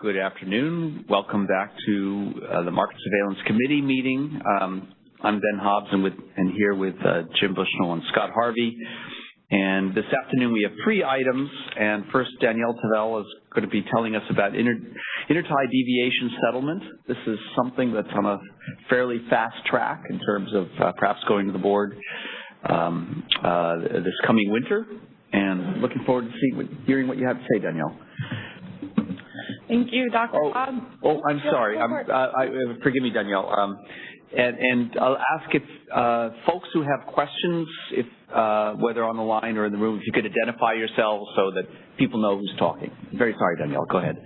Good afternoon. Welcome back to the Market Surveillance Committee meeting. I'm Ben Hobbs and here with Jim Bushnell and Scott Harvey. And this afternoon we have 3 items. And first, Danielle Tavel is going to be telling us about intertie deviation settlement. This is something that's on a fairly fast track in terms of perhaps going to the board this coming winter. And looking forward to hearing what you have to say, Danielle. Thank you, Dr. Hobbs. Oh, I'm sorry. Forgive me, Danielle. And I'll ask if folks who have questions, if whether on the line or in the room, if you could identify yourselves so that people know who's talking. Very sorry, Danielle. Go ahead.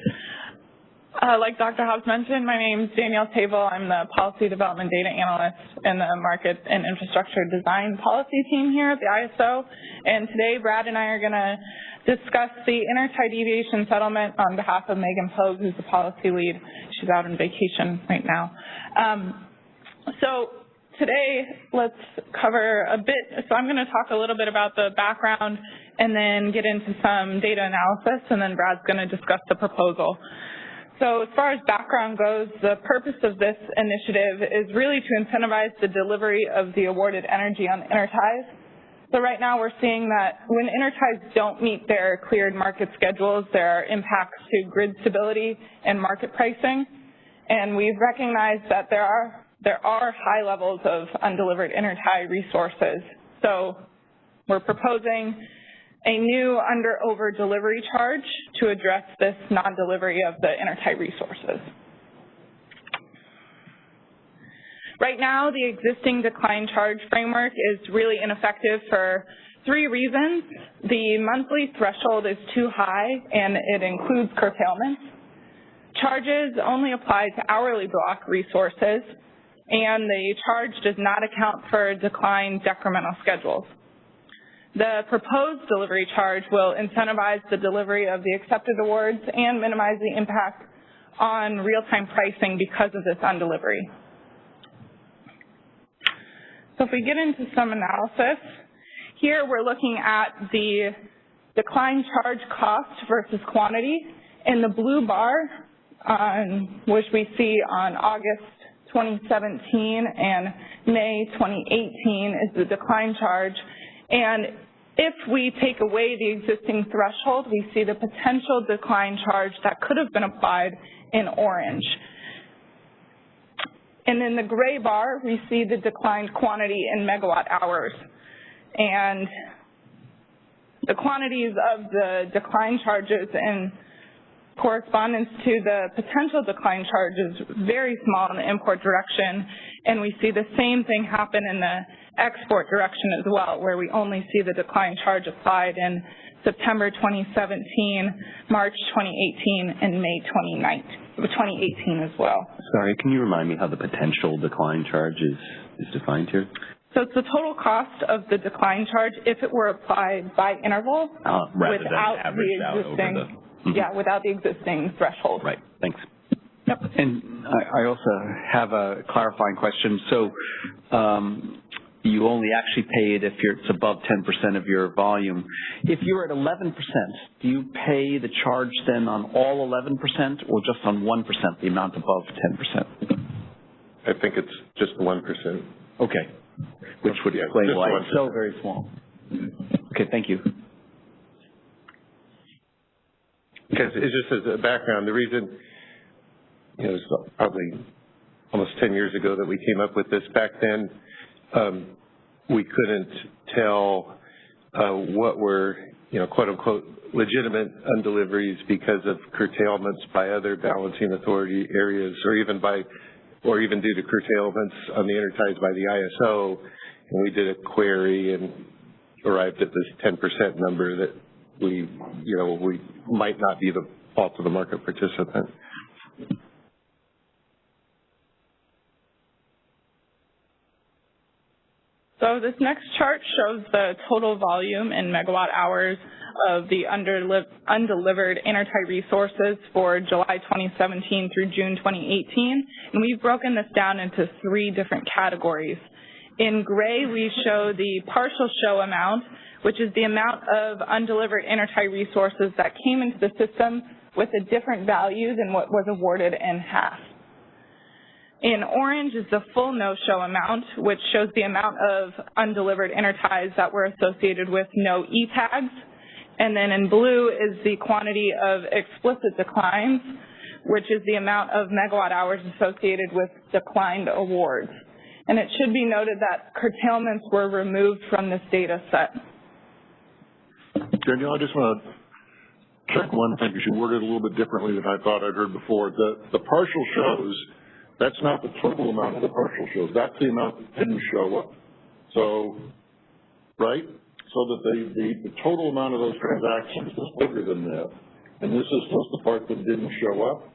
Like Dr. Hobbs mentioned, my name is Danielle Tavel. I'm the Policy Development Data Analyst in the Market and Infrastructure Design Policy team here at the ISO. And today, Brad and I are going to discuss the intertie deviation settlement on behalf of Megan Pogue, who's the policy lead. She's out on vacation right now. So today, let's cover a bit. So I'm going to talk a little bit about the background and then get into some data analysis, and then Brad's going to discuss the proposal. So as far as background goes, the purpose of this initiative is really to incentivize the delivery of the awarded energy on interties. So right now we're seeing that when interties don't meet their cleared market schedules, there are impacts to grid stability and market pricing. And we've recognized that there are high levels of undelivered intertie resources. So we're proposing a new under-over delivery charge to address this non-delivery of the intertie resources. Right now, the existing decline charge framework is really ineffective for 3 reasons. The monthly threshold is too high, and it includes curtailments. Charges only apply to hourly block resources, and the charge does not account for decline decremental schedules. The proposed delivery charge will incentivize the delivery of the accepted awards and minimize the impact on real-time pricing because of this undelivery. So if we get into some analysis, here we're looking at the decline charge cost versus quantity. In the blue bar, which we see on August 2017 and May 2018, is the decline charge. And if we take away the existing threshold, we see the potential decline charge that could have been applied in orange. And in the gray bar, we see the declined quantity in megawatt hours. And the quantities of the decline charges in correspondence to the potential decline charge is very small in the import direction, and we see the same thing happen in the export direction as well, where we only see the decline charge applied in September 2017, March 2018, and May 2018 as well. Sorry, can you remind me how the potential decline charge is defined here? So it's the total cost of the decline charge if it were applied by interval without the existing. Without the existing threshold. Right, thanks. Yep. And I also have a clarifying question. So you only actually pay it if it's above 10% of your volume. If you're at 11%, do you pay the charge then on all 11% or just on 1%, the amount above 10%? I think it's just 1%. Okay, which would explain why it's so very small. Okay, thank you. Because it's just as a background, the reason, it was probably almost 10 years ago that we came up with this. Back then, we couldn't tell what were, quote unquote, legitimate undeliveries because of curtailments by other balancing authority areas, or even due to curtailments on the interties by the ISO. And we did a query and arrived at this 10% number that we might not be the fault of the market participant. So this next chart shows the total volume in megawatt hours of the undelivered intertie resources for July 2017 through June 2018. And we've broken this down into 3 different categories. In gray, we show the partial show amount, which is the amount of undelivered intertie resources that came into the system with a different value than what was awarded in half. In orange is the full no-show amount, which shows the amount of undelivered interties that were associated with no E-tags. And then in blue is the quantity of explicit declines, which is the amount of megawatt hours associated with declined awards. And it should be noted that curtailments were removed from this data set. Danielle, I just want to check one thing, because you worded it a little bit differently than I thought I'd heard before. The partial shows, that's not the total amount of the partial shows. That's the amount that didn't show up. So, right? So that the total amount of those transactions is bigger than that. And this is just the part that didn't show up?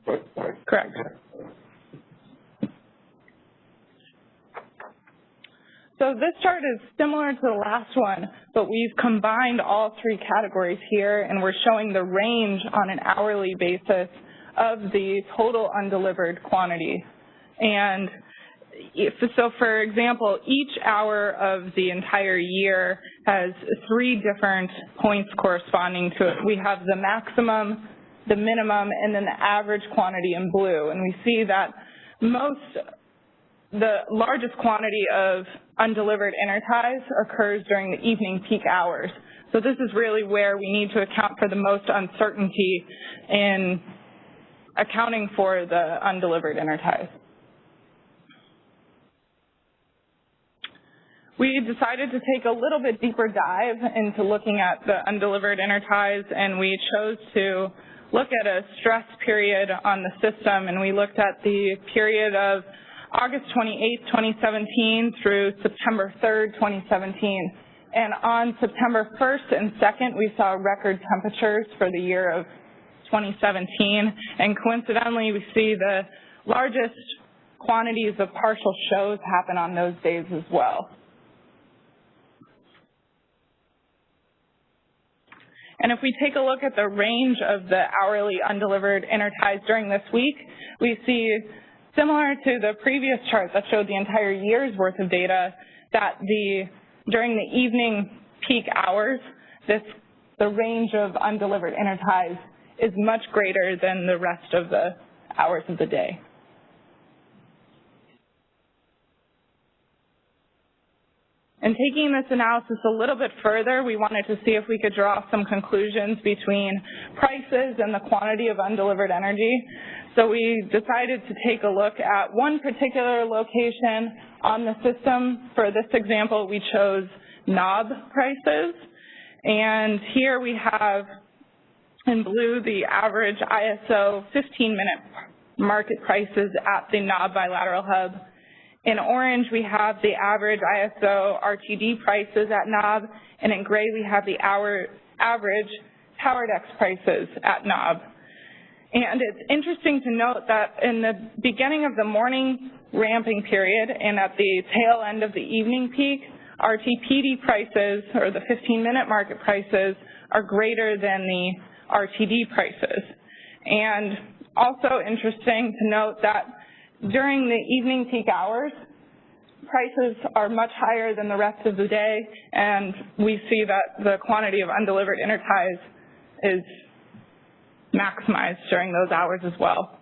Right? Correct. So this chart is similar to the last one, but we've combined all three categories here, and we're showing the range on an hourly basis of the total undelivered quantity. And so, for example, each hour of the entire year has 3 different points corresponding to it. We have the maximum, the minimum, and then the average quantity in blue. And we see that the largest quantity of undelivered interties occurs during the evening peak hours. So this is really where we need to account for the most uncertainty in accounting for the undelivered interties. We decided to take a little bit deeper dive into looking at the undelivered interties, and we chose to look at a stress period on the system, and we looked at the period of August 28, 2017 through September 3rd, 2017. And on September 1st and 2nd, we saw record temperatures for the year of 2017. And coincidentally, we see the largest quantities of partial shows happen on those days as well. And if we take a look at the range of the hourly undelivered interties during this week, we see, similar to the previous chart that showed the entire year's worth of data, that during the evening peak hours, the range of undelivered interties is much greater than the rest of the hours of the day. And taking this analysis a little bit further, we wanted to see if we could draw some conclusions between prices and the quantity of undelivered energy. So we decided to take a look at one particular location on the system. For this example, we chose knob prices. And here we have in blue the average ISO 15-minute market prices at the knob bilateral hub. In orange, we have the average ISO RTD prices at knob, and in gray, we have the average PowerDex prices at knob. And it's interesting to note that in the beginning of the morning ramping period and at the tail end of the evening peak, RTPD prices, or the 15-minute market prices, are greater than the RTD prices. And also interesting to note that during the evening peak hours, prices are much higher than the rest of the day, and we see that the quantity of undelivered interties is maximized during those hours as well.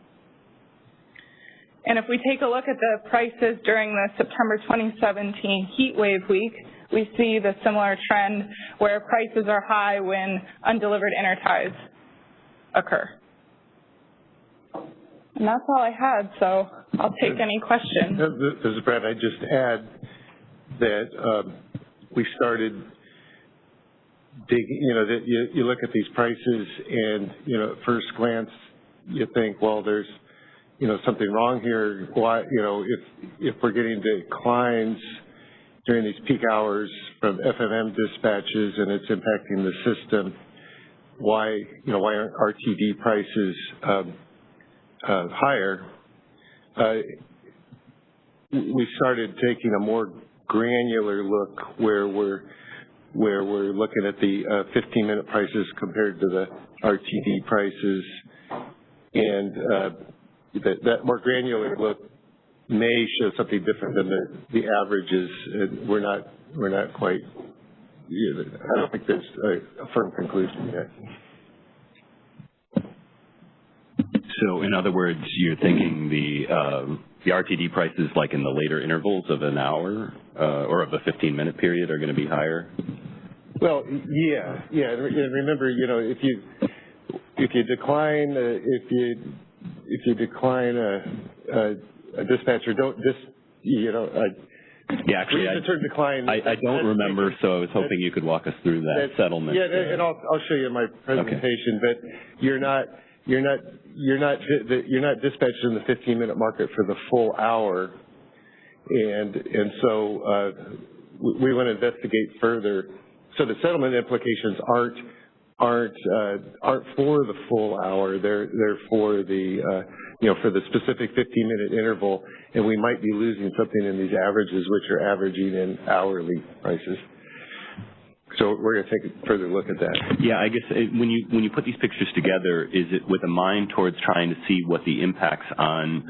And if we take a look at the prices during the September 2017 heat wave week, we see the similar trend where prices are high when undelivered interties occur. And that's all I had, so I'll take any questions. This is Brad. I'd just add that we started digging, that you look at these prices and, at first glance, you think, well, there's, something wrong here. Why, if we're getting declines during these peak hours from FMM dispatches and it's impacting the system, why aren't RTD prices higher? We started taking a more granular look where we're looking at the 15-minute prices compared to the RTD prices, and that more granular look may show something different than the averages. And we're not quite. I don't think there's a firm conclusion yet. So in other words, you're thinking the RTD prices like in the later intervals of an hour or of a 15-minute period are going to be higher? Well, yeah. And remember, if you decline a dispatcher, don't just yeah, actually, the term decline. I don't remember, so I was hoping you could walk us through that settlement. Yeah, and I'll show you in my presentation. Okay. But you're not dispatched in the 15-minute market for the full hour, and so we want to investigate further. So the settlement implications aren't for the full hour. They're for the for the specific 15-minute interval, and we might be losing something in these averages, which are averaging in hourly prices. So we're going to take a further look at that. Yeah, I guess when you put these pictures together, is it with a mind towards trying to see what the impacts on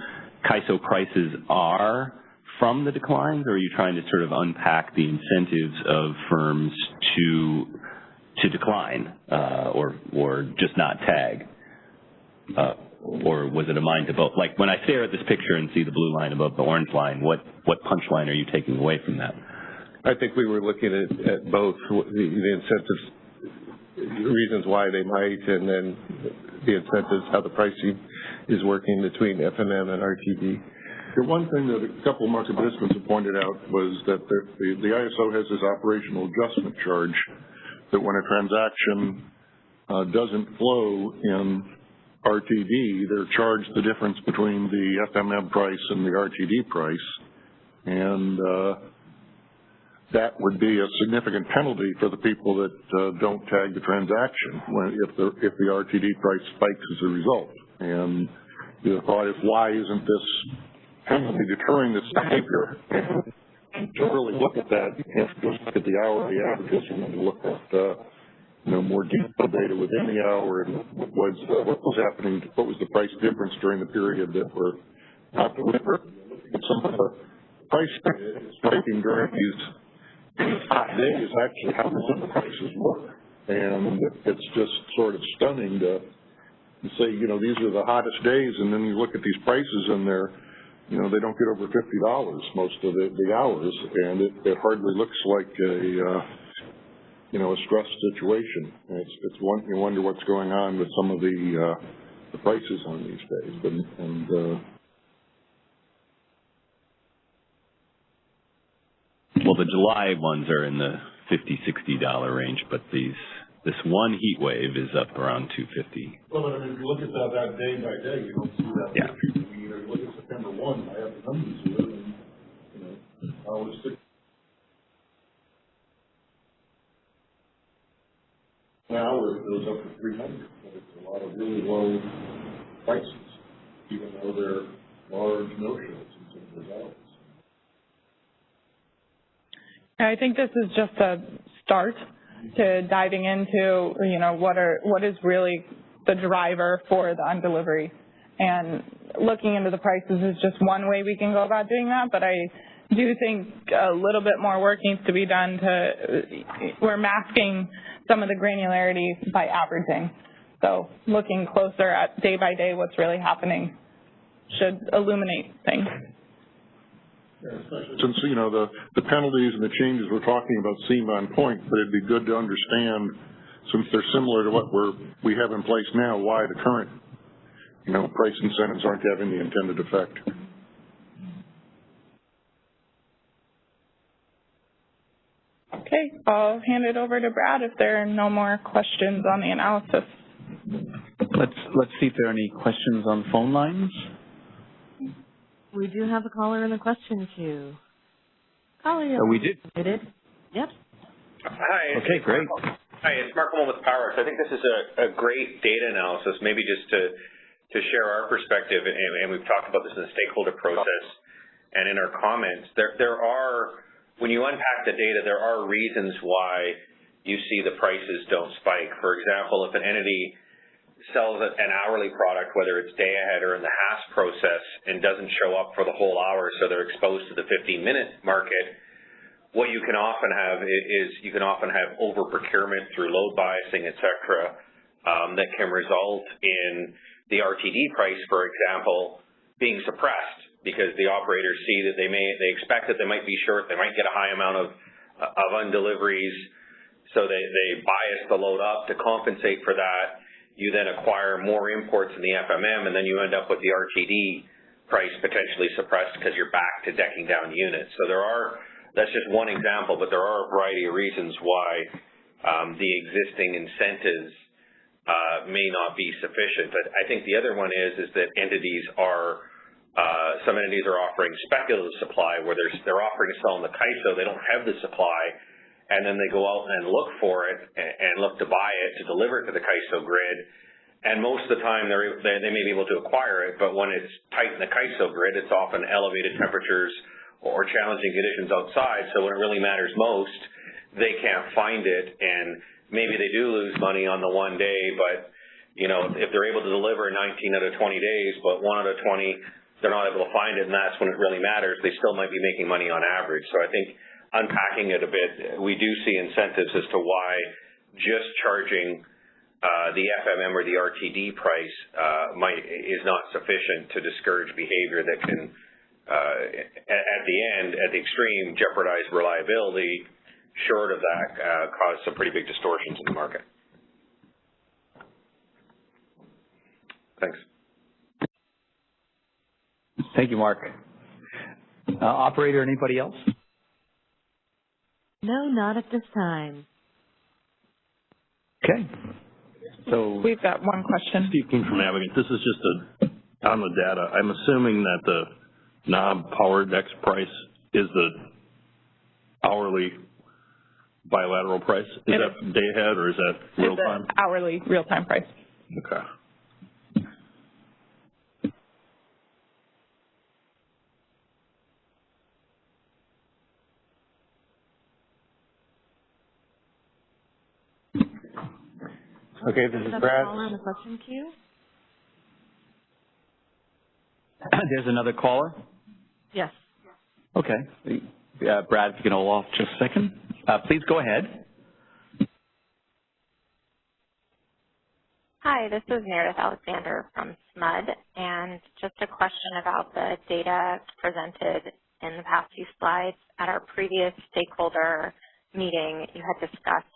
CAISO prices are from the declines, or are you trying to sort of unpack the incentives of firms to decline or just not tag? Or was it a mind to both? Like when I stare at this picture and see the blue line above the orange line, what punchline are you taking away from that? I think we were looking at both the incentives, reasons why they might, and then the incentives, how the pricing is working between FMM and RTD. The one thing that a couple of market participants have pointed out was that the ISO has this operational adjustment charge that when a transaction doesn't flow in RTD, they're charged the difference between the FMM price and the RTD price, and that would be a significant penalty for the people that don't tag the transaction if the RTD price spikes as a result. And the thought is, why isn't this penalty deterring this behavior? To really look at that, you can't just look at the hourly averages. You need to look at more detailed data within the hour and what was happening, what was the price difference during the period that we're not delivering. Some of the price spiking during these hot days actually how the prices work. And it's just sort of stunning to say, these are the hottest days, and then you look at these prices and they don't get over $50 most of the hours, and it hardly looks like a stress situation. It's one, you wonder what's going on with some of the prices on these days. Well, the July ones are in the $50, $60 range, but this one heat wave is up around $250. Well, I mean, if you look at that day by day, you don't see that. Yeah. I mean, you look at September 1, I have the numbers here, and I was 6 now it goes up to 300, but it's a lot of really low prices, even though they're large no-shows in some of those hours. I think this is just a start to diving into, what is really the driver for the undelivery. And looking into the prices is just one way we can go about doing that, but I do think a little bit more work needs to be done we're masking some of the granularity by averaging. So looking closer at day by day what's really happening should illuminate things. Yeah, since, the penalties and the changes we're talking about seem on point, but it'd be good to understand, since they're similar to what we have in place now, why the current, price incentives aren't having the intended effect. Okay, I'll hand it over to Brad if there are no more questions on the analysis. Let's see if there are any questions on phone lines. We do have a caller in the question queue. Caller, we did. Yep. Hi. Okay, great. Hi, it's Mark Coleman with PowerX. I think this is a great data analysis, maybe just to share our perspective, and we've talked about this in the stakeholder process and in our comments. There are, when you unpack the data, there are reasons why you see the prices don't spike. For example, if an entity sells an hourly product, whether it's day ahead or in the HAS process, and doesn't show up for the whole hour, so they're exposed to the 15-minute market, what you can often have is you can often have over-procurement through load biasing, et cetera, that can result in the RTD price, for example, being suppressed because the operators see that they expect that they might be short, they might get a high amount of undeliveries, so they bias the load up to compensate for that. You then acquire more imports in the FMM, and then you end up with the RTD price potentially suppressed because you're back to decking down units. So that's just one example, but there are a variety of reasons why the existing incentives may not be sufficient. I think the other one is that some entities are offering speculative supply where they're offering to sell in the CAISO, they don't have the supply, and then they go out and look for it and look to buy it to deliver it to the CAISO grid. And most of the time they may be able to acquire it, but when it's tight in the CAISO grid, it's often elevated temperatures or challenging conditions outside. So when it really matters most, they can't find it, and maybe they do lose money on the one day, but if they're able to deliver 19 out of 20 days, but 1 out of 20 they're not able to find it, and that's when it really matters, they still might be making money on average. So I think unpacking it a bit, we do see incentives as to why just charging the FMM or the RTD price is not sufficient to discourage behavior that can, at the extreme, jeopardize reliability. Short of that, cause some pretty big distortions in the market. Thanks. Thank you, Mark. Operator, anybody else? No, not at this time. Okay. So we've got one question. Steve King from Navigant. This is just on the data. I'm assuming that the non-powered X price is the hourly bilateral price. Is that day ahead or is that real time? It's hourly real-time price. Okay. Okay, this is Brad. Caller on the question queue? There's another caller? Yes. Okay. Brad, if you can hold off just a second. Please go ahead. Hi, this is Meredith Alexander from SMUD, and just a question about the data presented in the past few slides. At our previous stakeholder meeting, you had discussed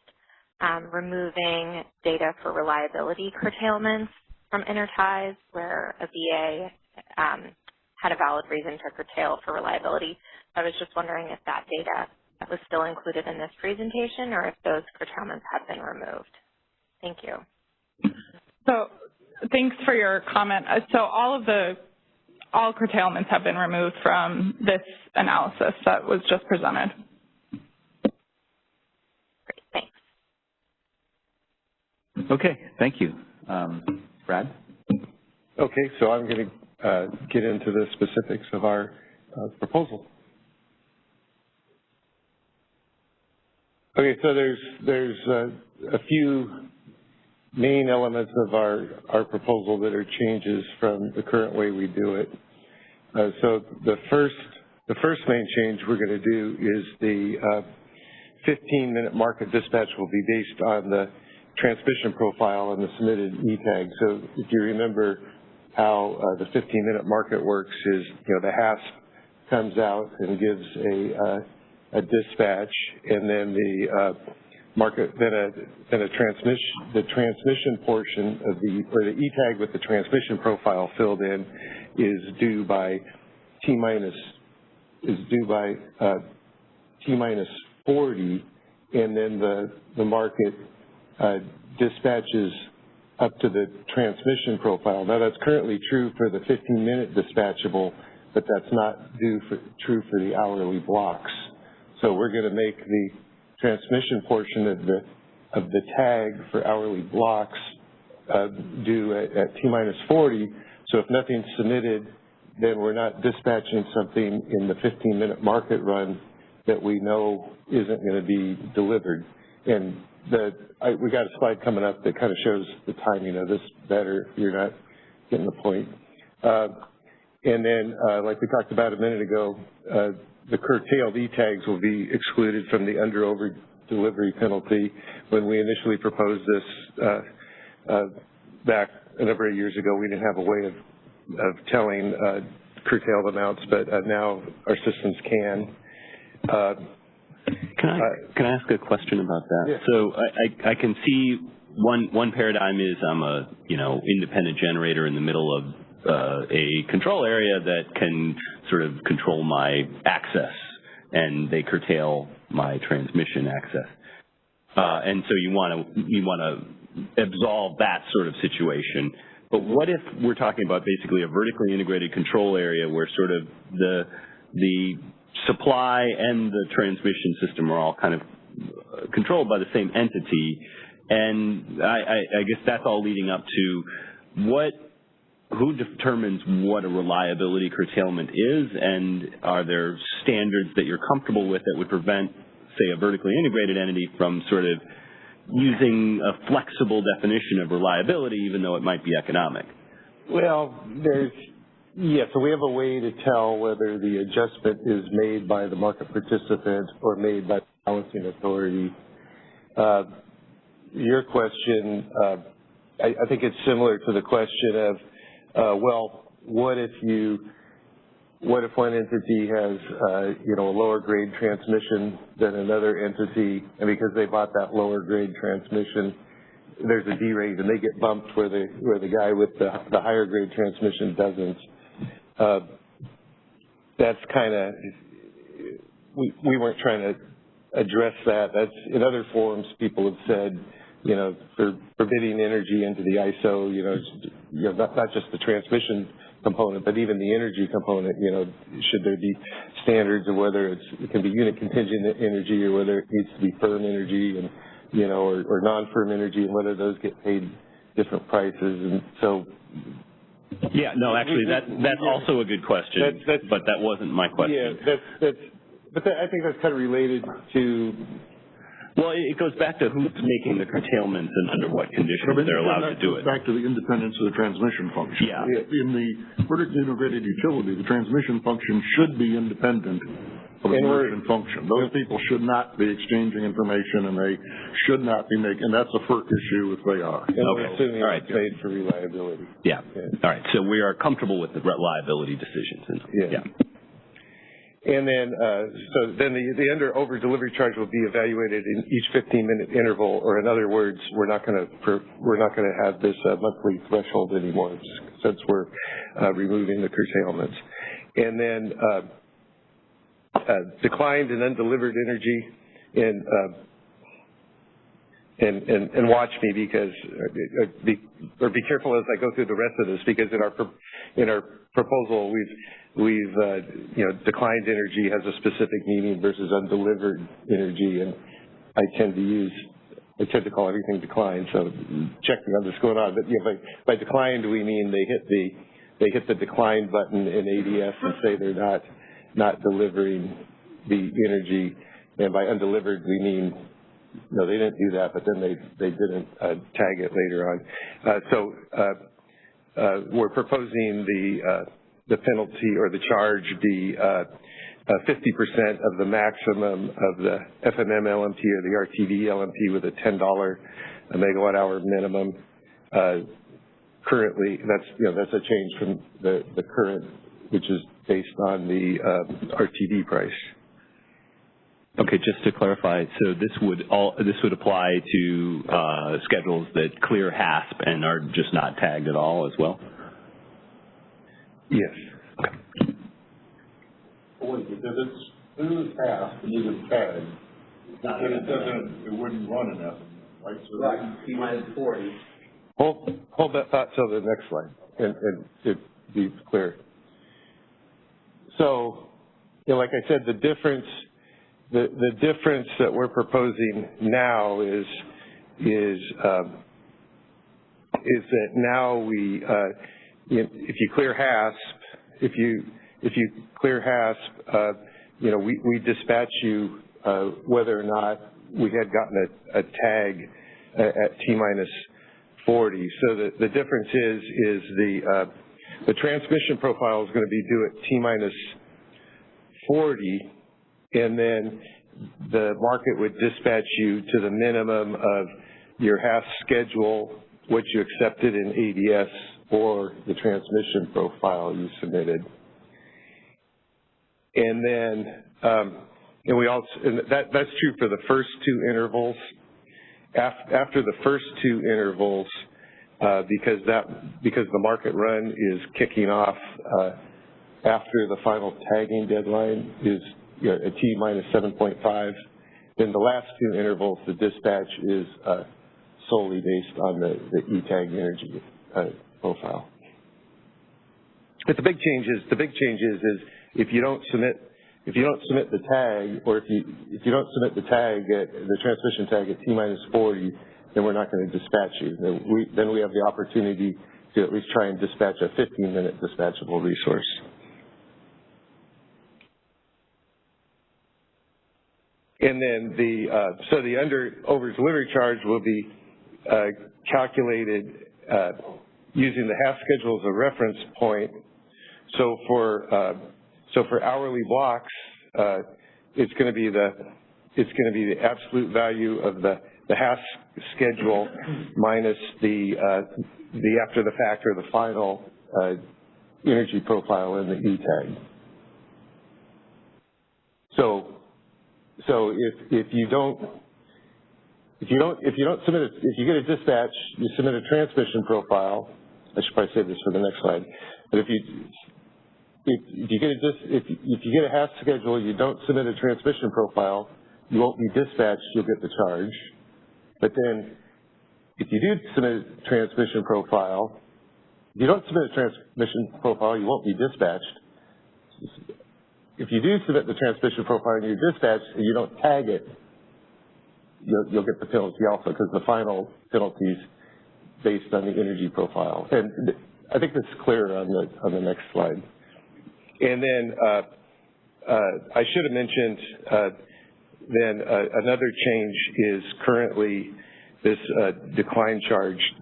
removing data for reliability curtailments from interties where a VA had a valid reason to curtail for reliability. I was just wondering if that data was still included in this presentation or if those curtailments have been removed. Thank you. So thanks for your comment. So all curtailments have been removed from this analysis that was just presented. Great, thanks. Okay, thank you. Brad? Okay, so I'm going to get into the specifics of our proposal. Okay, so there's a few main elements of our proposal that are changes from the current way we do it. So the first main change we're going to do is the 15-minute market dispatch will be based on the transmission profile and the submitted E-tag. So if you remember how the 15-minute market works is, the HASP comes out and gives a dispatch, and then the the transmission portion of the E-tag with the transmission profile filled in is due by T-minus 40, and then the market dispatches up to the transmission profile. Now that's currently true for the 15-minute dispatchable, but that's not true for the hourly blocks. So we're going to make the transmission portion of the tag for hourly blocks due at T-minus 40. So if nothing's submitted, then we're not dispatching something in the 15-minute market run that we know isn't going to be delivered. And we got a slide coming up that kind of shows the timing of this better if you're not getting the point. And then, like we talked about a minute ago, the curtailed E-tags will be excluded from the under-over delivery penalty. When we initially proposed this back a number of years ago, we didn't have a way of telling curtailed amounts, but now our systems can. Can I ask a question about that? Yeah. So I can see one paradigm is I'm a independent generator in the middle of a control area that can sort of control my access, and they curtail my transmission access. And so you want to absolve that sort of situation. But what if we're talking about basically a vertically integrated control area where sort of the supply and the transmission system are all kind of controlled by the same entity? And I guess that's all leading up to who determines what a reliability curtailment is, and are there standards that you're comfortable with that would prevent, say, a vertically integrated entity from sort of using a flexible definition of reliability, even though it might be economic? Well, so we have a way to tell whether the adjustment is made by the market participant or made by the balancing authority. Your question, I think it's similar to the question of, what if one entity has, a lower grade transmission than another entity, and because they bought that lower grade transmission, there's a derate and they get bumped where the guy with the higher grade transmission doesn't. That's kind of, we weren't trying to address that. That's in other forums. People have said, for bidding energy into the ISO, not just the transmission component, but even the energy component, should there be standards of whether it can be unit contingent energy or whether it needs to be firm energy and, or non-firm energy, and whether those get paid different prices. And so. Yeah, no, actually, that's also a good question, but that wasn't my question. Yeah, I think that's kind of related to. Well, it goes back to who's making the curtailments and under what conditions they're allowed to do it. Back to the independence of the transmission function. Yeah. In the vertically integrated utility, the transmission function should be independent of the merchant function. Those people should not be exchanging information, and they should not be making. That's a Ferc issue if they are. And we're assuming it's paid for reliability. Yeah. All right. So we are comfortable with the reliability decisions. Yeah. And then, the over delivery charge will be evaluated in each 15-minute interval, or in other words, we're not going to have this monthly threshold anymore since we're removing the curtailments. And then declined and undelivered energy, and watch me because be careful as I go through the rest of this, because in our proposal we've declined energy has a specific meaning versus undelivered energy, and I tend to call everything declined. So checking on what's going on, but by declined we mean they hit the decline button in ADS and say they're not delivering the energy, and by undelivered we mean no, they didn't do that, but then they didn't tag it later on. We're proposing the penalty or the charge be 50% of the maximum of the FMM LMT or the RTD LMT with a $10 a megawatt hour minimum. Currently, that's a change from the current, which is based on the RTD price. Okay, just to clarify, so this would apply to schedules that clear HASP and are just not tagged at all as well? Yes. Okay. Well, if it's through HASP and isn't tagged, then it wouldn't run in FMM, right? So right. T-minus 40. Hold that thought till the next slide, and to be clear. So, like I said, the difference that we're proposing now is that now we, if you clear HASP, if you clear HASP, we dispatch you whether or not we had gotten a tag at T-minus 40. So the difference is the transmission profile is going to be due at T-minus 40. And then the market would dispatch you to the minimum of your HASP schedule what you accepted in ADS or the transmission profile you submitted. And then, that's true for the first two intervals. After the first two intervals, because the market run is kicking off after the final tagging deadline is a T minus 7.5, then the last two intervals, the dispatch is solely based on the E-tag energy profile. But the big change is if you don't submit the tag, or if you don't submit the tag the transmission tag at T minus 40, then we're not going to dispatch you. Then we have the opportunity to at least try and dispatch a 15-minute dispatchable resource. And then the over delivery charge will be calculated using the half schedule as a reference point. So for hourly blocks, it's going to be the absolute value of the half schedule minus the after the fact or the final energy profile in the E-tag. So if you get a dispatch, you submit a transmission profile. I should probably save this for the next slide. But if you get a half schedule, you don't submit a transmission profile, you won't be dispatched, you'll get the charge. But then if you do submit a transmission profile, if you don't submit a transmission profile, you won't be dispatched. If you do submit the transmission profile and you're dispatched and you don't tag it, you'll get the penalty also, because the final penalty is based on the energy profile. And I think that's clear on the next slide. And then I should have mentioned then another change is currently this decline charge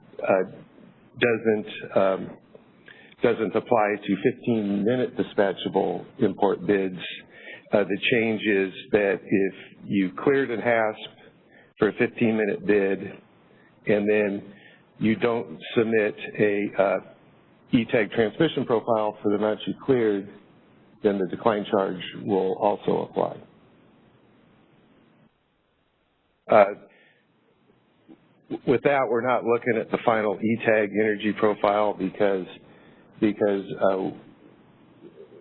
doesn't apply to 15-minute dispatchable import bids. The change is that if you cleared in HASP for a 15-minute bid and then you don't submit a E-tag transmission profile for the amount you cleared, then the decline charge will also apply. With that, we're not looking at the final E-tag energy profile because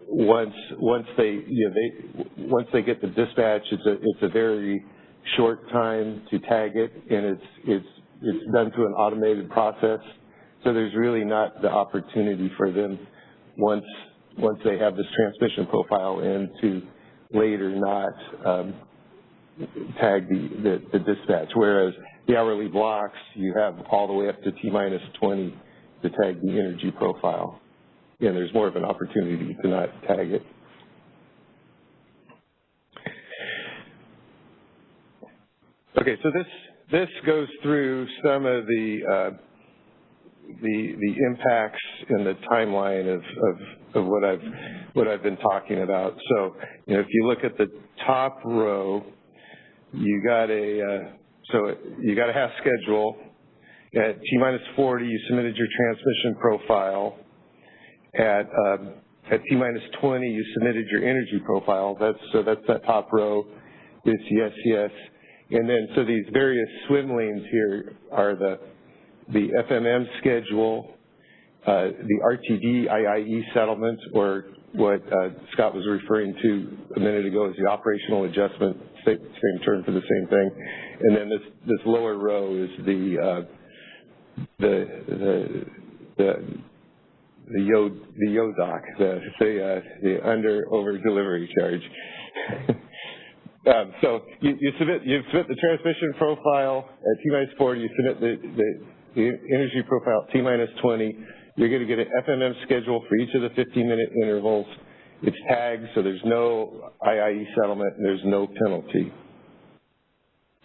once they get the dispatch, it's a very short time to tag it, and it's done through an automated process. So there's really not the opportunity for them once they have this transmission profile in to later not tag the dispatch. Whereas the hourly blocks, you have all the way up to T minus 20 to tag the energy profile. And there's more of an opportunity to not tag it. Okay, so this goes through some of the impacts and the timeline of what I've been talking about. So, if you look at the top row, you got a half schedule. At T minus 40, you submitted your transmission profile. At T minus 20, you submitted your energy profile. That's that top row. It's yes, yes. And then, so these various swim lanes here are the FMM schedule, the RTD IIE settlement, or what Scott was referring to a minute ago as the operational adjustment, same term for the same thing. And then this lower row is the YODOC, the over delivery charge. So you submit the transmission profile at T minus 40. You submit the energy profile at T minus 20. You're going to get an FMM schedule for each of the 15-minute intervals. It's tagged, so there's no IIE settlement and there's no penalty.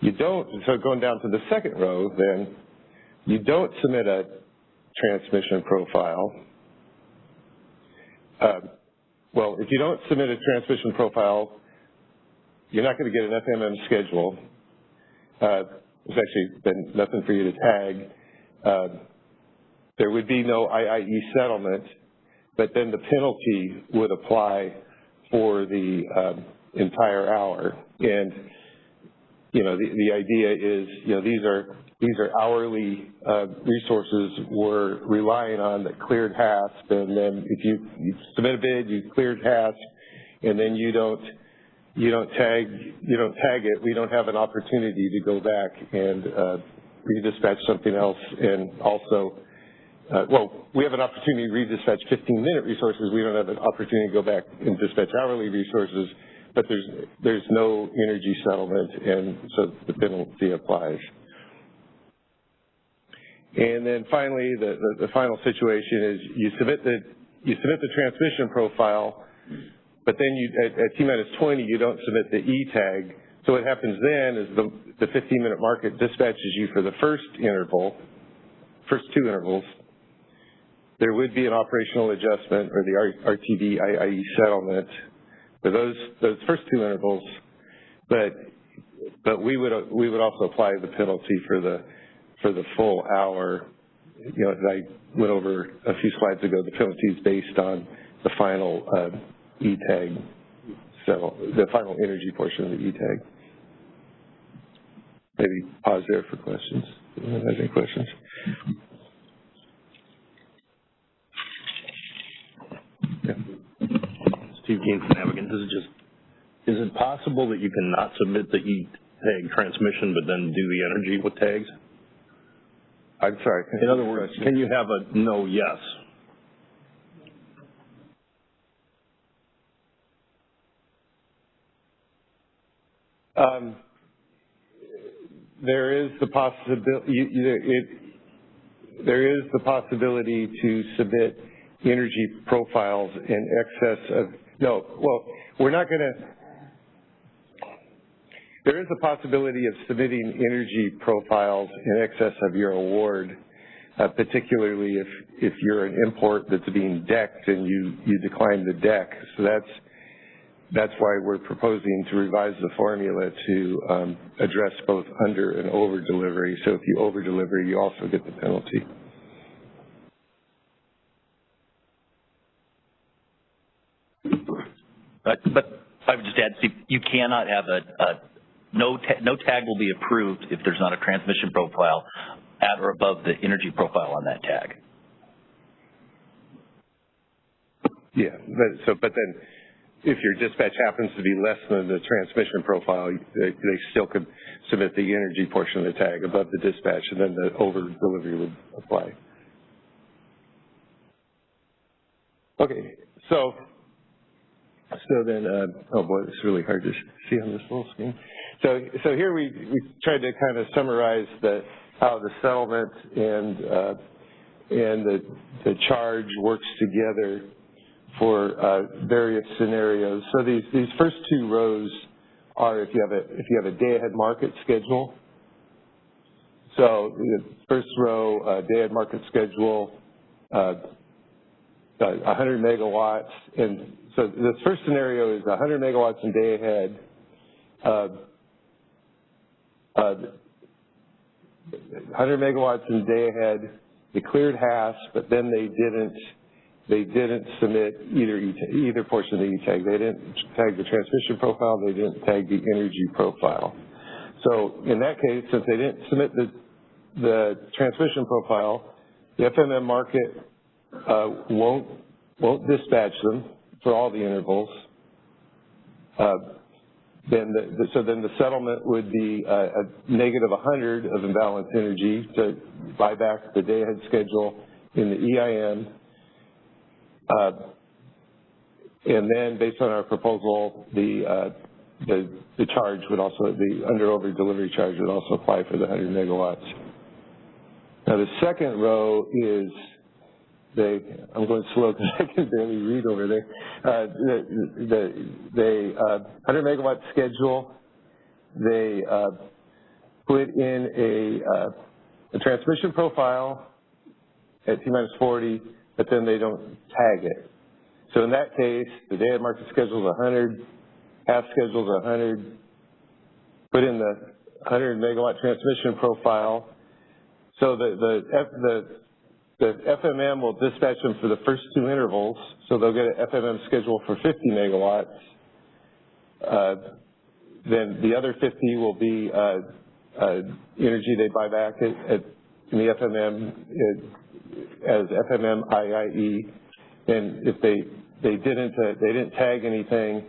So going down to the second row, then you don't submit a transmission profile. Well, if you don't submit a transmission profile, you're not going to get an FMM schedule. There's actually been nothing for you to tag. there would be no IIE settlement, but then the penalty would apply for the entire hour. And, you know, the idea is, you know, these are hourly resources we're relying on that cleared HASP, and then if you submit a bid, you cleared HASP, and then you don't tag it, we don't have an opportunity to go back and redispatch something else. And also, well, we have an opportunity to redispatch 15-minute resources. We don't have an opportunity to go back and dispatch hourly resources, but there's no energy settlement, and so the penalty applies. And then finally, the final situation is you submit the transmission profile, but then at T-minus 20, you don't submit the E-tag. So what happens then is the 15-minute market dispatches you for the first two intervals. There would be an operational adjustment or the RTD IIE settlement for those first two intervals, but we would also apply the penalty for the full hour. You know, as I went over a few slides ago, the penalty is based on the final E-tag the final energy portion of the E-tag. Maybe pause there for questions. Anyone have any questions? Yeah. Steve Keen from Navigant. Is it possible that you cannot submit the E-tag transmission but then do the energy with tags? I'm sorry. In other words, can you have a no yes? There is the possibility to submit energy profiles in excess of, no, well, we're not going to, there is a possibility of submitting energy profiles in excess of your award, particularly if you're an import that's being decked and you decline the deck. So that's why we're proposing to revise the formula to address both under and over delivery. So if you over deliver, you also get the penalty. But I would just add, Steve, you cannot have no tag will be approved if there's not a transmission profile at or above the energy profile on that tag. Yeah, but then if your dispatch happens to be less than the transmission profile, they still could submit the energy portion of the tag above the dispatch, and then the over delivery would apply. Okay, so then, oh boy, it's really hard to see on this little screen. So here we tried to kind of summarize how the settlement and the charge works together for various scenarios. So these first two rows are if you have a day-ahead market schedule. So the first row, day-ahead market schedule, 100 megawatts, and so the first scenario is 100 megawatts in day-ahead. 100 megawatts in day-ahead. They cleared HASP, but then they didn't submit either portion of the E-tag. They didn't tag the transmission profile. They didn't tag the energy profile. So in that case, since they didn't submit the transmission profile, the FMM market won't dispatch them for all the intervals. So then the settlement would be a negative 100 of imbalanced energy to buy back the day-ahead schedule in the EIM. And then based on our proposal, the charge would also, the under-over delivery charge would also apply for the 100 megawatts. Now the second row is, I'm going slow because I can barely read over there. The 100 megawatt schedule, they put in a transmission profile at T-minus 40, but then they don't tag it. So in that case, the day-ahead market schedule is 100, half schedule is 100, put in the 100 megawatt transmission profile. So the the FMM will dispatch them for the first 2 intervals, so they'll get an FMM schedule for 50 megawatts. Then the other 50 will be energy they buy back in the FMM as FMM IIE. And if they didn't tag anything,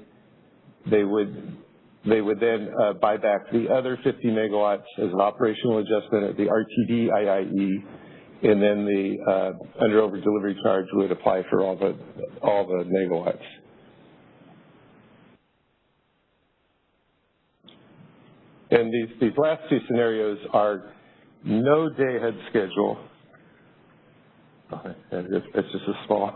they would then buy back the other 50 megawatts as an operational adjustment at the RTD IIE, and then the under over delivery charge would apply for all the megawatts. And these last 2 scenarios are no day-ahead schedule. That's just a small.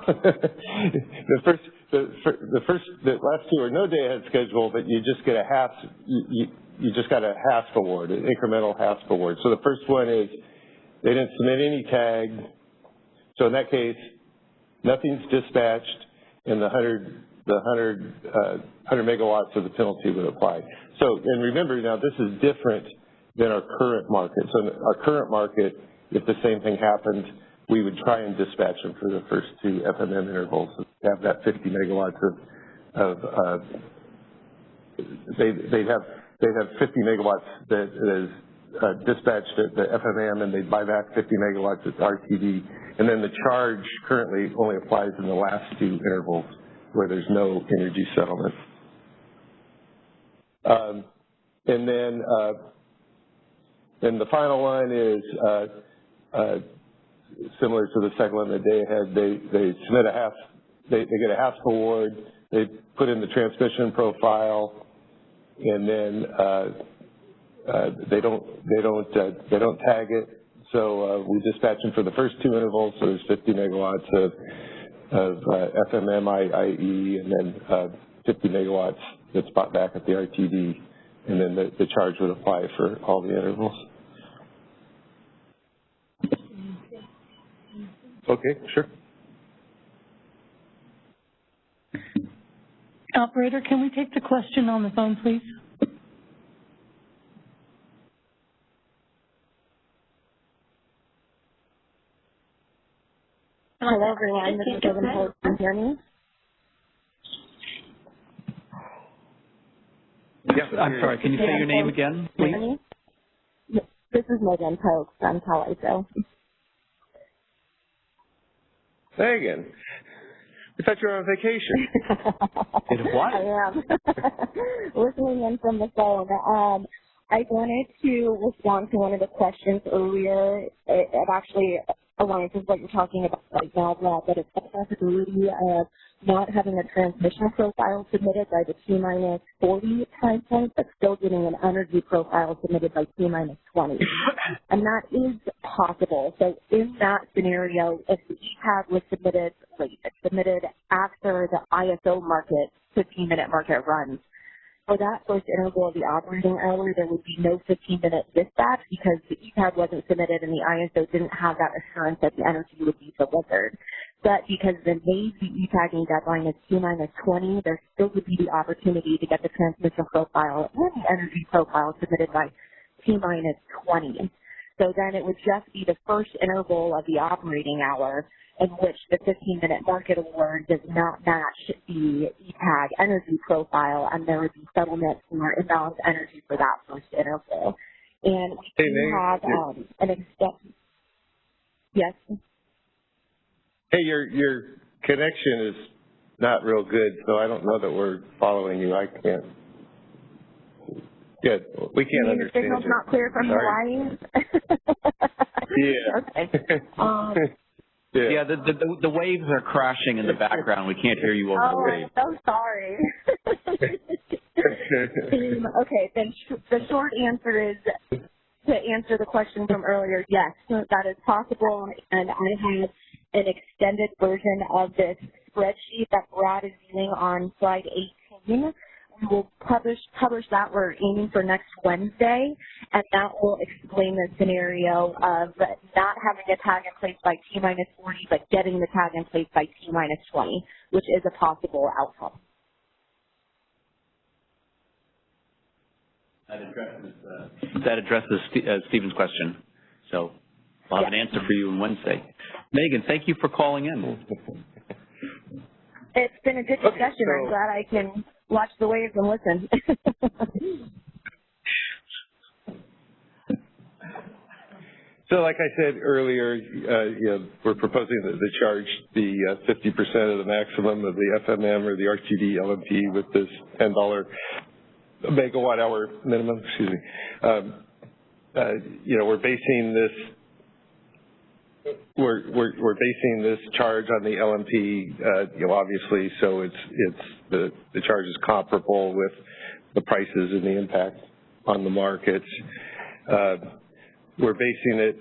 The last 2 are no day-ahead schedule, but you just get a HASP. You just got a HASP award, an incremental HASP award. So the first one is they didn't submit any tag. So in that case, nothing's dispatched, and the 100 megawatts of the penalty would apply. So, and remember now, this is different than our current market. So in our current market, if the same thing happened, we would try and dispatch them for the first 2 FMM intervals. So have that 50 megawatts they'd have 50 megawatts that is dispatched at the FMM, and they'd buy back 50 megawatts at the RTD. And then the charge currently only applies in the last 2 intervals where there's no energy settlement. And then the final one is similar to the second one, the day ahead. They submit they get a HASP award. They put in the transmission profile, and then they don't tag it. So we dispatch them for the first 2 intervals. So there's 50 megawatts of FMM IIE, and then 50 megawatts that's bought back at the RTD, and then the charge would apply for all the intervals. Okay, sure. Operator, can we take the question on the phone, please? Hello, everyone. This is Kevin Holt. Can you hear me? Yes, I'm sorry. Can you say your name again, please? This is Megan Pogue from Palo. Megan, I thought you were on vacation. What? I am. Listening in from the phone. I wanted to respond to one of the questions earlier. It actually aligns with what you're talking about right now, Brad, that it's the possibility of not having a transmission profile submitted by the T-40 time point, but still getting an energy profile submitted by T-20. And that is possible. So in that scenario, if the ETAG was submitted late, it's submitted after the ISO market, 15-minute market runs, for that first interval of the operating hour, there would be no 15-minute dispatch because the ETAG wasn't submitted and the ISO didn't have that assurance that the energy would be delivered. But because the ETAGing deadline is T-20, there still would be the opportunity to get the transmission profile and the energy profile submitted by T-20. So then it would just be the first interval of the operating hour in which the 15-minute market award does not match the ETAG energy profile, and there would be settlement for imbalanced energy for that first interval. And we do have an extent. Yes? Hey, your connection is not real good, so I don't know that we're following you. I can't. Good. We can't understand you. The signal's not clear from Hawaii? Yeah. Okay. Yeah, the waves are crashing in the background. We can't hear you over the waves. Oh, I'm so sorry. Okay, then the short answer is, to answer the question from earlier, yes, that is possible, and I have an extended version of this spreadsheet that Brad is viewing on slide 18. We will publish that. We're aiming for next Wednesday, and that will explain the scenario of not having a tag in place by T-40, but getting the tag in place by T-20, which is a possible outcome. That addresses Stephen's question. So We'll have an answer for you on Wednesday. Megan, thank you for calling in. It's been a good discussion. I'm glad I can watch the waves and listen. So like I said earlier, we're proposing that they charge the 50% of the maximum of the FMM or the RTD LMP with this $10 megawatt hour minimum. Excuse me. We're basing this charge on the LMP, obviously, so the charge is comparable with the prices and the impact on the markets. We're basing it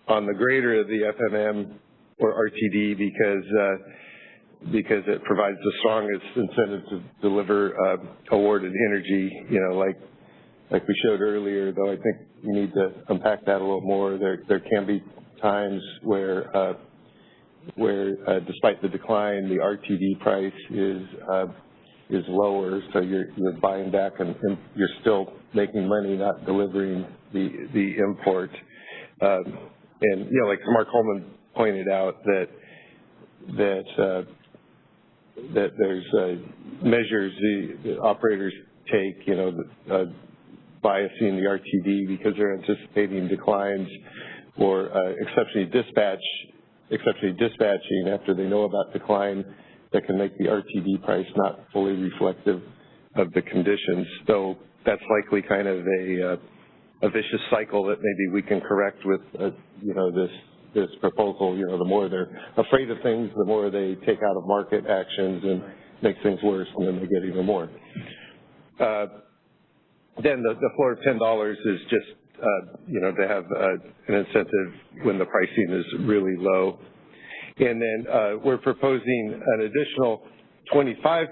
on the greater of the FMM or RTD because it provides the strongest incentive to deliver awarded energy. Like we showed earlier, though, I think we need to unpack that a little more. There can be times where despite the decline, the RTD price is lower, so you're buying back and you're still making money, not delivering the import. And like Mark Holman pointed out, that there's measures the operators take, biasing the RTD because they're anticipating declines, or exceptionally dispatching after they know about decline, that can make the RTD price not fully reflective of the conditions. So that's likely kind of a vicious cycle that maybe we can correct with, this proposal. The more they're afraid of things, the more they take out of market actions and make things worse, and then they get even more. Then the floor of $10 is just, to have an incentive when the pricing is really low. And then we're proposing an additional 25%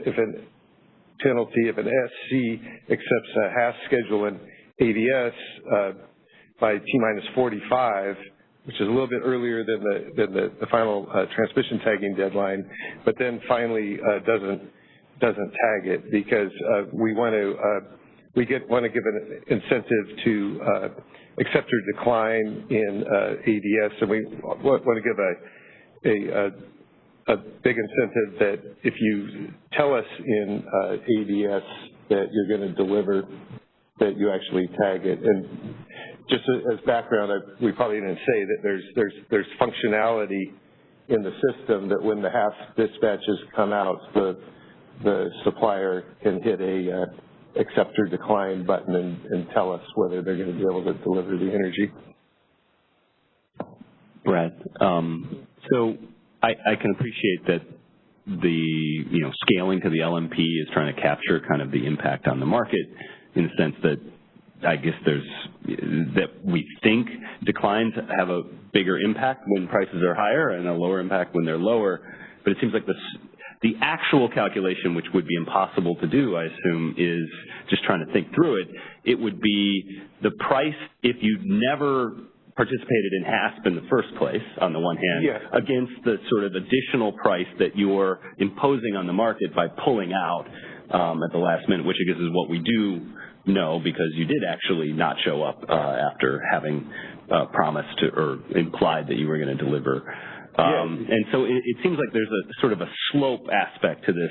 if an penalty if an SC accepts a HASS schedule in ADS by T-minus 45, which is a little bit earlier than the final transmission tagging deadline, but then finally doesn't tag it, because we want to give an incentive to accept or decline in ADS, and we want to give a big incentive that if you tell us in ADS that you're going to deliver, that you actually tag it. And just as background, we probably didn't say that there's functionality in the system that when the HASS dispatches come out, the supplier can hit a accept or decline button and tell us whether they're going to be able to deliver the energy. Brad, so I can appreciate that the scaling to the LMP is trying to capture kind of the impact on the market, in the sense that I guess that we think declines have a bigger impact when prices are higher and a lower impact when they're lower. But it seems like the actual calculation, which would be impossible to do, I assume, is just trying to think through it. It would be the price if you never participated in HASP in the first place, on the one hand, against the sort of additional price that you're imposing on the market by pulling out at the last minute, which I guess is what we do know, because you did actually not show up after having promised to, or implied that you were going to deliver. And so it seems like there's a sort of a slope aspect to this,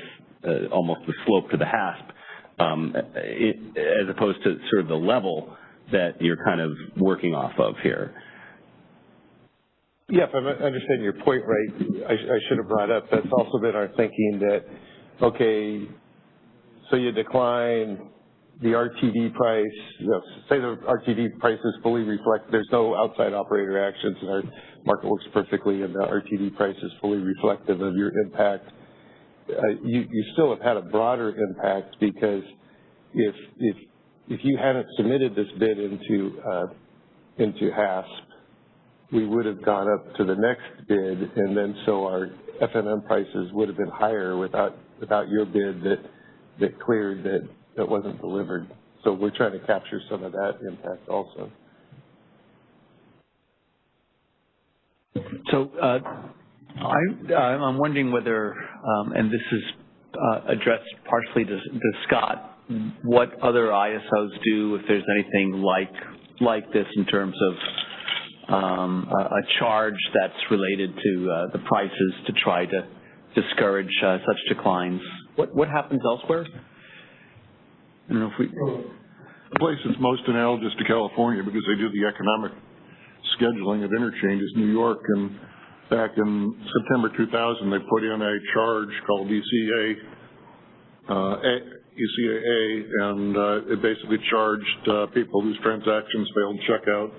almost the slope to the HASP, as opposed to sort of the level that you're kind of working off of here. Yeah, if I understand your point right, I should have brought up, that's also been our thinking that, okay, so you decline the RTD price, say the RTD price is fully reflected, there's no outside operator actions, and our market works perfectly, and the RTD price is fully reflective of your impact. You still have had a broader impact, because if you hadn't submitted this bid into HASP, we would have gone up to the next bid, and then so our FMM prices would have been higher without your bid that cleared that wasn't delivered. So we're trying to capture some of that impact also. So I'm wondering whether, and this is addressed partially to Scott, what other ISOs do, if there's anything like this in terms of a charge that's related to the prices to try to discourage such declines. What happens elsewhere? I don't know if we... The place that's most analogous to California because they do the economic scheduling of interchange is New York, and back in September 2000 they put in a charge called ECAA, and it basically charged people whose transactions failed checkout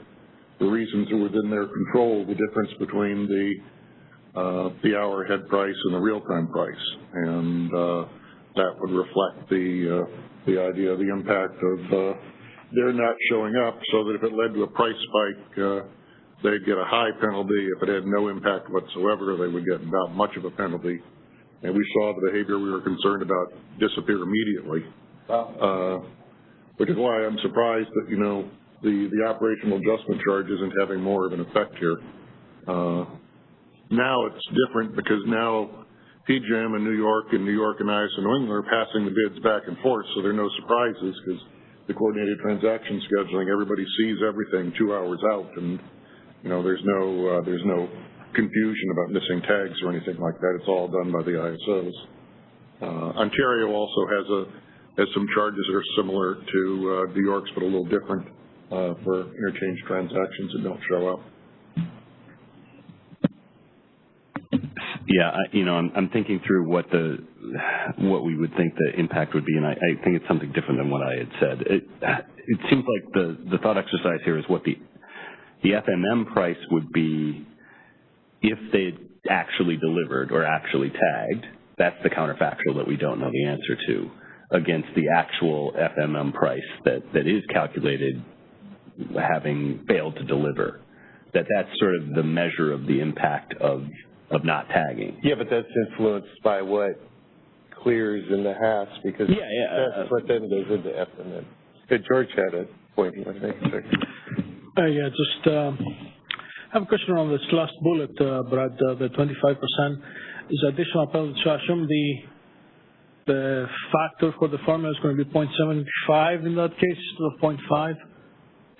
for reasons that were within their control, the difference between the hour ahead price and the real-time price, and that would reflect the idea of the impact of their not showing up, so that if it led to a price spike, they'd get a high penalty. If it had no impact whatsoever, they would get not much of a penalty. And we saw the behavior we were concerned about disappear immediately, which is why I'm surprised that, you know, the operational adjustment charge isn't having more of an effect here. Now it's different because now PJM and New York and ISO New England are passing the bids back and forth, so there are no surprises because the coordinated transaction scheduling, everybody sees everything 2 hours out, and you know there's no confusion about missing tags or anything like that. It's all done by the ISOs. Ontario also has some charges that are similar to New York's, but a little different for interchange transactions that don't show up. Yeah, I'm thinking through what we would think the impact would be, and I think it's something different than what I had said. It seems like the thought exercise here is what the FMM price would be if they actually delivered or actually tagged. That's the counterfactual that we don't know the answer to, against the actual FMM price that is calculated having failed to deliver. That's sort of the measure of the impact of not tagging. Yeah, but that's influenced by what clears in the hash, because that's what then goes into FMM. George had a point he wanted to make a second. Yeah, just have a question on this last bullet, Brad, the 25% is additional penalty. So I assume the factor for the formula is going to be 0.75 in that case, instead of 0.5?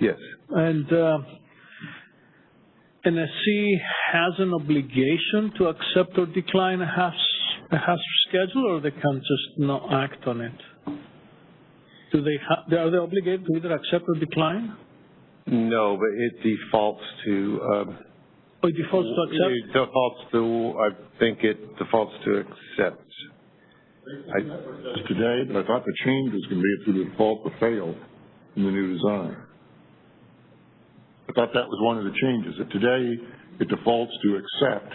Yes. And NSC has an obligation to accept or decline a hash schedule, or they can just not act on it? Are they obligated to either accept or decline? No, but it defaults to... it defaults to accept? It defaults to, I think it defaults to accept. Today, but I thought the change was going to be if the default to fail in the new design. I thought that was one of the changes, that today it defaults to accept,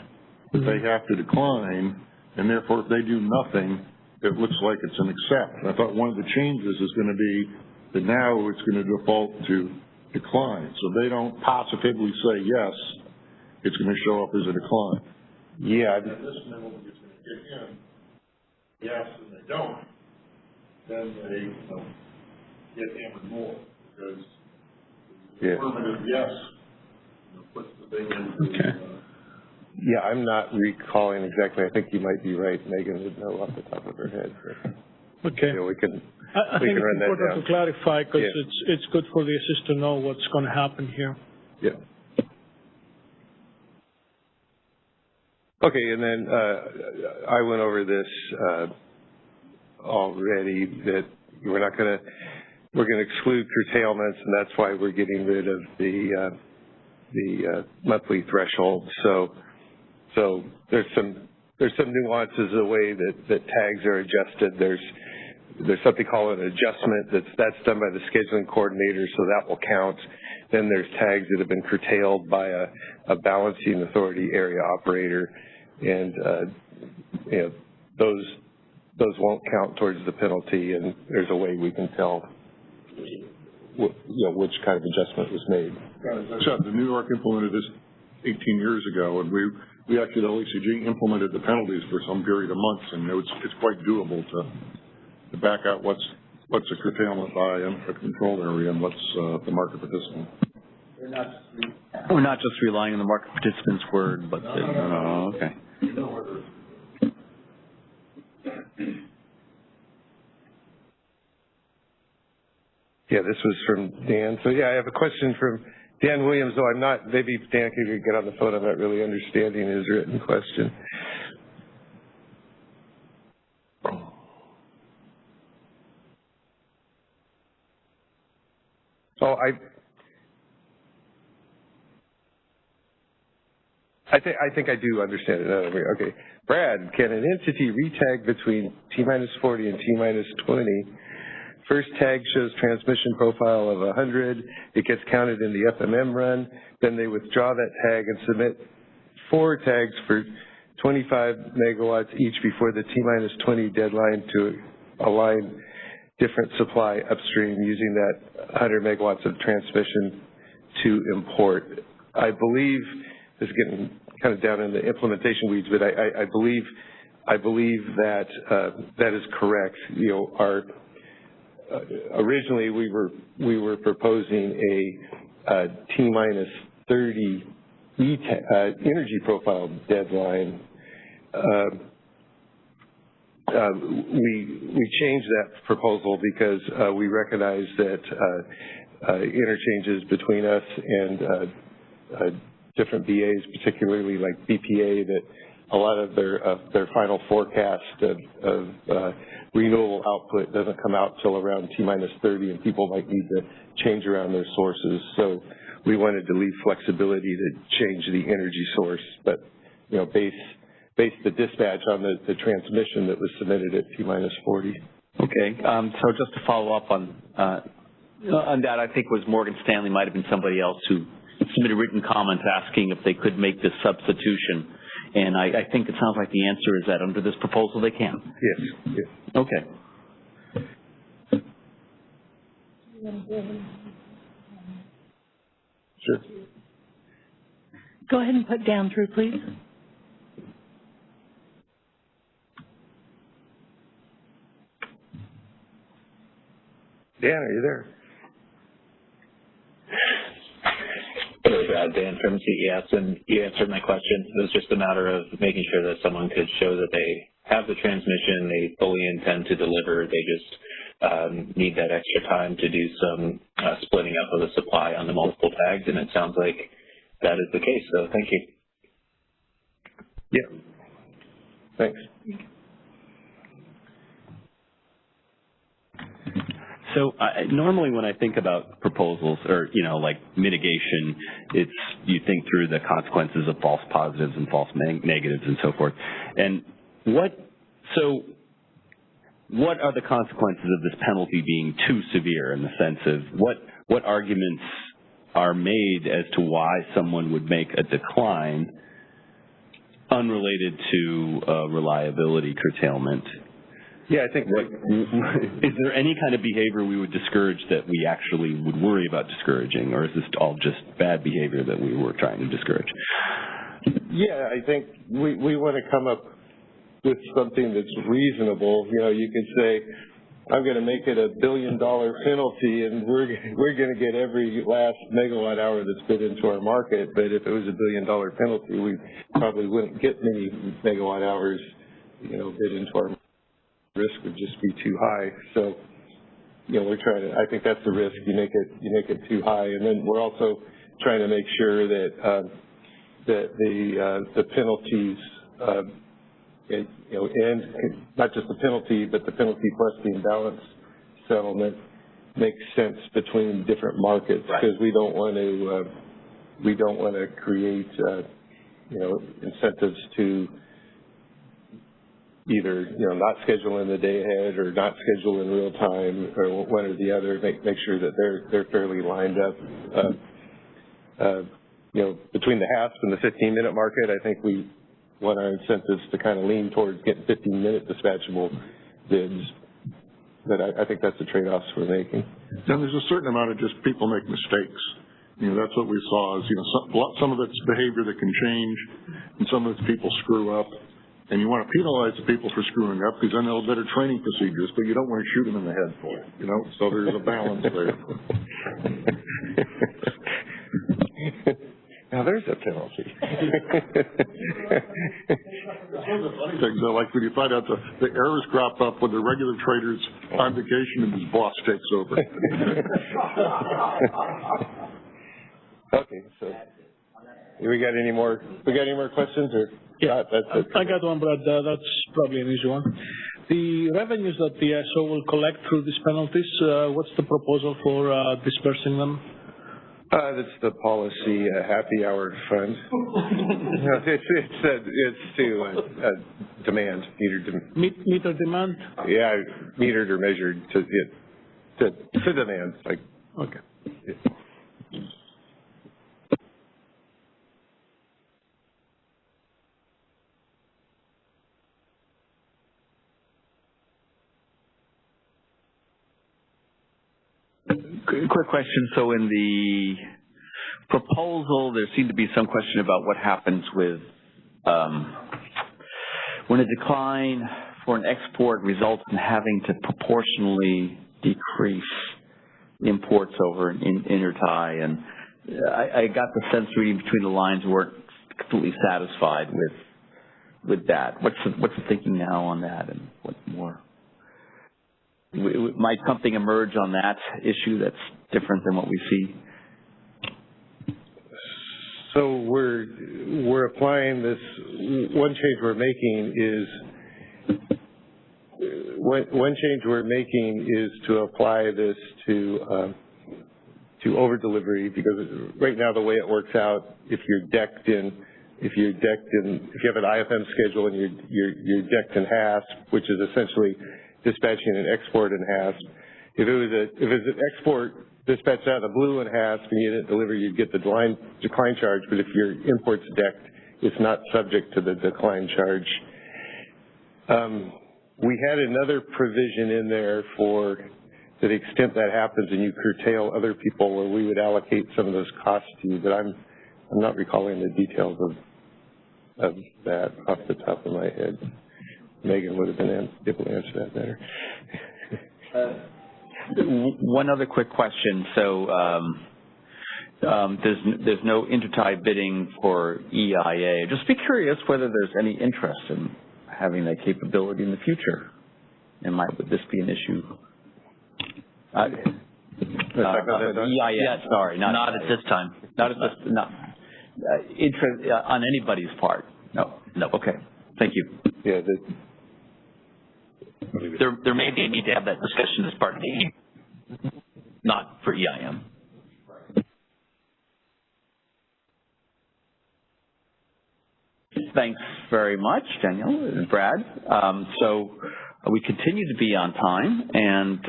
that they have to decline, and therefore if they do nothing, it looks like it's an accept. And I thought one of the changes is going to be that now it's going to default to decline. So if they don't positively say yes, it's going to show up as a decline. Yeah. And this penalty is going to kick in. Yes, and they don't. Then they get hammered more because affirmative yes puts the thing into. Yeah, I'm not recalling exactly. I think you might be right. Megan would know off the top of her head. But, okay. We can. I think it's important to clarify because it's good for the assist to know what's going to happen here. Yeah. Okay, and then I went over this already, that we're going to exclude curtailments, and that's why we're getting rid of the monthly threshold. So there's some nuances of the way that tags are adjusted. There's something called an adjustment that's done by the scheduling coordinator, so that will count. Then there's tags that have been curtailed by a balancing authority area operator, and those won't count towards the penalty. And there's a way we can tell which kind of adjustment was made. The New York implemented this 18 years ago, and we actually, the OECG implemented the penalties for some period of months, and it's quite doable to back out what's a curtailment by a control area and what's the market participant. We're not just relying on the market participant's word, but okay. Yeah, this was from Dan. So yeah, I have a question from Dan Williams, though I'm not, maybe Dan could get on the phone, I'm not really understanding his written question. Oh, I think I do understand it. Okay. Brad, can an entity retag between T-40 and T-20? First tag shows transmission profile of 100. It gets counted in the FMM run. Then they withdraw that tag and submit 4 tags for 25 megawatts each before the T-20 deadline to align different supply upstream using that 100 megawatts of transmission to import. I believe, this is getting kind of down in the implementation weeds, but I believe that that is correct. You know, our originally we were proposing a T-30 energy profile deadline. We changed that proposal because we recognize that interchanges between us and different BAs, particularly like BPA, that a lot of their final forecast of renewable output doesn't come out till around T-30, and people might need to change around their sources. So we wanted to leave flexibility to change the energy source, but you know, base the dispatch on the transmission that was submitted at T-40. Okay, so just to follow up on that, I think was Morgan Stanley, might have been somebody else who submitted written comments asking if they could make this substitution, and I think it sounds like the answer is that under this proposal they can. Yes. Okay. Sure. Go ahead and put Dan through, please. Dan, are you there? Dan from CES, and you answered my question. It was just a matter of making sure that someone could show that they have the transmission, they fully intend to deliver, they just need that extra time to do some splitting up of the supply on the multiple tags, and it sounds like that is the case, so thank you. Yeah. Thanks. So normally when I think about proposals or, you know, like mitigation, it's you think through the consequences of false positives and false negatives and so forth. And what are the consequences of this penalty being too severe, in the sense of what arguments are made as to why someone would make a decline unrelated to reliability curtailment? Yeah, I think. Is there any kind of behavior we would discourage that we actually would worry about discouraging, or is this all just bad behavior that we were trying to discourage? Yeah, I think we want to come up with something that's reasonable. You know, you could say, I'm going to make it $1 billion penalty, and we're going to get every last megawatt hour that's bid into our market. But if it was $1 billion penalty, we probably wouldn't get many megawatt hours, you know, bid into our market. Risk would just be too high. So, you know, we're trying to, I think that's the risk. You make it too high, and then we're also trying to make sure that the penalties, and, you know, and not just the penalty, but the penalty plus the imbalance settlement makes sense between different markets, because we don't want to create you know, incentives to either, you know, not schedule in the day ahead or not schedule in real time, or one or the other. Make sure that they're fairly lined up. You know, between the HASP and the 15-minute market, I think we want our incentives to kind of lean towards getting 15-minute dispatchable bids. But I think that's the trade-offs we're making. And there's a certain amount of just people make mistakes. You know, that's what we saw is, you know, some of it's behavior that can change, and some of it's people screw up. And you want to penalize the people for screwing up, because then they'll have better training procedures, but you don't want to shoot them in the head for it, you know? So there's a balance there. Now there's a penalty. One of the funny things, though, like when you find out the errors crop up when the regular trader's on vacation and his boss takes over. Okay, so we got any more questions or? Yeah, I got one, but that's probably an easy one. The revenues that the ISO will collect through these penalties, what's the proposal for dispersing them? That's the policy happy hour fund. It's to demand, meter demand? Yeah, metered or measured to demand. Like, okay. Yeah. Quick question. So in the proposal, there seemed to be some question about what happens with when a decline for an export results in having to proportionally decrease imports over in Inert. And I got the sense reading between the lines weren't completely satisfied with that. What's the thinking now on that, and what more? Might something emerge on that issue that's different than what we see? So we're applying this. One change we're making is to apply this to over delivery, because right now the way it works out, if you have an IFM schedule and you're decked in HASP, which is essentially dispatching an export in HASP. If it was an export dispatched out of the blue in HASP and you didn't deliver, you'd get the decline charge. But if your import's decked, it's not subject to the decline charge. We had another provision in there for, to the extent that happens and you curtail other people, where we would allocate some of those costs to you. But I'm not recalling the details of that off the top of my head. Megan would have been able to answer that better. One other quick question. So there's no intertie bidding for EIA. Just be curious whether there's any interest in having that capability in the future. And would this be an issue? EIA. Yeah, sorry, not at this time. Not at this. No. Interest on anybody's part. No. Okay. Thank you. Yeah. There may be a need to have that discussion as part of the, not for EIM. Thanks very much, Daniel and Brad. So we continue to be on time, and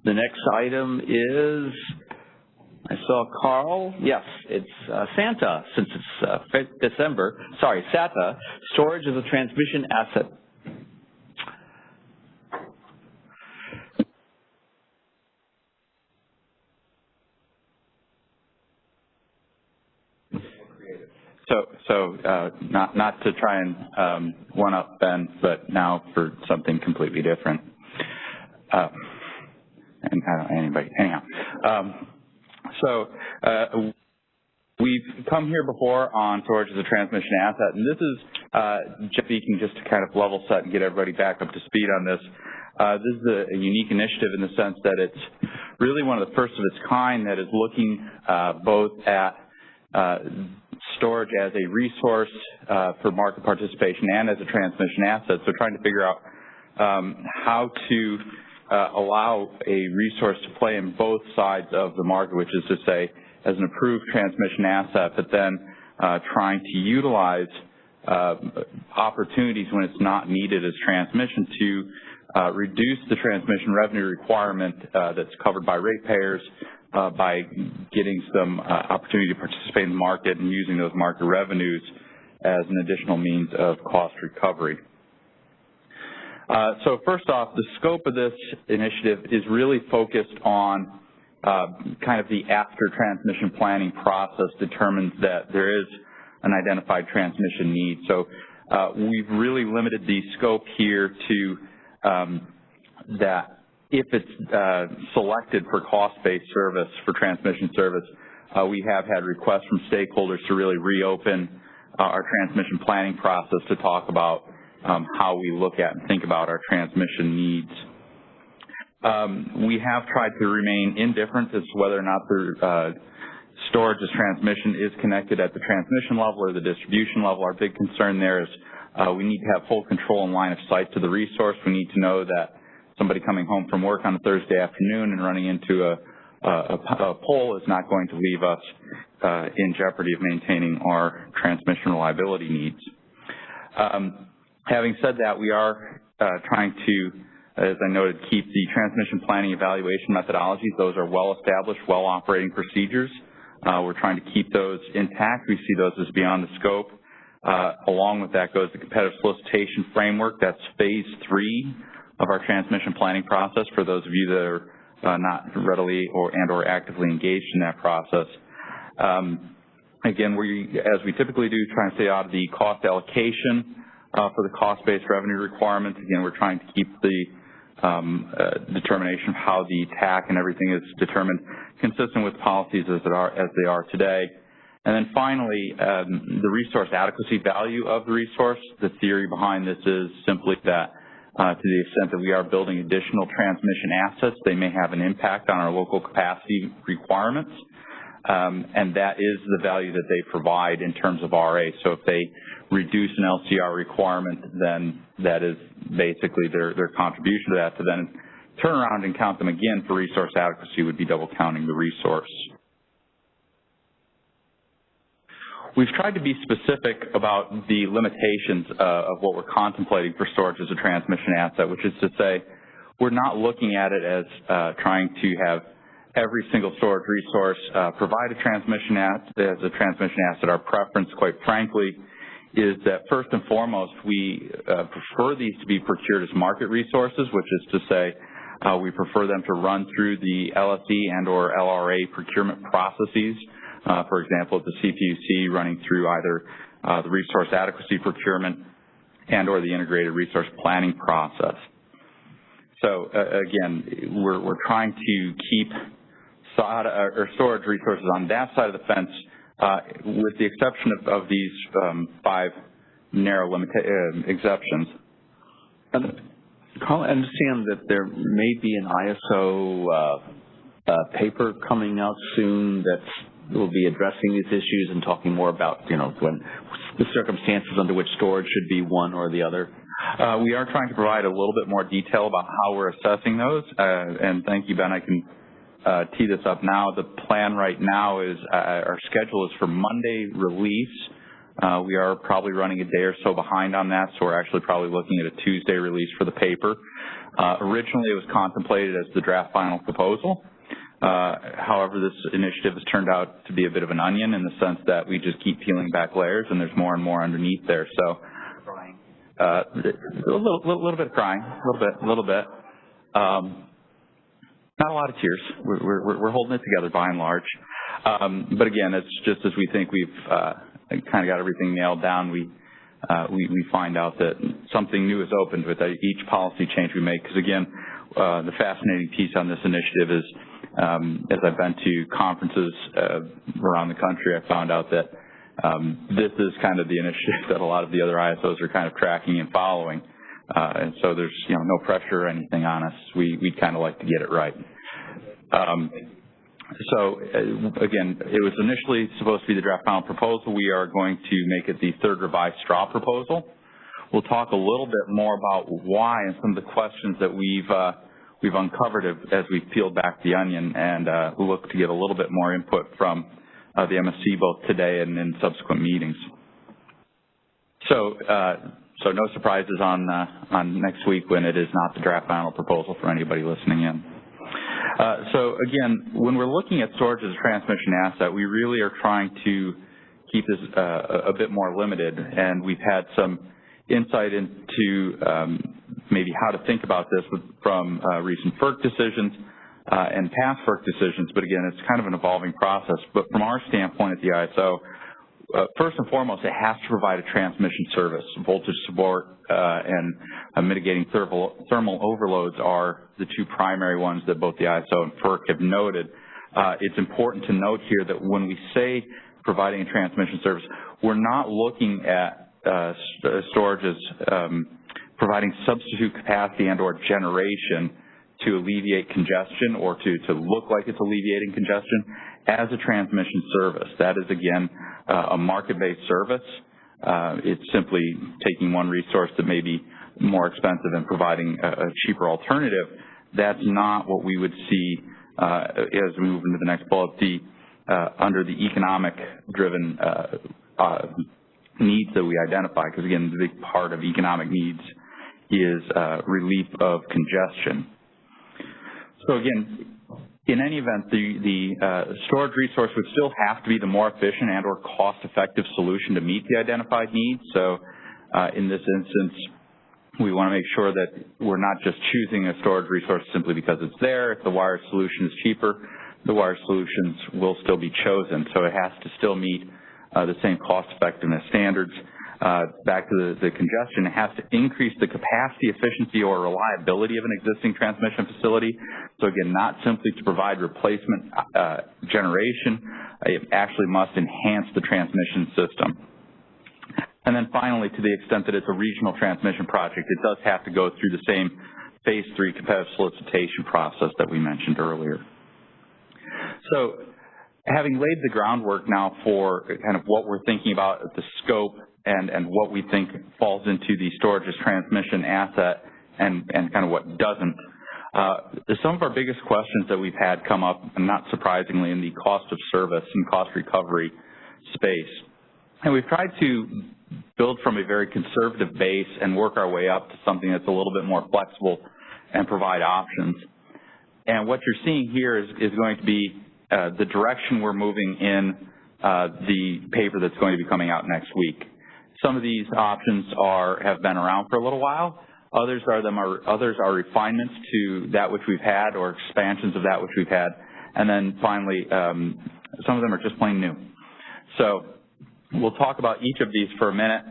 the next item is, I saw Carl. Yes, it's SANTA, since it's December. Sorry, SATA, Storage as a Transmission Asset. So not to try and one-up Ben, but now for something completely different. Anyhow. We've come here before on storage as a transmission asset, and this is just speaking just to kind of level set and get everybody back up to speed on this. This is a unique initiative in the sense that it's really one of the first of its kind that is looking both at storage as a resource for market participation and as a transmission asset. So trying to figure out how to allow a resource to play in both sides of the market, which is to say as an approved transmission asset, but then trying to utilize opportunities when it's not needed as transmission to reduce the transmission revenue requirement that's covered by ratepayers by getting some opportunity to participate in the market and using those market revenues as an additional means of cost recovery. So first off, the scope of this initiative is really focused on kind of the after transmission planning process determines that there is an identified transmission need. So we've really limited the scope here to that if it's selected for cost-based service for transmission service, we have had requests from stakeholders to really reopen our transmission planning process to talk about how we look at and think about our transmission needs. We have tried to remain indifferent as to whether or not they're storage as transmission is connected at the transmission level or the distribution level. Our big concern there is we need to have full control and line of sight to the resource. We need to know that somebody coming home from work on a Thursday afternoon and running into a pole is not going to leave us in jeopardy of maintaining our transmission reliability needs. Having said that, we are trying to, as I noted, keep the transmission planning evaluation methodologies. Those are well-established, well-operating procedures. We're trying to keep those intact. We see those as beyond the scope. Along with that goes the competitive solicitation framework. That's phase 3 of our transmission planning process for those of you that are not readily or actively engaged in that process. Again, as we typically do, try and stay out of the cost allocation for the cost-based revenue requirements. Again, we're trying to keep the determination of how the TAC and everything is determined consistent with policies as they are today. And then finally, the resource adequacy value of the resource. The theory behind this is simply that to the extent that we are building additional transmission assets, they may have an impact on our local capacity requirements. And that is the value that they provide in terms of RA. So if they reduce an LCR requirement, then that is basically their contribution to that. To then turn around and count them again for resource adequacy would be double counting the resource. We've tried to be specific about the limitations of what we're contemplating for storage as a transmission asset, which is to say we're not looking at it as trying to have every single storage resource provide a transmission as a transmission asset. Our preference, quite frankly, is that first and foremost we prefer these to be procured as market resources, which is to say we prefer them to run through the LSE and or LRA procurement processes. For example, the CPUC running through either the resource adequacy procurement and or the integrated resource planning process. So again, we're trying to keep storage resources on that side of the fence, with the exception of these 5 narrow exceptions. Carl, I understand that there may be an ISO paper coming out soon that will be addressing these issues and talking more about, when the circumstances under which storage should be one or the other. We are trying to provide a little bit more detail about how we're assessing those, and thank you, Ben. I can tee this up now. The plan right now is our schedule is for Monday release. We are probably running a day or so behind on that, so we're actually probably looking at a Tuesday release for the paper. Originally, it was contemplated as the draft final proposal. However, this initiative has turned out to be a bit of an onion in the sense that we just keep peeling back layers, and there's more and more underneath there. So, a little bit of crying, a little bit. Not a lot of tears. We're holding it together by and large. But again, it's just as we think we've kind of got everything nailed down, we find out that something new is opened with each policy change we make. Because again, the fascinating piece on this initiative is, as I've been to conferences around the country, I found out that this is kind of the initiative that a lot of the other ISOs are kind of tracking and following. And so there's no pressure or anything on us. We'd kind of like to get it right. So again, it was initially supposed to be the draft final proposal. We are going to make it the 3rd revised straw proposal. We'll talk a little bit more about why and some of the questions that we've uncovered as we've peeled back the onion, and we'll look to get a little bit more input from the MSC both today and in subsequent meetings. So no surprises on next week when it is not the draft final proposal for anybody listening in. So again, when we're looking at storage as a transmission asset, we really are trying to keep this a bit more limited, and we've had some insight into maybe how to think about this from recent Ferc decisions and past Ferc decisions, but again, it's kind of an evolving process. But from our standpoint at the ISO, first and foremost, it has to provide a transmission service. Voltage support and mitigating thermal overloads are the 2 primary ones that both the ISO and Ferc have noted. It's important to note here that when we say providing a transmission service, we're not looking at storage as providing substitute capacity and or generation to alleviate congestion or to look like it's alleviating congestion. as a transmission service. That is, again, a market-based service. It's simply taking one resource that may be more expensive and providing a cheaper alternative. That's not what we would see as we move into the next bullet, under the economic-driven needs that we identify, because, again, the big part of economic needs is relief of congestion. So, again, in any event, the storage resource would still have to be the more efficient and or cost-effective solution to meet the identified needs. So in this instance, we want to make sure that we're not just choosing a storage resource simply because it's there. If the wire solution is cheaper, the wire solutions will still be chosen. So it has to still meet the same cost-effectiveness standards. Back to the congestion, it has to increase the capacity, efficiency, or reliability of an existing transmission facility. So again, not simply to provide replacement generation, it actually must enhance the transmission system. And then finally, to the extent that it's a regional transmission project, it does have to go through the same Phase 3 competitive solicitation process that we mentioned earlier. So having laid the groundwork now for kind of what we're thinking about the scope and what we think falls into the storage as transmission asset and kind of what doesn't, some of our biggest questions that we've had come up, and not surprisingly, in the cost of service and cost recovery space. And we've tried to build from a very conservative base and work our way up to something that's a little bit more flexible and provide options. And what you're seeing here is going to be the direction we're moving in the paper that's going to be coming out next week. Some of these options have been around for a little while. Others are refinements to that which we've had or expansions of that which we've had. And then finally, some of them are just plain new. So we'll talk about each of these for a minute.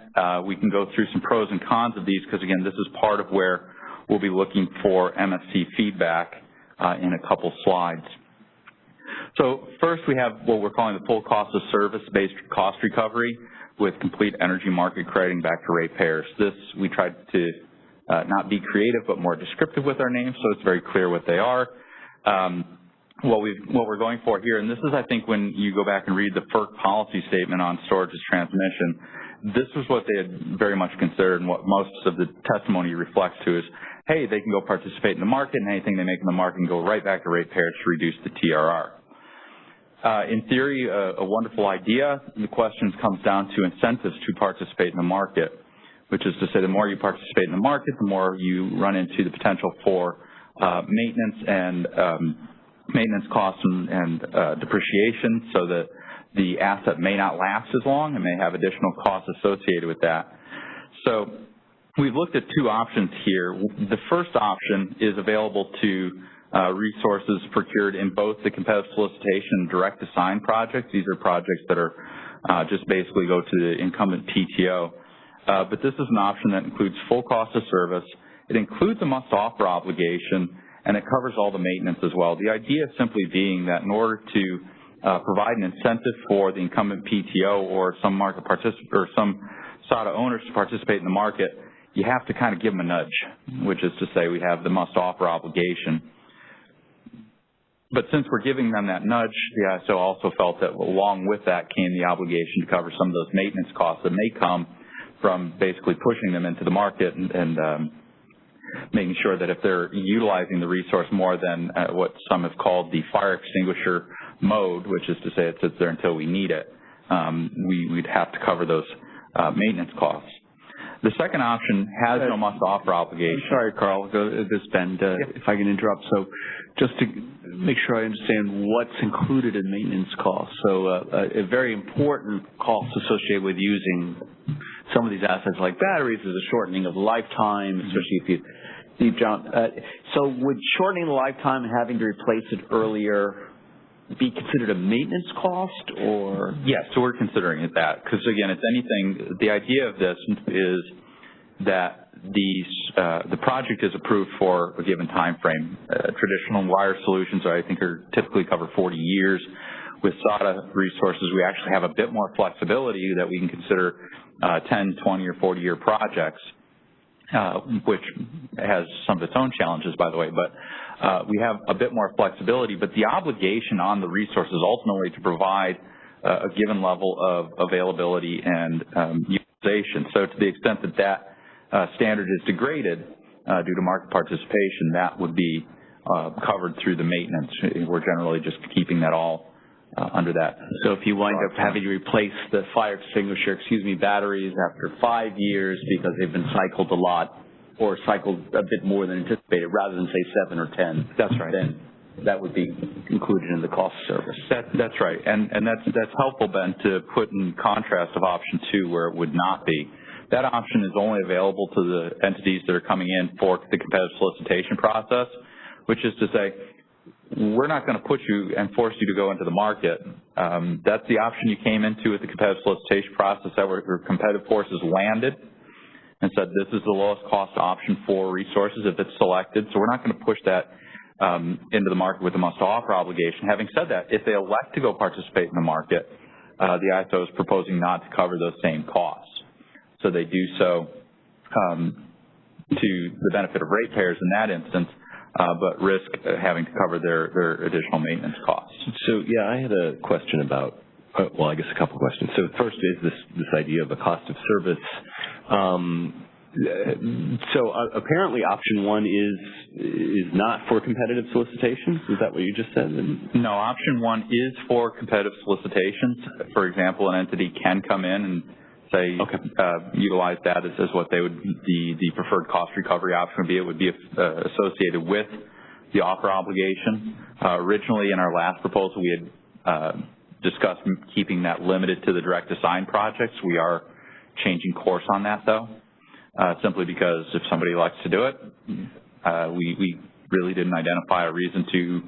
We can go through some pros and cons of these because, again, this is part of where we'll be looking for MSC feedback in a couple slides. So first we have what we're calling the full cost of service-based cost recovery with complete energy market crediting back to ratepayers. This, we tried to not be creative but more descriptive with our names so it's very clear what they are. What we're going for here, and this is, I think, when you go back and read the Ferc policy statement on storage as transmission, this was what they had very much considered, and what most of the testimony reflects to is, hey, they can go participate in the market, and anything they make in the market can go right back to ratepayers to reduce the TRR. In theory, a wonderful idea. The question comes down to incentives to participate in the market, which is to say the more you participate in the market, the more you run into the potential for maintenance and maintenance costs and depreciation, so that the asset may not last as long and may have additional costs associated with that. So we've looked at two options here. The first option is available to resources procured in both the competitive solicitation and direct assign projects. These are projects that are just basically go to the incumbent PTO. But this is an option that includes full cost of service. It includes a must-offer obligation, and it covers all the maintenance as well. The idea simply being that in order to provide an incentive for the incumbent PTO or some market participant or some SADA owners to participate in the market, you have to kind of give them a nudge, which is to say we have the must-offer obligation. But since we're giving them that nudge, the ISO also felt that along with that came the obligation to cover some of those maintenance costs that may come from basically pushing them into the market and making sure that if they're utilizing the resource more than what some have called the fire extinguisher mode, which is to say it sits there until we need it, we'd have to cover those maintenance costs. The second option has no must-offer obligation. I'm sorry, Carl, this Ben, if I can interrupt. So just to make sure I understand what's included in maintenance costs. So a very important cost associated with using some of these assets like batteries is a shortening of lifetime, especially if you deep down. So would shortening the lifetime and having to replace it earlier be considered a maintenance cost, or? Yes, so we're considering it that, because again, if anything, the idea of this is that the project is approved for a given time frame. Traditional wire solutions, I think, are typically cover 40 years. With SADA resources, we actually have a bit more flexibility that we can consider 10, 20, or 40-year projects. which has some of its own challenges, by the way, but we have a bit more flexibility. But the obligation on the resource is ultimately to provide a given level of availability and utilization. So to the extent that that standard is degraded due to market participation, that would be covered through the maintenance. We're generally just keeping that all under that. So if you wind up having to replace the fire extinguisher, batteries after 5 years because they've been cycled a lot or cycled a bit more than anticipated rather than say 7 or 10. That's right. Then that would be included in the cost of service. That's right. And that's helpful, Ben, to put in contrast of option 2 where it would not be. That option is only available to the entities that are coming in for the competitive solicitation process, which is to say, we're not going to put you and force you to go into the market. That's the option you came into with the competitive solicitation process that where competitive forces landed and said this is the lowest cost option for resources if it's selected. So we're not going to push that into the market with a must-offer obligation. Having said that, if they elect to go participate in the market, the ISO is proposing not to cover those same costs. So they do so to the benefit of ratepayers in that instance, but risk having to cover their additional maintenance costs. So, yeah, I had a question about, well, I guess a couple questions. So first is this idea of a cost of service. So apparently option 1 is not for competitive solicitations. Is that what you just said? No, option 1 is for competitive solicitations. For example, an entity can come in and say, utilize that as what they would, the preferred cost recovery option would be. It would be associated with the offer obligation. Originally in our last proposal, we had discussed keeping that limited to the direct assign projects. We are changing course on that though, simply because if somebody likes to do it, we really didn't identify a reason to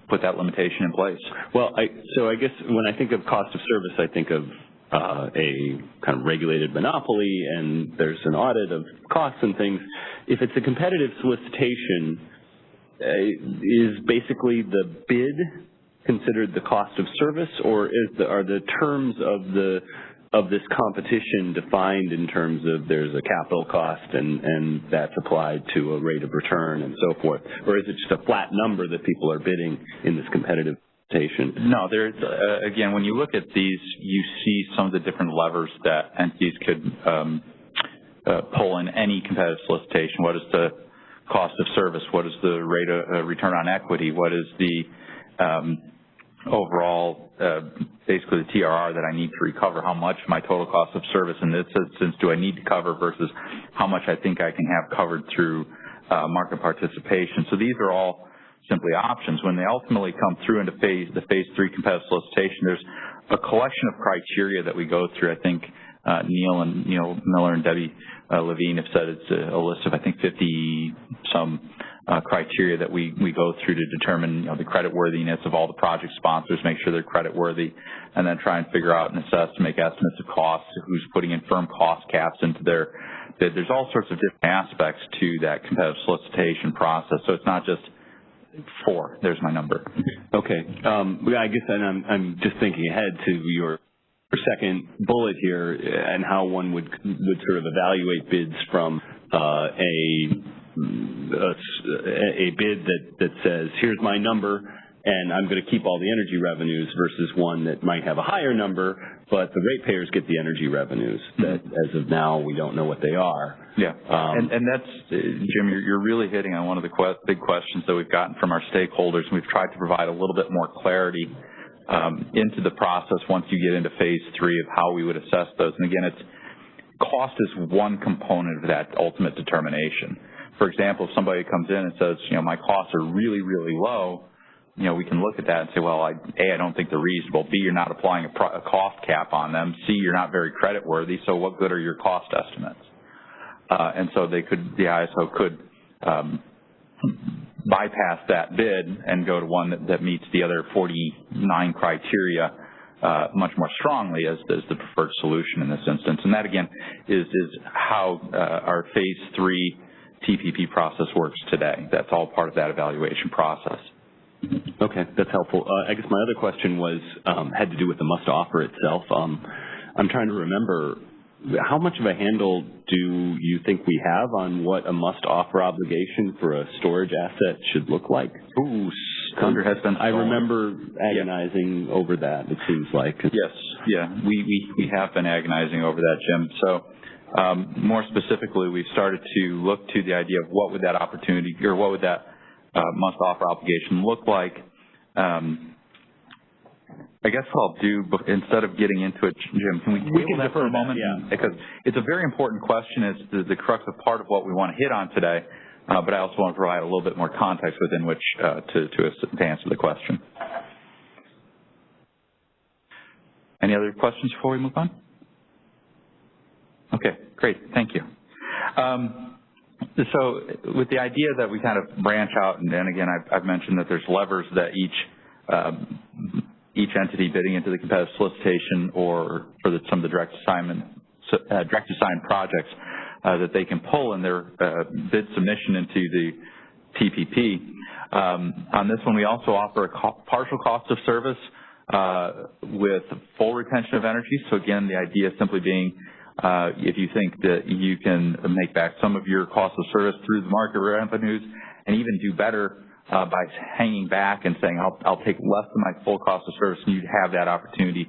put that limitation in place. Well, so I guess when I think of cost of service, I think of a kind of regulated monopoly, and there's an audit of costs and things. If it's a competitive solicitation, is basically the bid considered the cost of service, or are the terms of this competition defined in terms of there's a capital cost and that's applied to a rate of return and so forth, or is it just a flat number that people are bidding in this competitive? No, there's, again, when you look at these, you see some of the different levers that entities could pull in any competitive solicitation. What is the cost of service? What is the rate of return on equity? What is the overall, basically the TRR that I need to recover? How much my total cost of service in this instance do I need to cover versus how much I think I can have covered through market participation? So these are all simply options. When they ultimately come through into the phase 3 competitive solicitation, there's a collection of criteria that we go through. I think Neil Miller and Debbie Levine have said it's a list of, I think, 50-some criteria that we go through to determine the creditworthiness of all the project sponsors, make sure they're creditworthy, and then try and figure out and assess to make estimates of costs, who's putting in firm cost caps into their bid. There's all sorts of different aspects to that competitive solicitation process, so it's not just 4. There's my number. Okay. I guess I'm just thinking ahead to your second bullet here and how one would sort of evaluate bids from a bid that says, here's my number, and I'm going to keep all the energy revenues versus one that might have a higher number, but the ratepayers get the energy revenues that, as of now, we don't know what they are. Yeah, and that's, Jim, you're really hitting on one of the big questions that we've gotten from our stakeholders, and we've tried to provide a little bit more clarity into the process once you get into phase 3 of how we would assess those. And again, cost is one component of that ultimate determination. For example, if somebody comes in and says, my costs are really, really low, we can look at that and say, well, I don't think they're reasonable. B, you're not applying a cost cap on them. C, you're not very creditworthy. So what good are your cost estimates? And so the ISO could bypass that bid and go to one that meets the other 49 criteria much more strongly as the preferred solution in this instance. And that, again, is how our phase 3 TPP process works today. That's all part of that evaluation process. Okay, that's helpful. I guess my other question was had to do with the must offer itself. I'm trying to remember how much of a handle do you think we have on what a must-offer obligation for a storage asset should look like? Ooh, thunder has been stolen. I remember agonizing over that, it seems like. Yes, yeah, we have been agonizing over that, Jim. So more specifically, we've started to look to the idea of what would that opportunity, or what would that must-offer obligation look like. I guess what I'll do, instead of getting into it, Jim, can we table that for a moment? Yeah. Because it's a very important question. It's the crux of part of what we want to hit on today, but I also want to provide a little bit more context within which to answer the question. Any other questions before we move on? Okay, great. Thank you. So with the idea that we kind of branch out, and again, I've mentioned that there's levers that each entity bidding into the competitive solicitation or for some of the direct assign projects that they can pull in their bid submission into the TPP. On this one, we also offer a partial cost of service with full retention of energy. So again, the idea simply being if you think that you can make back some of your cost of service through the market revenues and even do better by hanging back and saying, I'll take less than my full cost of service, and you'd have that opportunity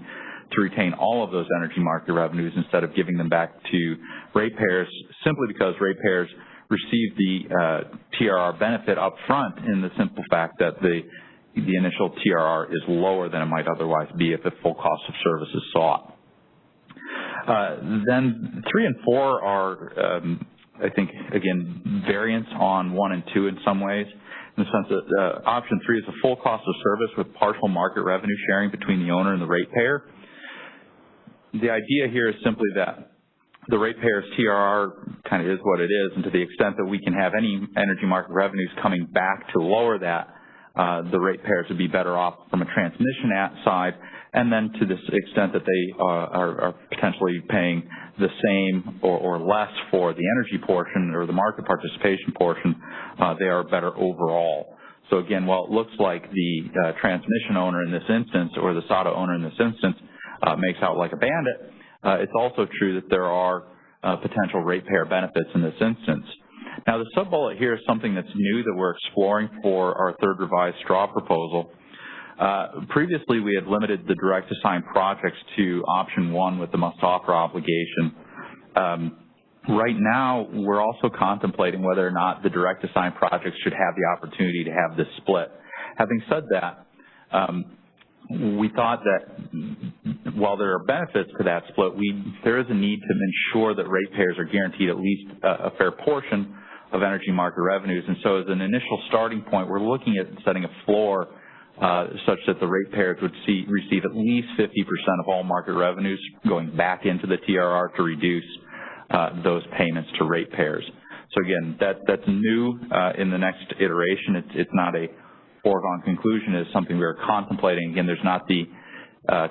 to retain all of those energy market revenues instead of giving them back to ratepayers, simply because ratepayers receive the TRR benefit up front in the simple fact that the initial TRR is lower than it might otherwise be if the full cost of service is sought. Then 3 and 4 are, I think, again, variants on 1 and 2 in some ways, in the sense that option 3 is a full cost of service with partial market revenue sharing between the owner and the ratepayer. The idea here is simply that the ratepayer's TRR kind of is what it is, and to the extent that we can have any energy market revenues coming back to lower that, the ratepayers would be better off from a transmission side, and then to this extent that they are potentially paying the same or less for the energy portion or the market participation portion, they are better overall. So again, while it looks like the transmission owner in this instance or the SADA owner in this instance makes out like a bandit, it's also true that there are potential ratepayer benefits in this instance. Now, the sub-bullet here is something that's new that we're exploring for our third revised straw proposal. Previously, we had limited the direct assign projects to option 1 with the must-offer obligation. Right now, we're also contemplating whether or not the direct assign projects should have the opportunity to have this split. Having said that, we thought that while there are benefits to that split, there is a need to ensure that ratepayers are guaranteed at least a fair portion of energy market revenues. And so as an initial starting point, we're looking at setting a floor such that the ratepayers would receive at least 50% of all market revenues going back into the TRR to reduce those payments to ratepayers. So again, that's new in the next iteration. It's not a foregone conclusion. It's something we're contemplating. Again, there's not the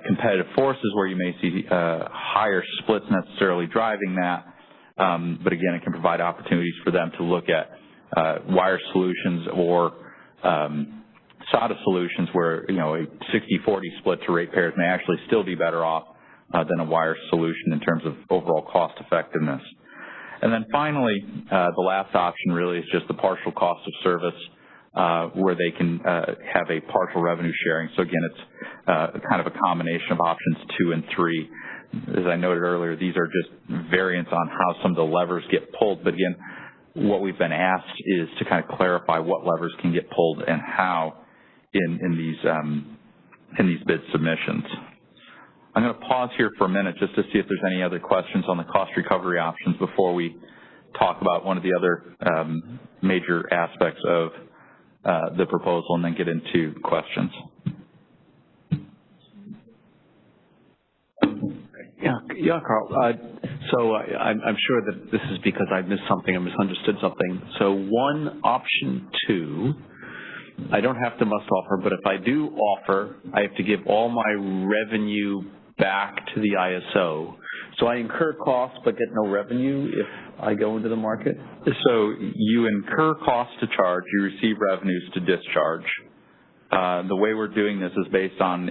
competitive forces where you may see higher splits necessarily driving that. But again, it can provide opportunities for them to look at wire solutions or SADA solutions where, a 60-40 split to ratepayers may actually still be better off than a wire solution in terms of overall cost effectiveness. And then finally, the last option really is just the partial cost of service where they can have a partial revenue sharing. So again, it's kind of a combination of options 2 and 3. As I noted earlier, these are just variants on how some of the levers get pulled. But again, what we've been asked is to kind of clarify what levers can get pulled and how in these bid submissions. I'm going to pause here for a minute just to see if there's any other questions on the cost recovery options before we talk about one of the other major aspects of the proposal and then get into questions. Yeah, Carl. So I'm sure that this is because I missed something or misunderstood something. So option 2, I don't have to must offer, but if I do offer, I have to give all my revenue back to the ISO. So I incur costs but get no revenue if I go into the market? So you incur costs to charge, you receive revenues to discharge. The way we're doing this is based on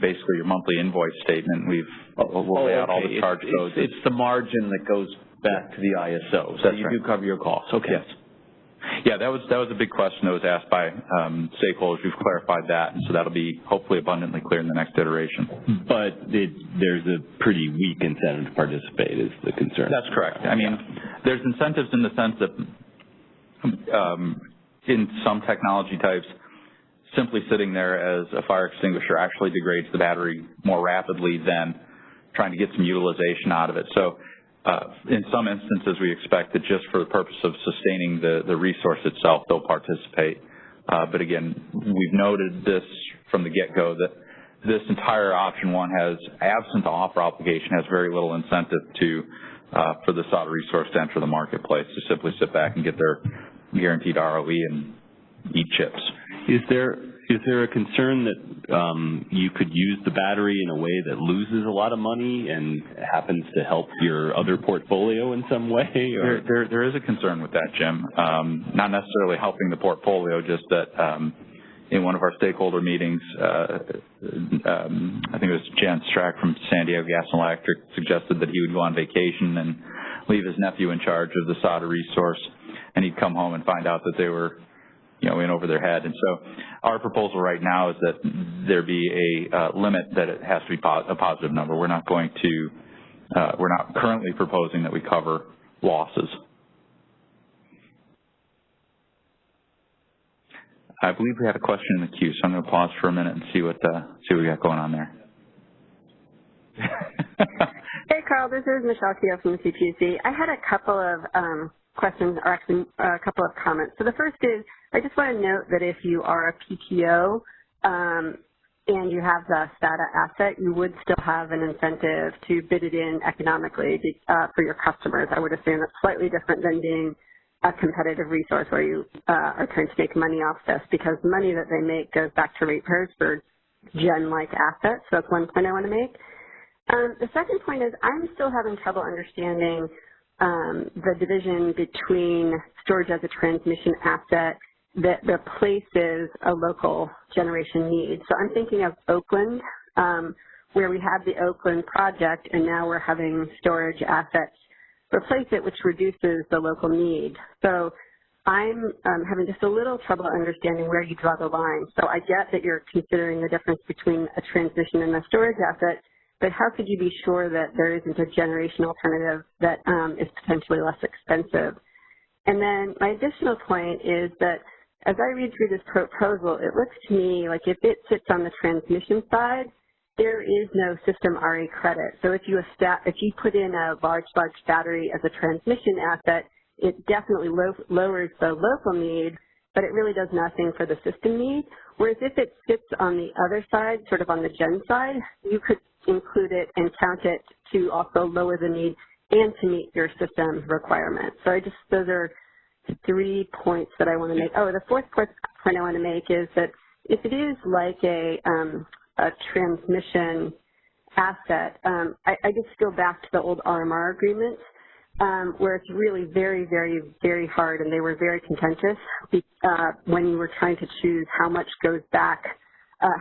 basically your monthly invoice statement. We'll lay out all the charge codes. It's the margin that goes back to the ISO. So you do cover your costs. Okay. Yes. Yeah, that was a big question that was asked by stakeholders. We've clarified that, and so that'll be hopefully abundantly clear in the next iteration. But there's a pretty weak incentive to participate is the concern. That's correct. I mean, there's incentives in the sense that in some technology types, simply sitting there as a fire extinguisher actually degrades the battery more rapidly than trying to get some utilization out of it. So in some instances, we expect that just for the purpose of sustaining the resource itself, they'll participate. But again, we've noted this from the get-go that this entire option one has, absent the offer obligation, has very little incentive for the solid resource to enter the marketplace, to simply sit back and get their guaranteed ROE and eat chips. Is there a concern that you could use the battery in a way that loses a lot of money and happens to help your other portfolio in some way? Or? There is a concern with that, Jim. Not necessarily helping the portfolio, just that in one of our stakeholder meetings, I think it was Jan Strack from San Diego Gas and Electric suggested that he would go on vacation and leave his nephew in charge of the solid resource, and he'd come home and find out that they were in over their head. And so our proposal right now is that there be a limit that it has to be a positive number. We're not currently proposing that we cover losses. I believe we had a question in the queue, so I'm going to pause for a minute and see what we got going on there. Hey, Carl, this is Michelle Keogh from the CPUC. I had a couple of questions, or actually a couple of comments. So the first is, I just want to note that if you are a PTO and you have the STATA asset, you would still have an incentive to bid it in economically for your customers. I would assume it's slightly different than being a competitive resource where you are trying to make money off this, because the money that they make goes back to ratepayers for gen-like assets. So that's one point I want to make. The second point is I'm still having trouble understanding the division between storage as a transmission asset that replaces a local generation need. So I'm thinking of Oakland, where we have the Oakland project, and now we're having storage assets replace it, which reduces the local need. So I'm having just a little trouble understanding where you draw the line. So I get that you're considering the difference between a transmission and a storage asset, but how could you be sure that there isn't a generation alternative that is potentially less expensive? And then my additional point is that as I read through this proposal, it looks to me like if it sits on the transmission side, there is no system RA credit. So if you put in a large battery as a transmission asset, it definitely lowers the local need, but it really does nothing for the system need. Whereas if it sits on the other side, sort of on the gen side, you could include it and count it to also lower the need and to meet your system requirements. So those are 3 points that I want to make. Oh, the fourth point I want to make is that if it is like a transmission asset, I just go back to the old RMR agreements where it's really very, very, very hard, and they were very contentious when you were trying to choose how much goes back,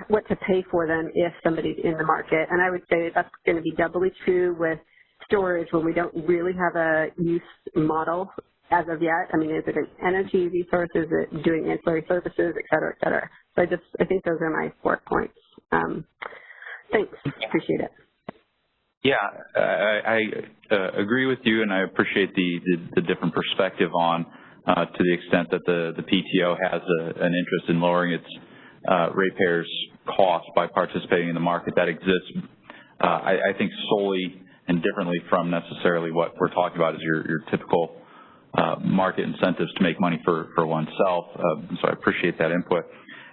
what to pay for them if somebody's in the market. And I would say that's going to be doubly true with storage when we don't really have a use model as of yet. I mean, is it an energy resource? Is it doing ancillary services, et cetera, et cetera? So I think those are my 4 points. Thanks. Appreciate it. Yeah, I agree with you, and I appreciate the different perspective on to the extent that the PTO has an interest in lowering its ratepayers' costs by participating in the market that exists. I think solely and differently from necessarily what we're talking about is your typical market incentives to make money for oneself. So I appreciate that input.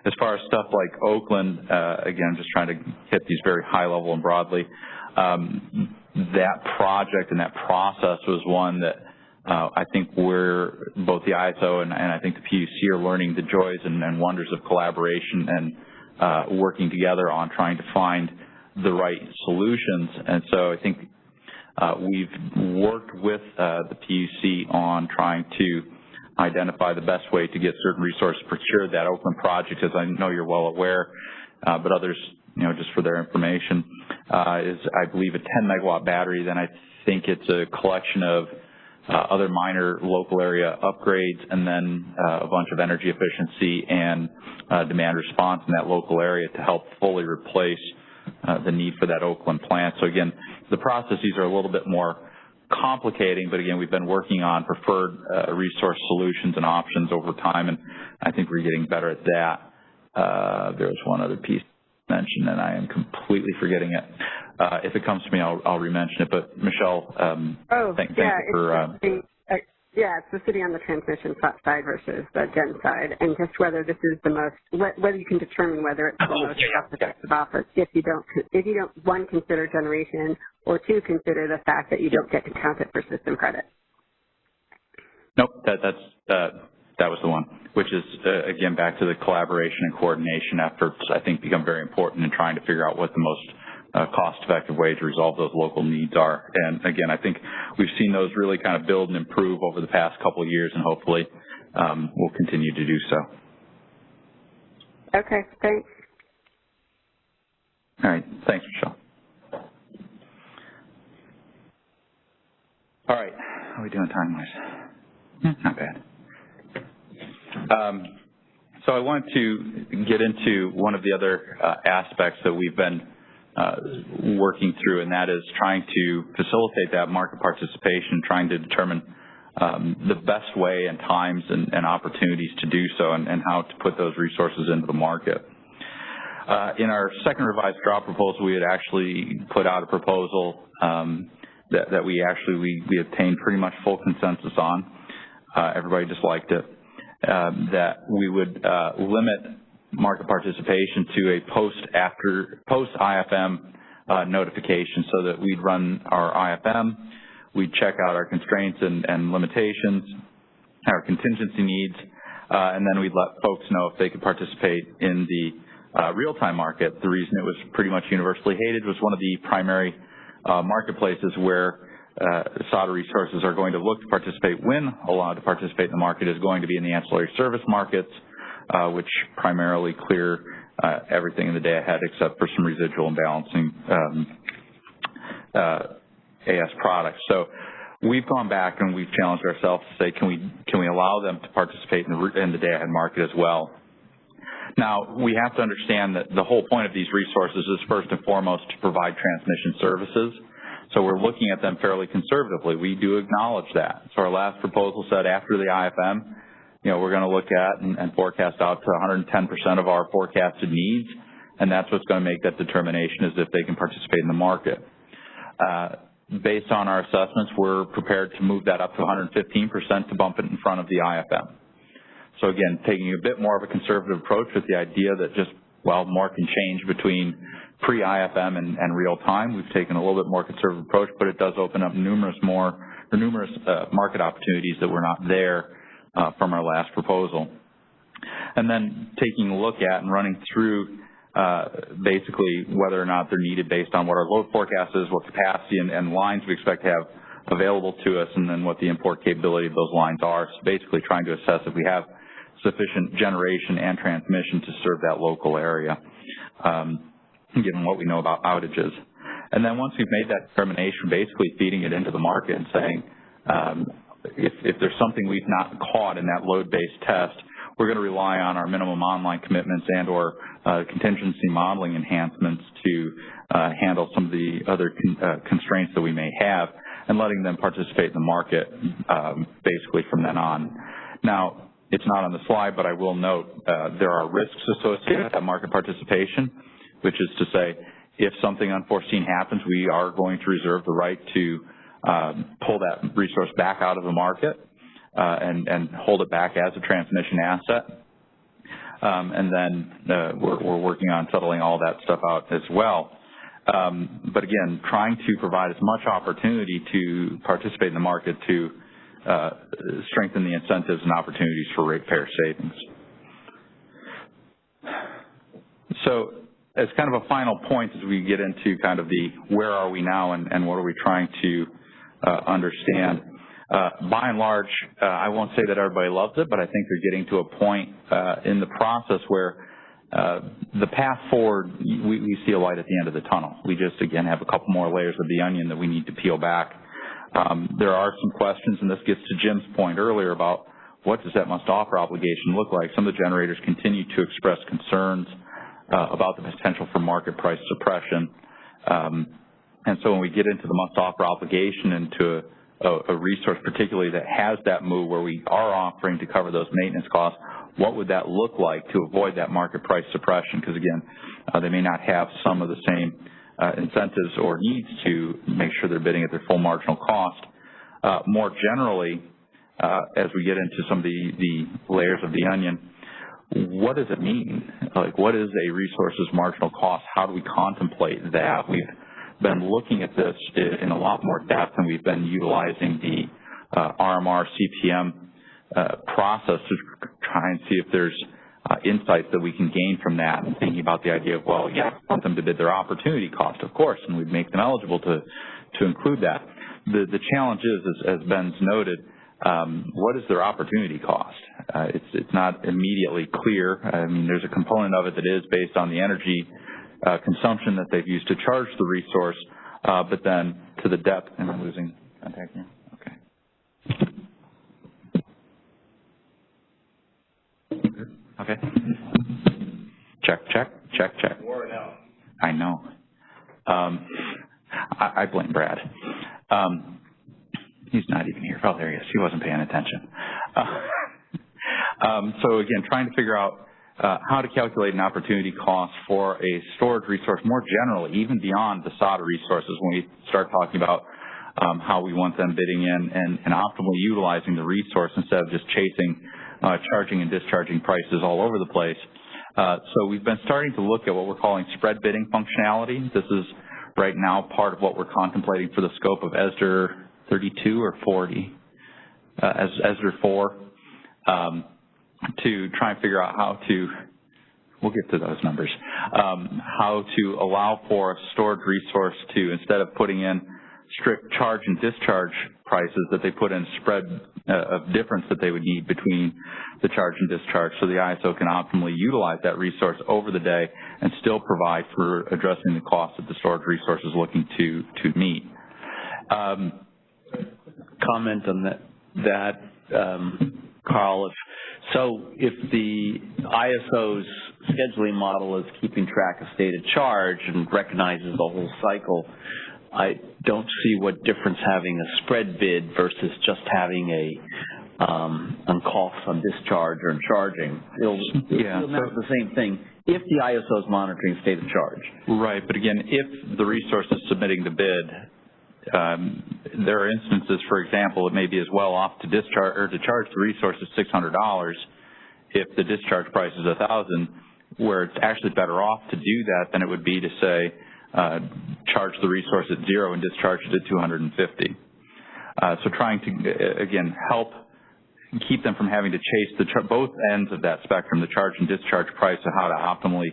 As far as stuff like Oakland, again, I'm just trying to hit these very high level and broadly. That project and that process was one that I think we're, both the ISO and I think the PUC are learning the joys and wonders of collaboration and working together on trying to find the right solutions. And so I think we've worked with the PUC on trying to identify the best way to get certain resources procured. That Oakland project, as I know you're well aware, but others, just for their information, is, I believe, a 10-megawatt battery. Then I think it's a collection of other minor local area upgrades, and then a bunch of energy efficiency and demand response in that local area to help fully replace the need for that Oakland plant. So again, the processes are a little bit more complicating, but again, we've been working on preferred resource solutions and options over time, and I think we're getting better at that. There was one other piece mentioned, and I am completely forgetting it. If it comes to me, I'll re-mention it. But Michelle, thank you for. It's the city on the transmission side versus the gen side, and just whether this is the most, whether you can determine whether it's the most cost-effective offer if you don't, one, consider generation, or two, consider the fact that you don't get to count it for system credit. Nope, that was the one, which is, again, back to the collaboration and coordination efforts, I think, become very important in trying to figure out what the most cost-effective way to resolve those local needs are. And again, I think we've seen those really kind of build and improve over the past couple of years, and hopefully we'll continue to do so. Okay, thanks. All right, thanks, Michelle. All right, how are we doing time-wise? Not bad. So I wanted to get into one of the other aspects that we've been working through, and that is trying to facilitate that market participation, trying to determine the best way and times and opportunities to do so, and how to put those resources into the market. In our second revised draw proposal, we had actually put out a proposal that we obtained pretty much full consensus on. Everybody just liked it. That we would limit market participation to a post-IFM notification, so that we'd run our IFM, we'd check out our constraints and limitations, our contingency needs, and then we'd let folks know if they could participate in the real-time market. The reason it was pretty much universally hated was one of the primary marketplaces where SADA resources are going to look to participate when allowed to participate in the market is going to be in the ancillary service markets, which primarily clear everything in the day ahead except for some residual and balancing AS products. So we've gone back and we've challenged ourselves to say, can we allow them to participate in the day ahead market as well? Now, we have to understand that the whole point of these resources is first and foremost to provide transmission services. So we're looking at them fairly conservatively. We do acknowledge that. So our last proposal said after the IFM, we're going to look at and forecast out to 110% of our forecasted needs, and that's what's going to make that determination, is if they can participate in the market. Based on our assessments, we're prepared to move that up to 115% to bump it in front of the IFM. So again, taking a bit more of a conservative approach with the idea that more can change between pre-IFM and real time. We've taken a little bit more conservative approach, but it does open up numerous market opportunities that were not there from our last proposal. And then taking a look at and running through basically whether or not they're needed based on what our load forecast is, what capacity and lines we expect to have available to us, and then what the import capability of those lines are. So basically trying to assess if we have sufficient generation and transmission to serve that local area, given what we know about outages. And then once we've made that determination, basically feeding it into the market and saying, if there's something we've not caught in that load-based test, we're going to rely on our minimum online commitments and or contingency modeling enhancements to handle some of the other constraints that we may have, and letting them participate in the market basically from then on. Now, it's not on the slide, but I will note there are risks associated with that market participation, which is to say, if something unforeseen happens, we are going to reserve the right to pull that resource back out of the market and hold it back as a transmission asset. And then we're working on settling all that stuff out as well. But again, trying to provide as much opportunity to participate in the market to strengthen the incentives and opportunities for ratepayer savings. So as kind of a final point, as we get into kind of the where are we now and what are we trying to understand, by and large, I won't say that everybody loves it, but I think they're getting to a point in the process where the path forward, we see a light at the end of the tunnel. We just, again, have a couple more layers of the onion that we need to peel back. There are some questions, and this gets to Jim's point earlier about what does that must-offer obligation look like. Some of the generators continue to express concerns about the potential for market price suppression. And so when we get into the must-offer obligation into a resource particularly that has that move where we are offering to cover those maintenance costs, what would that look like to avoid that market price suppression? Because, again, they may not have some of the same incentives or needs to make sure they're bidding at their full marginal cost. More generally, as we get into some of the layers of the onion, what does it mean? Like, what is a resource's marginal cost? How do we contemplate that? We've been looking at this in a lot more depth, and we've been utilizing the RMR CPM process to try and see if there's insights that we can gain from that, and thinking about the idea of, well, yeah, we want them to bid their opportunity cost, of course, and we'd make them eligible to include that. The challenge is, as Ben's noted, what is their opportunity cost? It's not immediately clear. I mean, there's a component of it that is based on the energy consumption that they've used to charge the resource, but then to the depth, and I'm losing contact here. Okay. Check. I know. I blame Brad. He's not even here. Oh, there he is. He wasn't paying attention. So again, trying to figure out how to calculate an opportunity cost for a storage resource more generally, even beyond the SADA resources, when we start talking about how we want them bidding in and optimally utilizing the resource instead of just chasing charging and discharging prices all over the place. So we've been starting to look at what we're calling spread bidding functionality. This is right now part of what we're contemplating for the scope of ESDR 32 or 40, ESDR 4, to try and figure out how to, we'll get to those numbers, how to allow for a storage resource to, instead of putting in strict charge and discharge prices, that they put in spread of difference that they would need between the charge and discharge, so the ISO can optimally utilize that resource over the day and still provide for addressing the cost that the storage resource is looking to meet. Comment on that Carl. If the ISO's scheduling model is keeping track of state of charge and recognizes the whole cycle, I don't see what difference having a spread bid versus just having on costs on discharge or in charging. It'll amount to the same thing if the ISO is monitoring state of charge. Right, but again, if the resource is submitting the bid, there are instances, for example, it may be as well off to discharge or to charge the resource at $600 if the discharge price is $1,000, where it's actually better off to do that than it would be to say charge the resource at $0 and discharge it at $250. So trying to again help keep them from having to chase both ends of that spectrum, the charge and discharge price, of how to optimally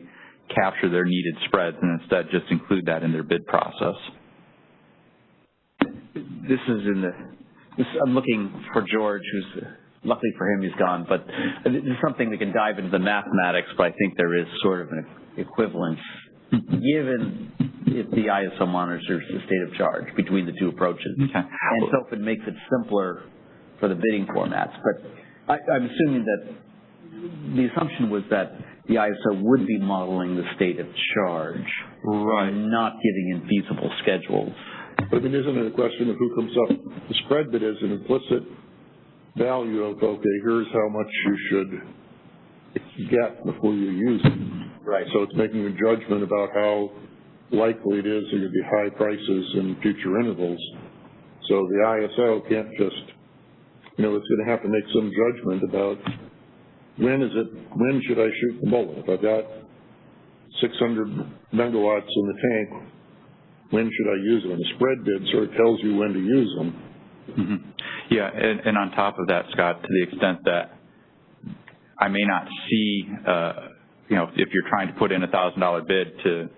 capture their needed spreads, and instead just include that in their bid process. This is I'm looking for George, who's, luckily for him, he's gone, but this is something that can dive into the mathematics, but I think there is sort of an equivalence, given if the ISO monitors the state of charge between the two approaches. Okay. And so if it makes it simpler for the bidding formats. But I'm assuming that the assumption was that the ISO would be modeling the state of charge, right, and not giving infeasible schedules. But I mean, isn't it a question of who comes up? The spread bid is an implicit value of, okay, here's how much you should get before you use it. Right. So it's making a judgment about how likely it is there to be high prices in future intervals. So the ISO can't just, it's going to have to make some judgment about when should I shoot the bullet? If I've got 600 megawatts in the tank, when should I use them? The spread bid sort of tells you when to use them. Mm-hmm. Yeah, and on top of that, Scott, to the extent that I may not see, if you're trying to put in a $1,000 bid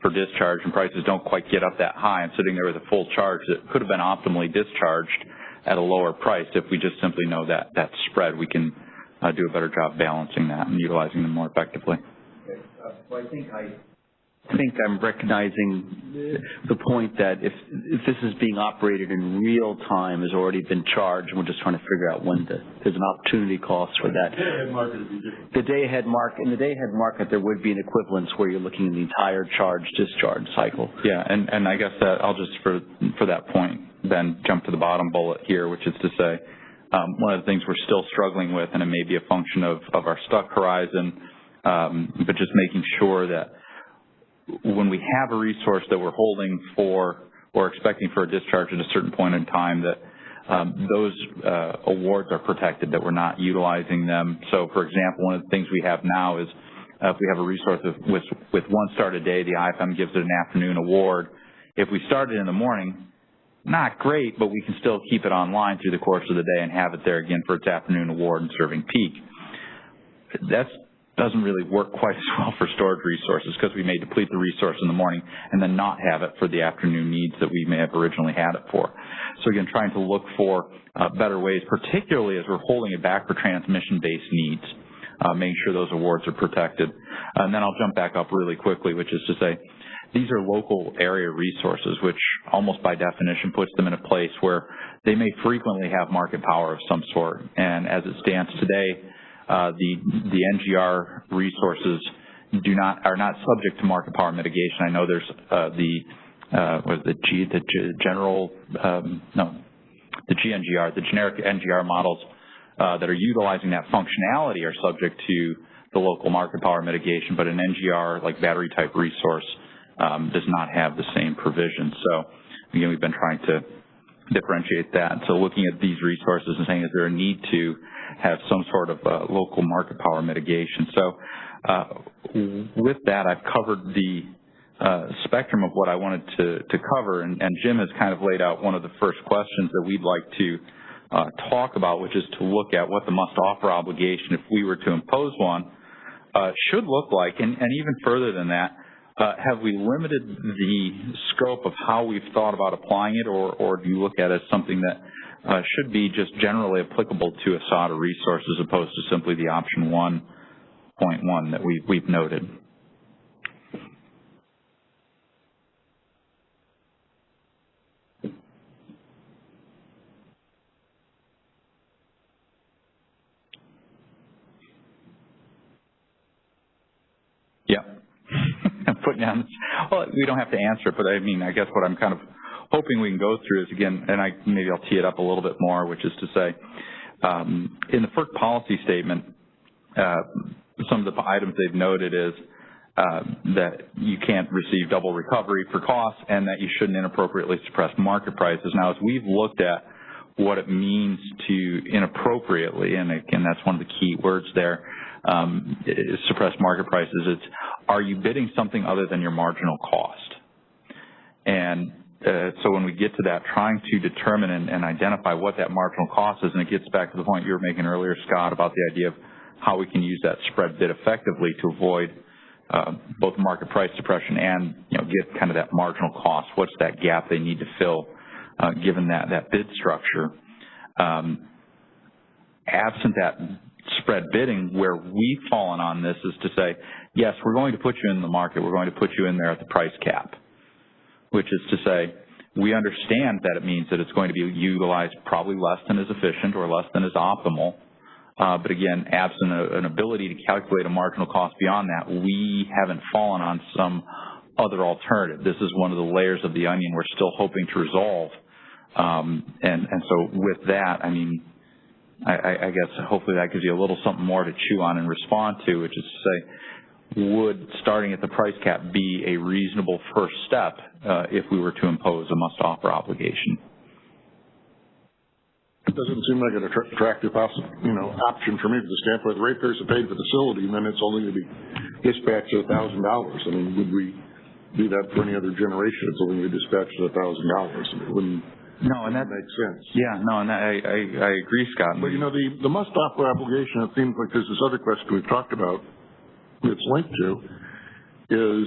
for discharge and prices don't quite get up that high, I'm sitting there with a full charge that could have been optimally discharged at a lower price. If we just simply know that spread, we can do a better job balancing that and utilizing them more effectively. Okay. Well, I think I'm recognizing the point that if this is being operated in real time, has already been charged, and we're just trying to figure out when there's an opportunity cost for that. The day-ahead market would be different. The day-ahead market, in the day-ahead market, there would be an equivalence where you're looking at the entire charge-discharge cycle. Yeah, and I guess that I'll just, for that point, then jump to the bottom bullet here, which is to say, one of the things we're still struggling with, and it may be a function of our stuck horizon, but just making sure that when we have a resource that we're holding for or expecting for a discharge at a certain point in time, that those awards are protected, that we're not utilizing them. So, for example, one of the things we have now is if we have a resource with one start a day, the IFM gives it an afternoon award. If we start it in the morning, not great, but we can still keep it online through the course of the day and have it there again for its afternoon award and serving peak. That doesn't really work quite as well for storage resources because we may deplete the resource in the morning and then not have it for the afternoon needs that we may have originally had it for. So again, trying to look for better ways, particularly as we're holding it back for transmission-based needs, making sure those awards are protected. And then I'll jump back up really quickly, which is to say, these are local area resources, which almost by definition puts them in a place where they may frequently have market power of some sort. And as it stands today, the NGR resources are not subject to market power mitigation. I know there's the GNGR, the generic NGR models that are utilizing that functionality are subject to the local market power mitigation, but an NGR like battery type resource does not have the same provision. So again, we've been trying to differentiate that. So looking at these resources and saying, is there a need to have some sort of local market power mitigation? So with that, I've covered the spectrum of what I wanted to cover, and Jim has kind of laid out one of the first questions that we'd like to talk about, which is to look at what the must-offer obligation, if we were to impose one, should look like, and even further than that, have we limited the scope of how we've thought about applying it, or do you look at it as something that should be just generally applicable to a SADA resource as opposed to simply the option 1.1 that we've noted? Yeah. I'm putting down, well, we don't have to answer it, but I mean, I guess what I'm kind of hoping we can go through is, again, and maybe I'll tee it up a little bit more, which is to say, in the FERC policy statement, some of the items they've noted is that you can't receive double recovery for costs and that you shouldn't inappropriately suppress market prices. Now, as we've looked at what it means to inappropriately, and again, that's one of the key words there, is suppress market prices, it's, are you bidding something other than your marginal cost? And so when we get to that, trying to determine and identify what that marginal cost is, and it gets back to the point you were making earlier, Scott, about the idea of how we can use that spread bid effectively to avoid both market price suppression and, get kind of that marginal cost. What's that gap they need to fill given that bid structure? Absent that spread bidding, where we've fallen on this is to say, yes, we're going to put you in the market. We're going to put you in there at the price cap, which is to say, we understand that it means that it's going to be utilized probably less than is efficient or less than is optimal. But again, absent an ability to calculate a marginal cost beyond that, we haven't fallen on some other alternative. This is one of the layers of the onion we're still hoping to resolve. And so with that, I mean, I guess hopefully that gives you a little something more to chew on and respond to, which is to say, would starting at the price cap be a reasonable first step if we were to impose a must-offer obligation? It doesn't seem like an attractive option for me from the standpoint. The ratepayers have paid for the facility, and then it's only going to be dispatched at $1,000. I mean, would we do that for any other generation? It's only going to be dispatched at $1,000. It wouldn't. No, and that makes sense. Yeah, no, and I agree, Scott. But the must-offer obligation, it seems like there's this other question we've talked about, it's linked to, is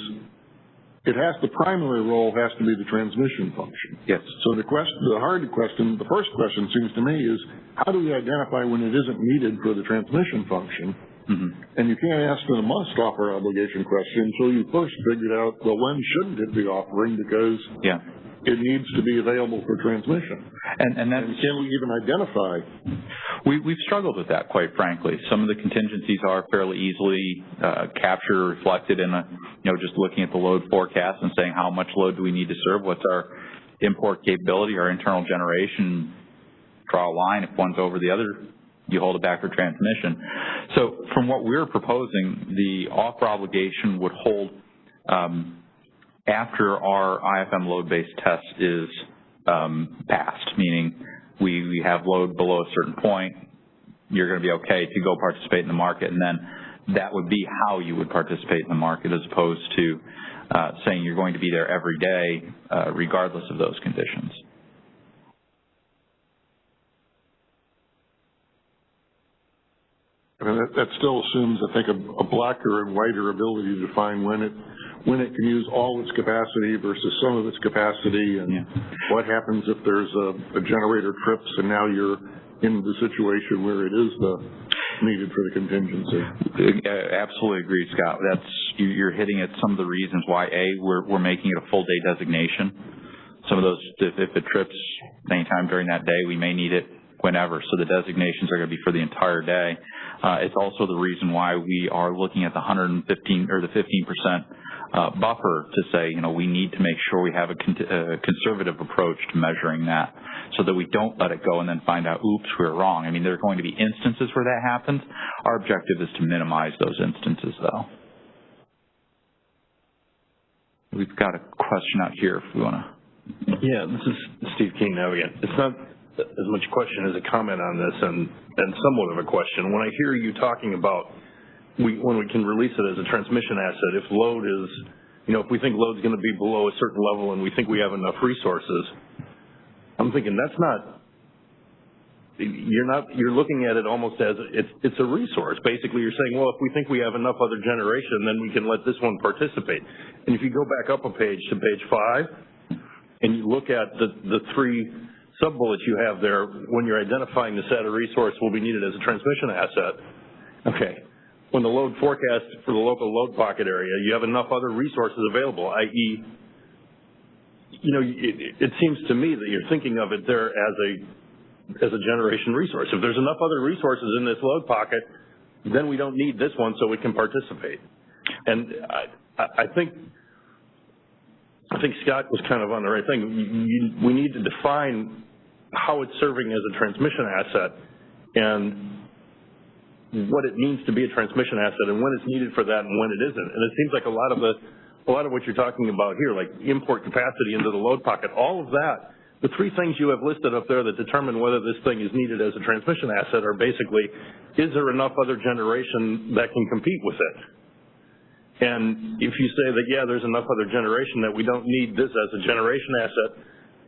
the primary role has to be the transmission function. Yes. So the first question seems to me is, how do we identify when it isn't needed for the transmission function? Mm-hmm. And you can't ask for the must offer obligation question until you first figured out, well, when shouldn't it be offering, because it needs to be available for transmission. And can we even identify? We've struggled with that, quite frankly. Some of the contingencies are fairly easily captured, reflected in just looking at the load forecast and saying how much load do we need to serve, what's our import capability, our internal generation, draw a line. If one's over the other, you hold it back for transmission. So from what we're proposing, the offer obligation would hold after our IFM load-based test is passed, meaning we have load below a certain point, you're going to be okay to go participate in the market, and then that would be how you would participate in the market, as opposed to saying you're going to be there every day regardless of those conditions. I mean, that still assumes, I think, a blacker and whiter ability to define when it can use all its capacity versus some of its capacity, and what happens if there's a generator trips and now you're in the situation where it is needed for the contingency. Absolutely agree, Scott. You're hitting at some of the reasons why we're making it a full day designation. Some of those, if it trips anytime during that day, we may need it whenever. So the designations are going to be for the entire day. It's also the reason why we are looking at the 115 or the 15% buffer to say, we need to make sure we have a conservative approach to measuring that, so that we don't let it go and then find out, oops, we were wrong. I mean, there are going to be instances where that happens. Our objective is to minimize those instances, though. We've got a question out here if we want to. Yeah, this is Steve King now again. It's not as much a question as a comment on this, and somewhat of a question. When I hear you talking about when we can release it as a transmission asset, if load is, if we think load's going to be below a certain level and we think we have enough resources, I'm thinking that's not, you're looking at it almost as it's a resource. Basically, you're saying, well, if we think we have enough other generation, then we can let this one participate. And if you go back up a page to page 5, and you look at the 3 sub-bullets you have there, when you're identifying the set of resource will be needed as a transmission asset, okay, when the load forecast for the local load pocket area, you have enough other resources available, i.e., it seems to me that you're thinking of it there as a generation resource. If there's enough other resources in this load pocket, then we don't need this one so we can participate. And I think Scott was kind of on the right thing. We need to define how it's serving as a transmission asset and what it means to be a transmission asset and when it's needed for that and when it isn't. And it seems like a lot of what you're talking about here, like import capacity into the load pocket, all of that, the 3 things you have listed up there that determine whether this thing is needed as a transmission asset are basically, is there enough other generation that can compete with it? And if you say that, yeah, there's enough other generation that we don't need this as a generation asset,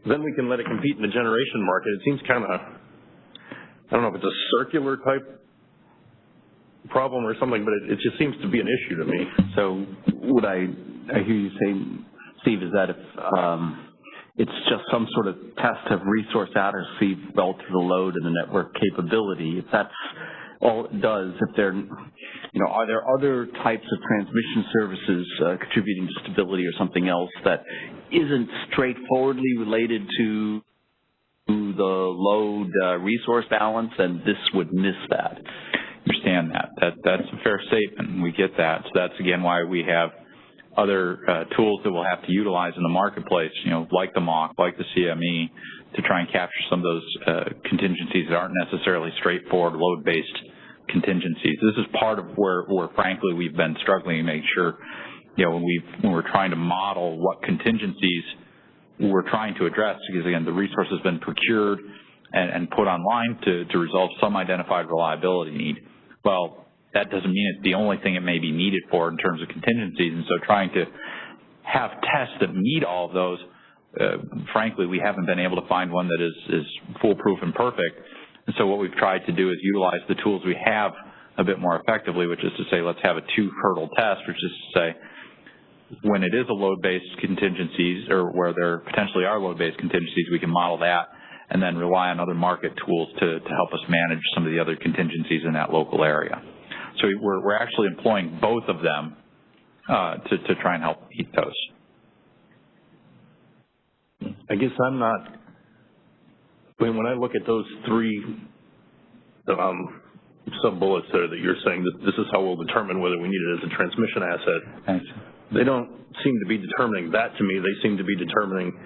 then we can let it compete in the generation market. It seems kind of, I don't know if it's a circular type problem or something, but it just seems to be an issue to me. So what I hear you say, Steve, is that if it's just some sort of test of resource adequacy relative to the load and the network capability, if that's all it does, if there, are there other types of transmission services contributing to stability or something else that isn't straightforwardly related to the load resource balance, and this would miss that? Understand that. That's a fair statement. We get that. So that's, again, why we have other tools that we'll have to utilize in the marketplace, like the MOC, like the CME, to try and capture some of those contingencies that aren't necessarily straightforward load-based contingencies. This is part of where frankly, we've been struggling to make sure, when we're trying to model what contingencies we're trying to address, because, again, the resource has been procured and put online to resolve some identified reliability need. Well, that doesn't mean it's the only thing it may be needed for in terms of contingencies, and so trying to have tests that meet all of those, frankly, we haven't been able to find one that is foolproof and perfect. And so what we've tried to do is utilize the tools we have a bit more effectively, which is to say, let's have a 2-hurdle test, which is to say, when it is a load-based contingencies, or where there potentially are load-based contingencies, we can model that and then rely on other market tools to help us manage some of the other contingencies in that local area. So we're actually employing both of them to try and help meet those. I guess I'm not, when I look at those three sub-bullets there that you're saying that this is how we'll determine whether we need it as a transmission asset, thanks. They don't seem to be determining that to me. They seem to be determining,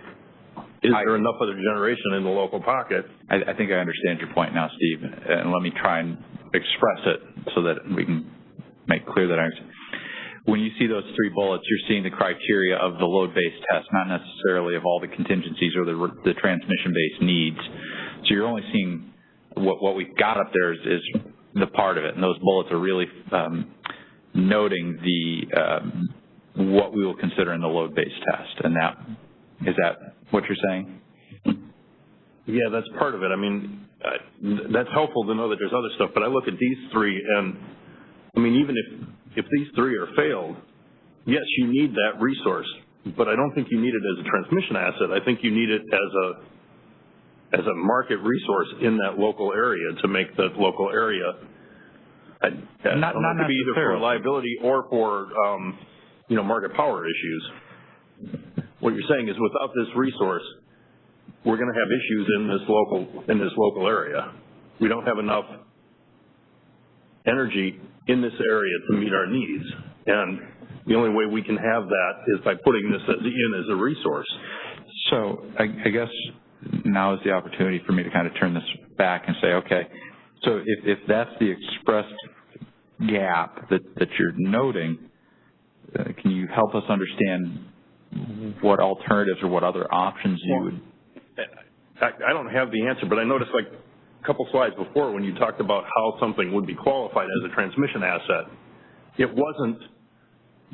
is there enough other generation in the local pocket? I think I understand your point now, Steve, and let me try and express it so that we can make clear that I understand. When you see those three bullets, you're seeing the criteria of the load-based test, not necessarily of all the contingencies or the transmission-based needs. So you're only seeing what we've got up there is the part of it, and those bullets are really noting what we will consider in the load-based test. And is that what you're saying? Yeah, that's part of it. I mean, that's helpful to know that there's other stuff, but I look at these three, and I mean, even if these three are failed, yes, you need that resource, but I don't think you need it as a transmission asset. I think you need it as a market resource in that local area to make that local area not to be either for liability or for market power issues. What you're saying is, without this resource, we're going to have issues in this local area. We don't have enough energy in this area to meet our needs, and the only way we can have that is by putting this in as a resource. So I guess now is the opportunity for me to kind of turn this back and say, okay, so if that's the expressed gap that you're noting, can you help us understand what alternatives or what other options you would? I don't have the answer, but I noticed like a couple slides before when you talked about how something would be qualified as a transmission asset. It wasn't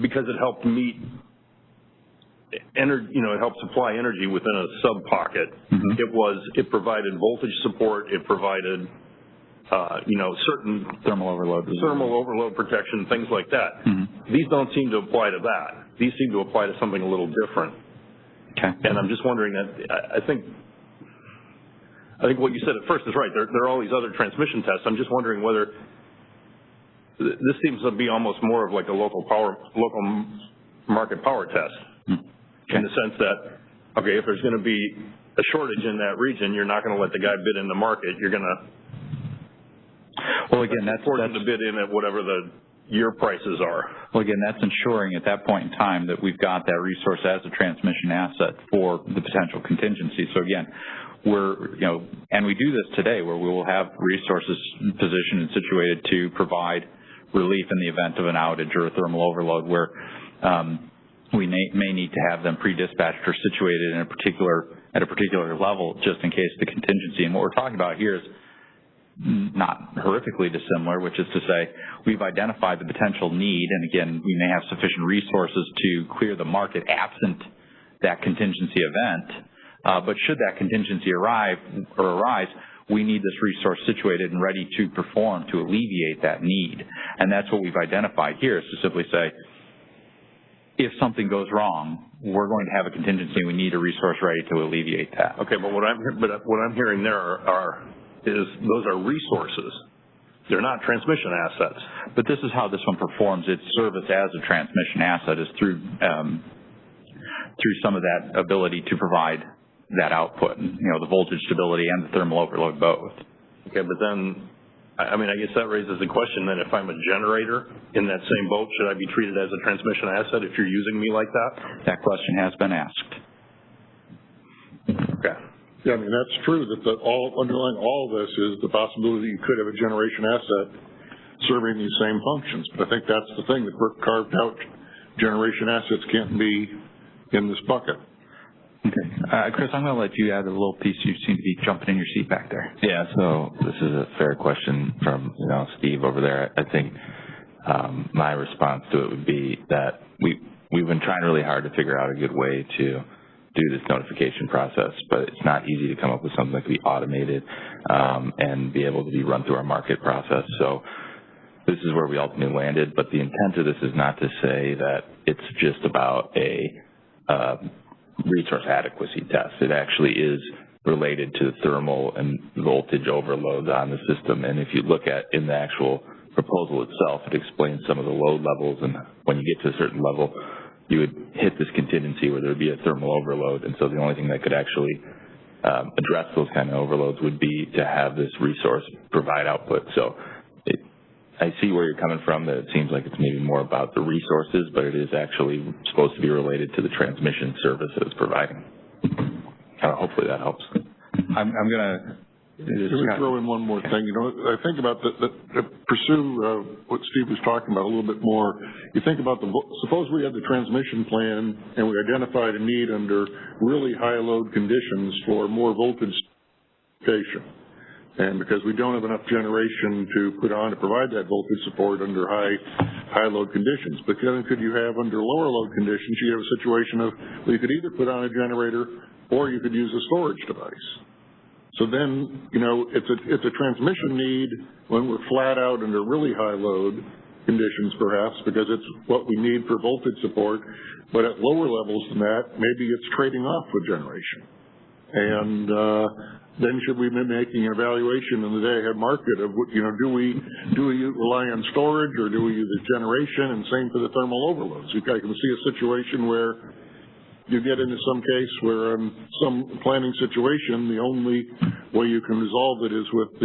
because it helped meet energy, it helped supply energy within a sub-pocket. Mm-hmm. It provided voltage support. It provided, certain thermal overload protection, things like that. Mm-hmm. These don't seem to apply to that. These seem to apply to something a little different. Okay. And I'm just wondering that I think what you said at first is right. There are all these other transmission tests. I'm just wondering whether this seems to be almost more of like a local market power test. Okay. In the sense that, okay, if there's going to be a shortage in that region, you're not going to let the guy bid in the market. You're going to force him to bid in at whatever your prices are. Well, again, that's ensuring at that point in time that we've got that resource as a transmission asset for the potential contingency. So again, and we do this today where we will have resources positioned and situated to provide relief in the event of an outage or a thermal overload where we may need to have them pre-dispatched or situated in at a particular level just in case the contingency. And what we're talking about here is not horrifically dissimilar, which is to say we've identified the potential need, and again, we may have sufficient resources to clear the market absent that contingency event. But should that contingency arise, we need this resource situated and ready to perform to alleviate that need. And that's what we've identified here, is to simply say, if something goes wrong, we're going to have a contingency. We need a resource ready to alleviate that. Okay, but what I'm hearing there is those are resources. They're not transmission assets. But this is how this one performs. Its service as a transmission asset is through some of that ability to provide that output, the voltage stability and the thermal overload both. Okay, but then, I guess that raises the question then, if I'm a generator in that same boat, should I be treated as a transmission asset if you're using me like that? That question has been asked. Okay. Yeah, that's true that underlying all of this is the possibility you could have a generation asset serving these same functions. But I think that's the thing, that Ferc carved out generation assets can't be in this bucket. Okay. Chris, I'm going to let you add a little piece. You seem to be jumping in your seat back there. Yeah, so this is a fair question from Steve over there. I think my response to it would be that we've been trying really hard to figure out a good way to do this notification process, but it's not easy to come up with something that can be automated and be able to be run through our market process. So this is where we ultimately landed, but the intent of this is not to say that it's just about a resource adequacy test. It actually is related to thermal and voltage overloads on the system. And if you look at in the actual proposal itself, it explains some of the load levels, and when you get to a certain level, you would hit this contingency where there would be a thermal overload. And so the only thing that could actually address those kind of overloads would be to have this resource provide output. So I see where you're coming from, that it seems like it's maybe more about the resources, but it is actually supposed to be related to the transmission service that it's providing. Hopefully that helps. I'm going to throw in one more thing. You know, I think about to pursue what Steve was talking about a little bit more. You think about suppose we had the transmission plan and we identified a need under really high load conditions for more voltage station. And because we don't have enough generation to put on to provide that voltage support under high load conditions. But then could you have under lower load conditions, you have a situation of, well, you could either put on a generator or you could use a storage device. So then, you know, it's a transmission need when we're flat out under really high load conditions perhaps, because it's what we need for voltage support. But at lower levels than that, maybe it's trading off with generation. And then should we be making an evaluation in the day-ahead market of, you know, do we rely on storage or do we use generation, and same for the thermal overloads. I can see a situation where you get into some case where in some planning situation, the only way you can resolve it is with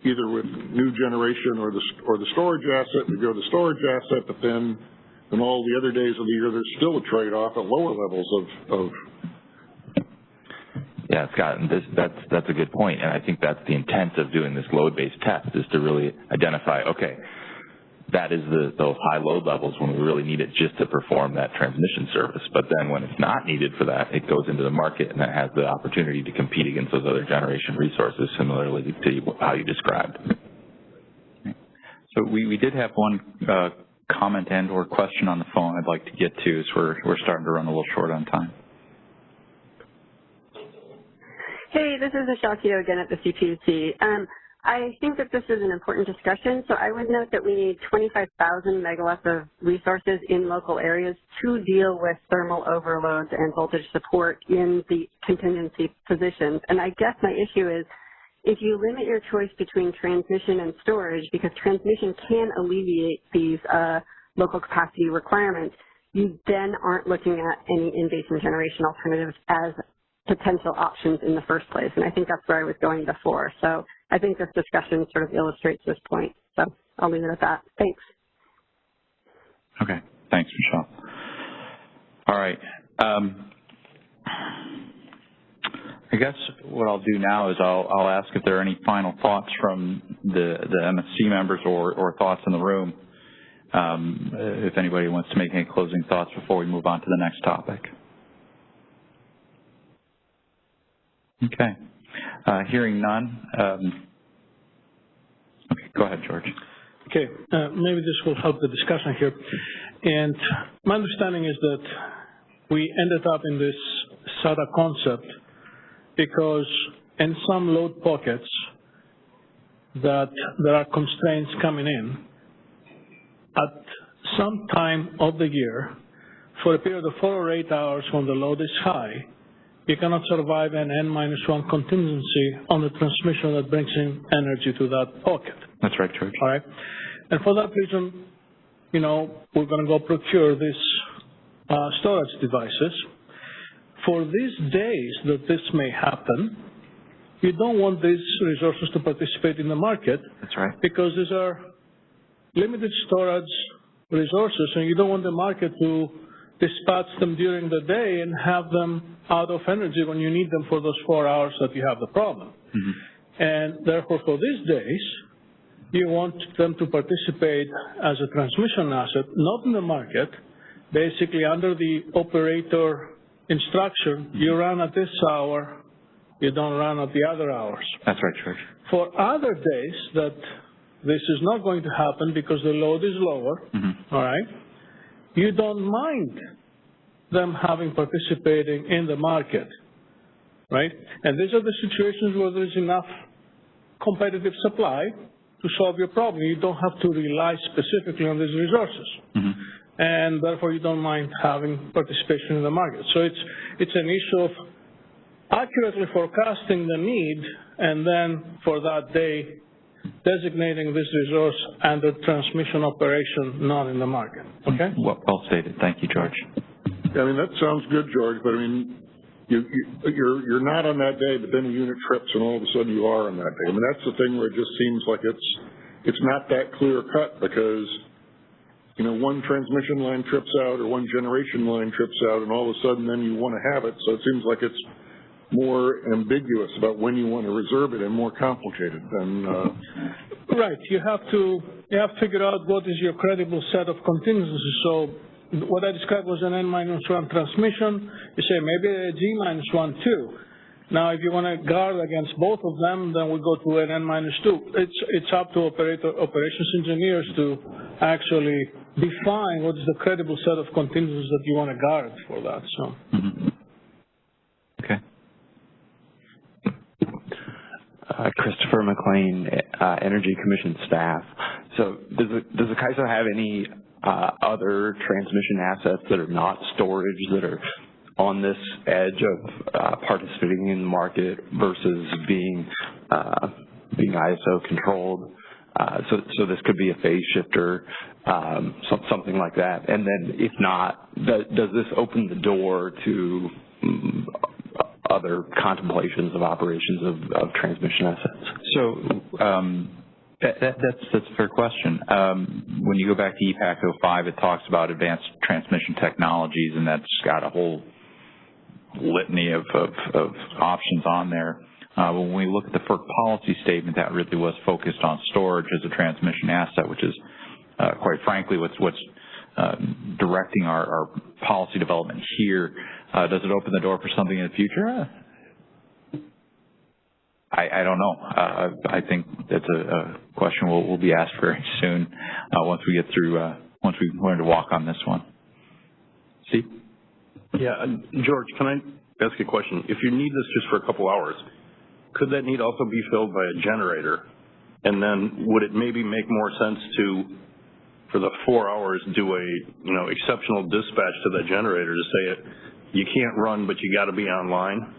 either with new generation or the storage asset. We go to the storage asset, but then in all the other days of the year, there's still a trade-off at lower levels of Yeah, Scott, and that's a good point, and I think that's the intent of doing this load-based test, is to really identify, okay, that is those high load levels when we really need it just to perform that transmission service. But then when it's not needed for that, it goes into the market and that has the opportunity to compete against those other generation resources, similarly to how you described. So we did have one comment and or question on the phone I'd like to get to, so we're starting to run a little short on time. Hey, this is Michelle Keogh again at the CPUC. I think that this is an important discussion, so I would note that we need 25,000 megawatts of resources in local areas to deal with thermal overloads and voltage support in the contingency positions. And I guess my issue is, if you limit your choice between transmission and storage, because transmission can alleviate these local capacity requirements, you then aren't looking at any in-basin generation alternatives as potential options in the first place. And I think that's where I was going before. So I think this discussion sort of illustrates this point. So I'll leave it at that. Thanks. Okay. Thanks, Michelle. All right. I guess what I'll do now is I'll ask if there are any final thoughts from the MSC members or thoughts in the room. If anybody wants to make any closing thoughts before we move on to the next topic. Okay. Hearing none. Okay, go ahead, George. Okay, maybe this will help the discussion here. And my understanding is that we ended up in this SADA concept because in some load pockets that there are constraints coming in at some time of the year for a period of 4 or 8 hours when the load is high, you cannot survive an N-1 contingency on the transmission that brings in energy to that pocket. That's right, George. All right. And for that reason, you know, we're going to go procure these storage devices. For these days that this may happen, you don't want these resources to participate in the market. That's right. Because these are limited storage resources, and you don't want the market to dispatch them during the day and have them out of energy when you need them for those 4 hours that you have the problem. Mm-hmm. And therefore, for these days, you want them to participate as a transmission asset, not in the market. Basically, under the operator instruction, you run at this hour, you don't run at the other hours. That's right, George. For other days that this is not going to happen because the load is lower, mm-hmm. all right, you don't mind them participating in the market, right? And these are the situations where there is enough competitive supply, to solve your problem. You don't have to rely specifically on these resources. And therefore, you don't mind having participation in the market. So it's an issue of accurately forecasting the need and then for that day designating this resource under transmission operation, not in the market. Okay? Well stated. Thank you, George. Yeah, I mean, that sounds good, George, but I mean, you're not on that day, but then the unit trips and all of a sudden you are on that day. I mean, that's the thing where it just seems like it's not that clear cut because, you know, one transmission line trips out or one generation line trips out and all of a sudden then you want to have it. So it seems like it's more ambiguous about when you want to reserve it and more complicated than right. You have to figure out what is your credible set of contingencies. So what I described was an N-1 transmission. You say maybe a G-1 too. Now, if you want to guard against both of them, then we go to an N-2. It's up to operations engineers to actually define what is the credible set of contingencies that you want to guard for that. So. Okay. Christopher McLean, Energy Commission staff. So does the CAISO have any other transmission assets that are not storage that are on this edge of participating in the market versus being ISO controlled? So this could be a phase shifter, something like that. And then if not, does this open the door to other contemplations of operations of transmission assets? So that's a fair question. When you go back to EPAC 05, it talks about advanced transmission technologies, and that's got a whole litany of options on there. When we look at the FERC policy statement, that really was focused on storage as a transmission asset, which is, quite frankly, what's directing our policy development here. Does it open the door for something in the future? I don't know. I think that's a question we'll be asked very soon once we get through, once we learn to walk on this one. Steve? Yeah, George, can I ask a question? If you need this just for a couple hours, could that need also be filled by a generator? And then would it maybe make more sense to, for the 4 hours, do a exceptional dispatch to the generator to say you can't run, but you got to be online,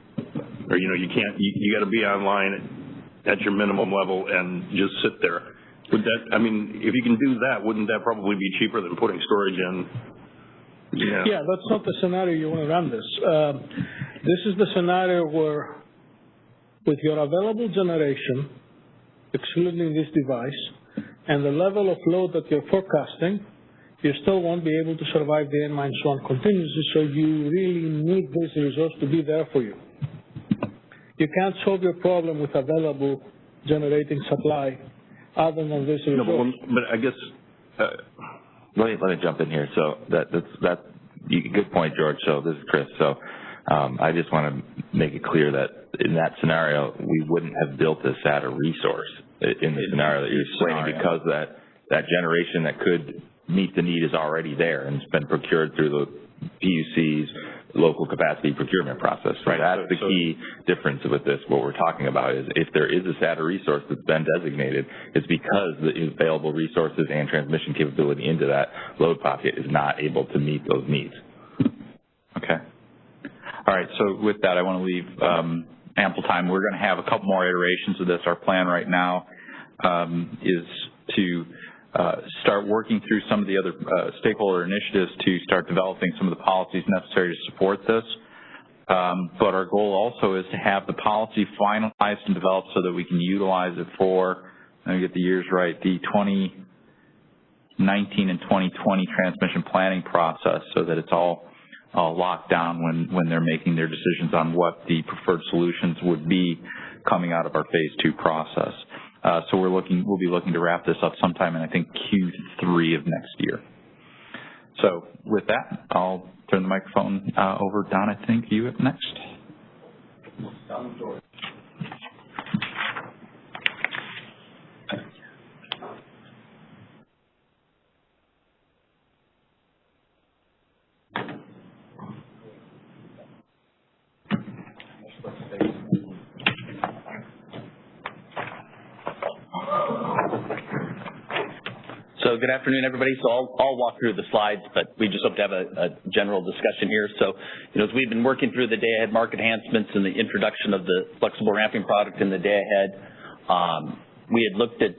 or you got to be online at your minimum level and just sit there. Would that? I mean, if you can do that, wouldn't that probably be cheaper than putting storage in? Yeah, that's not the scenario you want to run this. This is the scenario where, with your available generation, excluding this device, and the level of load that you're forecasting, you still won't be able to survive the N-1 contingency, so you really need this resource to be there for you. You can't solve your problem with available generating supply other than this resource. No, but I guess... Let me jump in here. So that's good point, George. So this is Chris. So I just want to make it clear that in that scenario, we wouldn't have built this at a resource in the scenario that you're explaining, because that generation that could meet the need is already there and it's been procured through the PUC's local capacity procurement process. So that's the key difference with this. What we're talking about is if there is a SATA resource that's been designated, it's because the available resources and transmission capability into that load pocket is not able to meet those needs. Okay. All right, so with that, I want to leave ample time. We're going to have a couple more iterations of this. Our plan right now is to start working through some of the other stakeholder initiatives to start developing some of the policies necessary to support this. But our goal also is to have the policy finalized and developed so that we can utilize it for, let me get the years right, the 2019 and 2020 transmission planning process, so that it's all locked down when they're making their decisions on what the preferred solutions would be coming out of our phase 2 process. So we'll be looking to wrap this up sometime in, I think, Q3 of next year. So with that, I'll turn the microphone over. Don, I think you up next. So good afternoon, everybody. So I'll walk through the slides, but we just hope to have a general discussion here. So, as we've been working through the day-ahead market enhancements and the introduction of the flexible ramping product in the day-ahead, we had looked at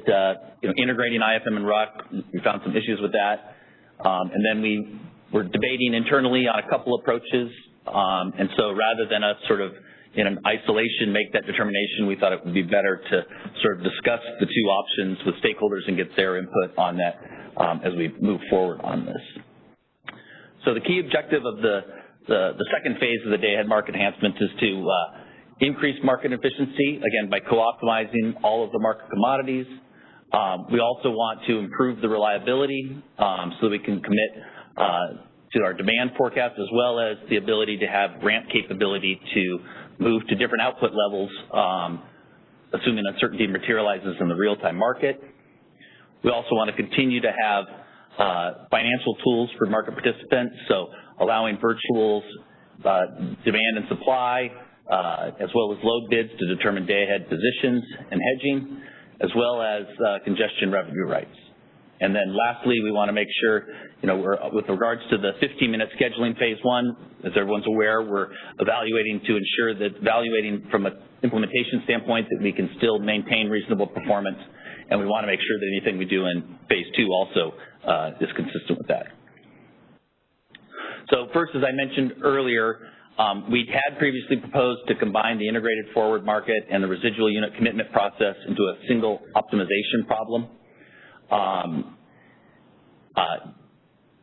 integrating IFM and RUC. We found some issues with that, and then we were debating internally on a couple approaches. And so rather than us sort of in an isolation make that determination, we thought it would be better to sort of discuss the two options with stakeholders and get their input on that as we move forward on this. So the key objective of the second phase of the day-ahead market enhancements is to increase market efficiency, again, by co-optimizing all of the market commodities. We also want to improve the reliability so that we can commit to our demand forecast, as well as the ability to have ramp capability to move to different output levels, assuming uncertainty materializes in the real-time market. We also want to continue to have financial tools for market participants, so allowing virtuals, demand and supply, as well as load bids to determine day-ahead positions and hedging, as well as congestion revenue rights. And then lastly, we want to make sure, with regards to the 15-minute scheduling phase one, as everyone's aware, we're evaluating to ensure that from an implementation standpoint that we can still maintain reasonable performance, and we want to make sure that anything we do in phase two also is consistent with that. So first, as I mentioned earlier, we had previously proposed to combine the integrated forward market and the residual unit commitment process into a single optimization problem.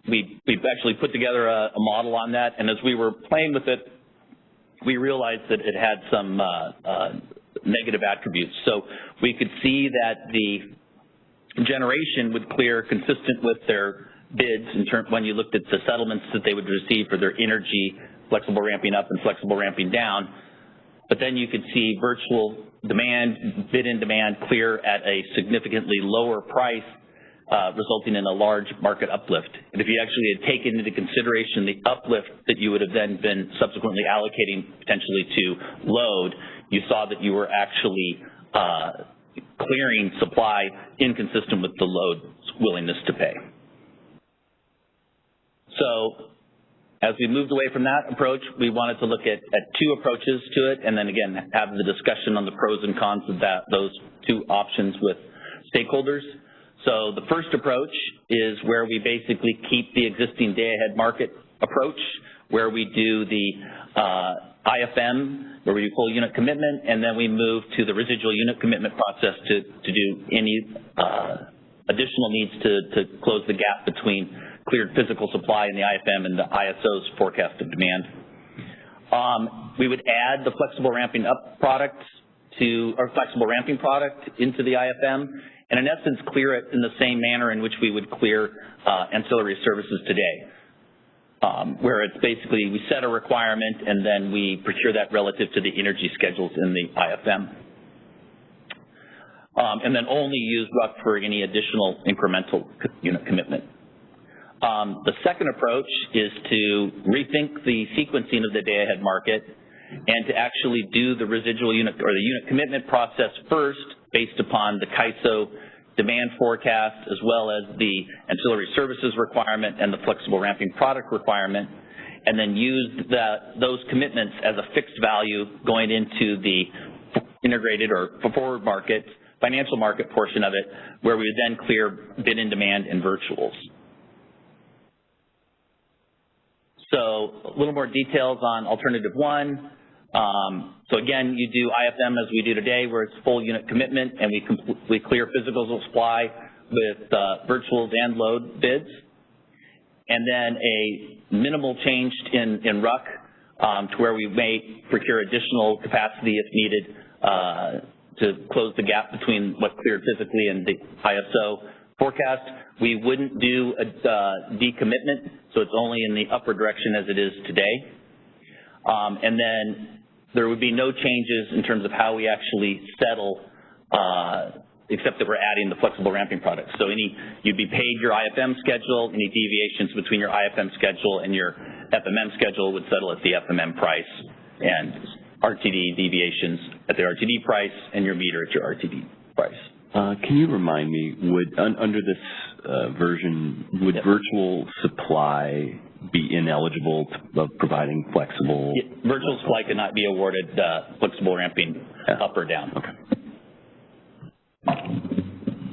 We've actually put together a model on that, and as we were playing with it, we realized that it had some negative attributes. So we could see that the generation would clear consistent with their bids when you looked at the settlements that they would receive for their energy, flexible ramping up and flexible ramping down. But then you could see virtual demand, bid and demand clear at a significantly lower price, resulting in a large market uplift. And if you actually had taken into consideration the uplift that you would have then been subsequently allocating potentially to load, you saw that you were actually clearing supply inconsistent with the load's willingness to pay. So as we moved away from that approach, we wanted to look at two approaches to it, and then again have the discussion on the pros and cons of those two options with stakeholders. So the first approach is where we basically keep the existing day-ahead market approach, where we do the IFM, where we do full unit commitment, and then we move to the residual unit commitment process to do any additional needs to close the gap between cleared physical supply in the IFM and the ISO's forecast of demand. We would add the flexible ramping up product or flexible ramping product into the IFM, and in essence clear it in the same manner in which we would clear ancillary services today, where it's basically we set a requirement and then we procure that relative to the energy schedules in the IFM. And then only use RUC for any additional incremental unit commitment. The second approach is to rethink the sequencing of the day-ahead market and to actually do the residual unit or the unit commitment process first based upon the CAISO demand forecast as well as the ancillary services requirement and the flexible ramping product requirement, and then use those commitments as a fixed value going into the integrated or forward market, financial market portion of it, where we would then clear bid and demand and virtuals. So a little more details on alternative one. So again, you do IFM as we do today, where it's full unit commitment, and we clear physical supply with virtuals and load bids. And then a minimal change in RUC to where we may procure additional capacity if needed to close the gap between what's cleared physically and the ISO forecast. We wouldn't do a decommitment, so it's only in the upward direction as it is today. And then there would be no changes in terms of how we actually settle, except that we're adding the flexible ramping product. So you'd be paid your IFM schedule, any deviations between your IFM schedule and your FMM schedule would settle at the FMM price, and RTD deviations at the RTD price, and your meter at your RTD price. Can you remind me, under this version, would virtual supply be ineligible of providing flexible? Virtual supply could not be awarded flexible ramping up or down. Okay.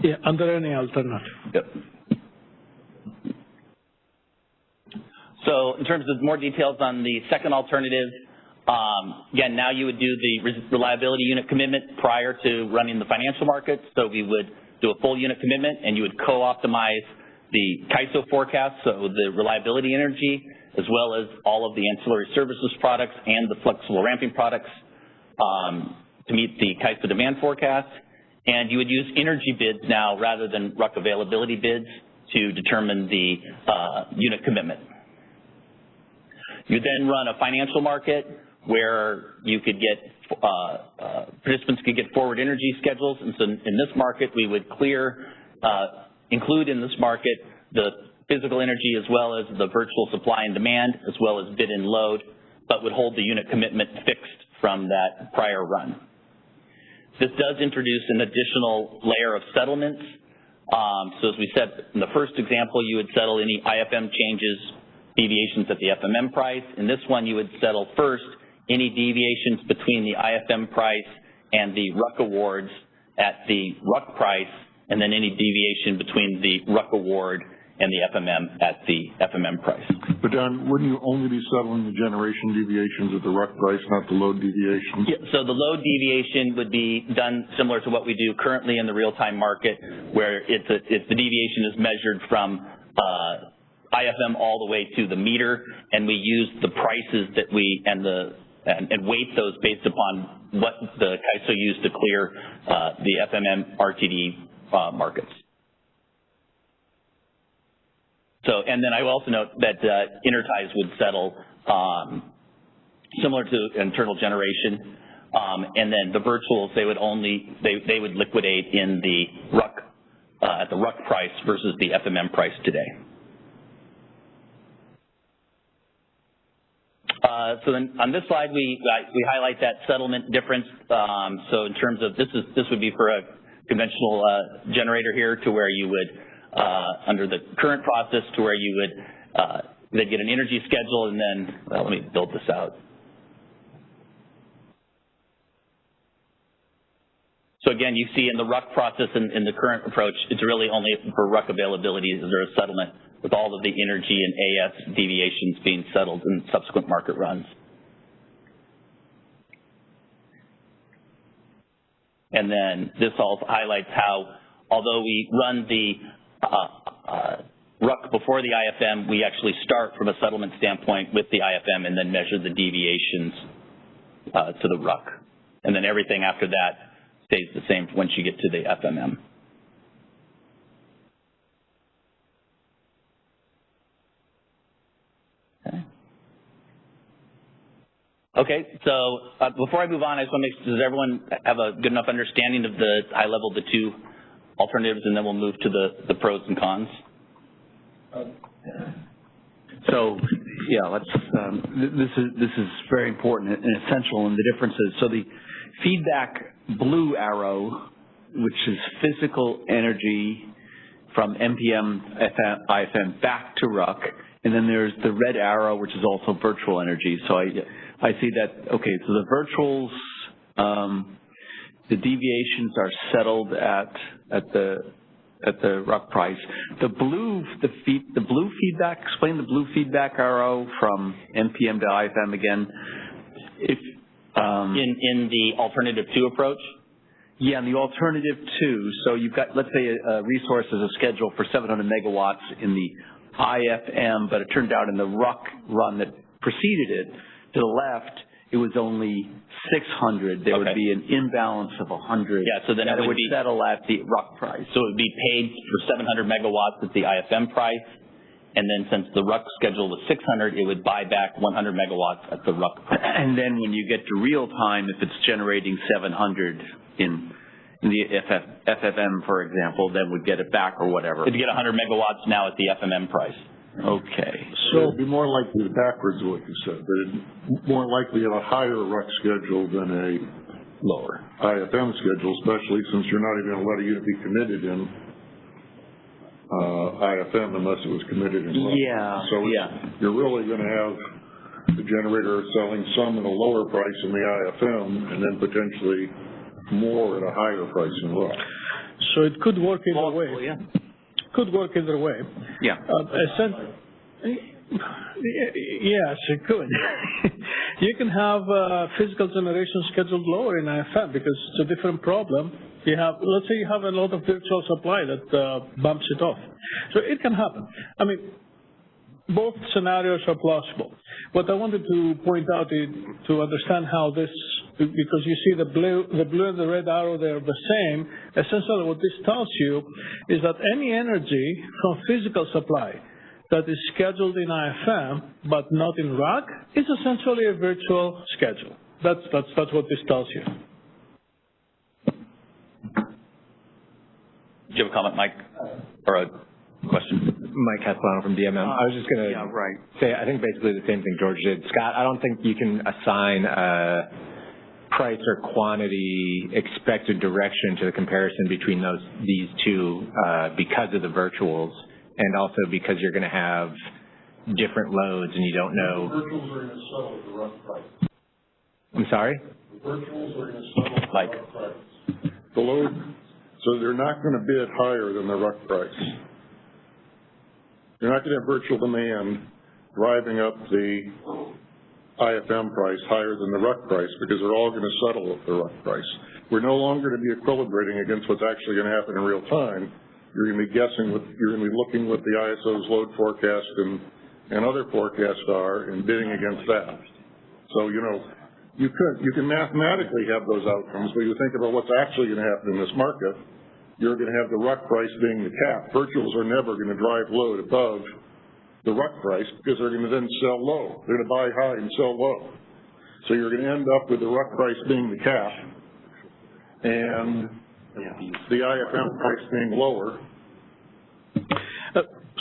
Yeah, under any alternative. Yep. So in terms of more details on the second alternative, again, now you would do the reliability unit commitment prior to running the financial markets. So we would do a full unit commitment, and you would co-optimize the CAISO forecast, so the reliability energy, as well as all of the ancillary services products and the flexible ramping products to meet the CAISO demand forecast. And you would use energy bids now rather than RUC availability bids to determine the unit commitment. You then run a financial market where you could get, participants could get forward energy schedules. And so in this market, we would include in this market the physical energy as well as the virtual supply and demand, as well as bid and load, but would hold the unit commitment fixed from that prior run. This does introduce an additional layer of settlements. So as we said in the first example, you would settle any IFM changes, deviations at the FMM price. In this one, you would settle first any deviations between the IFM price and the RUC awards at the RUC price, and then any deviation between the RUC award and the FMM at the FMM price. But Don, wouldn't you only be settling the generation deviations at the RUC price, not the load deviations? Yeah, so the load deviation would be done similar to what we do currently in the real-time market, where it's the deviation is measured from IFM all the way to the meter, and we use the prices that we and weight those based upon what the CAISO used to clear the FMM RTD markets. So, and then I will also note that Inertize would settle similar to internal generation, and then the virtuals they would liquidate in the RUC at the RUC price versus the FMM price today. So then on this slide we highlight that settlement difference. So in terms of this would be for a conventional generator here, to where you would under the current process, to where you would they'd get an energy schedule, and then let me build this out. So again, you see in the RUC process in the current approach, it's really only for RUC availability is there a settlement, with all of the energy and AS deviations being settled in subsequent market runs. And then this also highlights how, although we run the RUC before the IFM, we actually start from a settlement standpoint with the IFM and then measure the deviations to the RUC. And then everything after that stays the same once you get to the FMM. Okay, so before I move on, I just want to make sure, does everyone have a good enough understanding of the high level, the two alternatives, and then we'll move to the pros and cons? So, yeah, let's. This is very important and essential in the differences. So the feedback blue arrow, which is physical energy from MPM IFM back to RUC, and then there's the red arrow, which is also virtual energy. So I see that. Okay, so the virtuals, the deviations are settled at the RUC price. The blue feedback. Explain the blue feedback arrow from MPM to IFM again. If in the alternative 2 approach. Yeah, in the alternative 2. So you've got, let's say, a resource is a schedule for 700 megawatts in the IFM, but it turned out in the RUC run that preceded it, to the left, it was only 600. There would be an imbalance of 100. Yeah, so then it would settle at the RUC price. So it would be paid for 700 megawatts at the IFM price, and then since the RUC schedule was 600, it would buy back 100 megawatts at the RUC price. And then when you get to real time, if it's generating 700 in the FFM, for example, then would get it back or whatever. It'd get 100 megawatts now at the FMM price. Okay. So it'd be more likely backwards what you said, but it'd more likely have a higher RUC schedule than a lower IFM schedule, especially since you're not even going to let a unit be committed in IFM unless it was committed in rough. Yeah. So you're really going to have the generator selling some at a lower price in the IFM and then potentially more at a higher price in rough. So it could work either way. Yeah. Could work either way. Yeah. Yes, it could. You can have physical generation scheduled lower in IFM because it's a different problem. Let's say you have a lot of virtual supply that bumps it off. So it can happen. I mean, both scenarios are plausible. What I wanted to point out is to understand how this, because you see the blue and the red arrow, they're the same. Essentially what this tells you is that any energy from physical supply that is scheduled in IFM but not in RAC is essentially a virtual schedule. That's what this tells you. Do you have a comment, Mike, or a question? Mike Castellano from DMM. I was just going to say, I think basically the same thing George did. Scott, I don't think you can assign a price or quantity expected direction to the comparison between these two because of the virtuals, and also because you're going to have different loads and you don't know. The virtuals are going to settle at the rough price. I'm sorry? The virtuals are going to settle at the rough price. The load, so they're not going to bid higher than the rough price. You're not going to have virtual demand driving up the IFM price higher than the RUC price because they're all going to settle at the RUC price. We're no longer going to be equilibrating against what's actually going to happen in real time. You're going to be guessing you're going to be looking what the ISO's load forecast and other forecasts are and bidding against that. So, you can mathematically have those outcomes, but you think about what's actually going to happen in this market, you're going to have the RUC price being the cap. Virtuals are never going to drive load above the RUC price because they're going to then sell low. They're going to buy high and sell low. So you're going to end up with the RUC price being the cap and the IFM price being lower.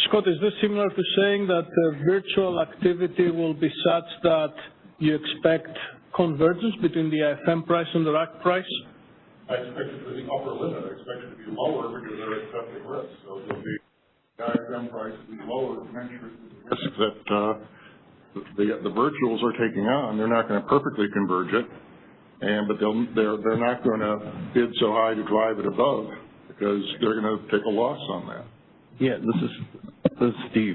Scott, is this similar to saying that virtual activity will be such that you expect convergence between the IFM price and the RUC price? I expect it to be the upper limit. I expect it to be lower because they're accepting risk. So the IFM price will be lower commensurate with the risk that the virtuals are taking on. They're not going to perfectly converge it, but they're not going to bid so high to drive it above because they're going to take a loss on that. Yeah, this is Steve.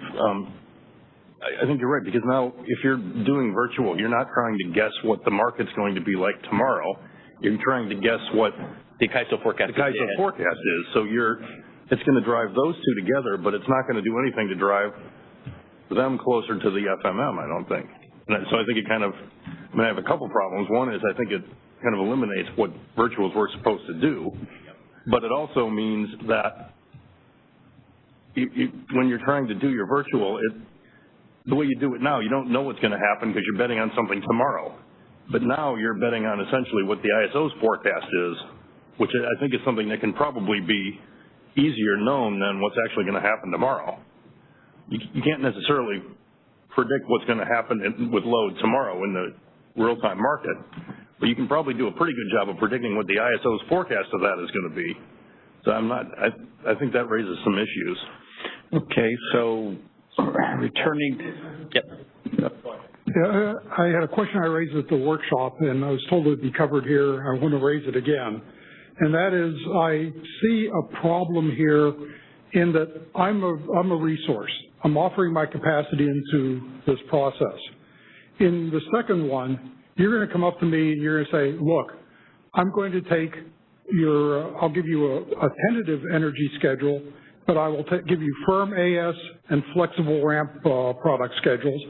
I think you're right because now if you're doing virtual, you're not trying to guess what the market's going to be like tomorrow. You're trying to guess what the CAISO forecast is. So it's going to drive those two together, but it's not going to do anything to drive them closer to the FMM, I don't think. And so I think I have a couple problems. One is I think it kind of eliminates what virtuals were supposed to do, but it also means that when you're trying to do your virtual, the way you do it now, you don't know what's going to happen because you're betting on something tomorrow. But now you're betting on essentially what the ISO's forecast is, which I think is something that can probably be easier known than what's actually going to happen tomorrow. You can't necessarily predict what's going to happen with load tomorrow in the real-time market, but you can probably do a pretty good job of predicting what the ISO's forecast of that is going to be. So I think that raises some issues. Okay, so returning. Yep. Yeah, I had a question I raised at the workshop, and I was told it would be covered here. I want to raise it again. And that is, I see a problem here in that I'm a resource. I'm offering my capacity into this process. In the second one, you're going to come up to me and you're going to say, look, I'm going to take I'll give you a tentative energy schedule, but I will give you firm AS and flexible ramp product schedules,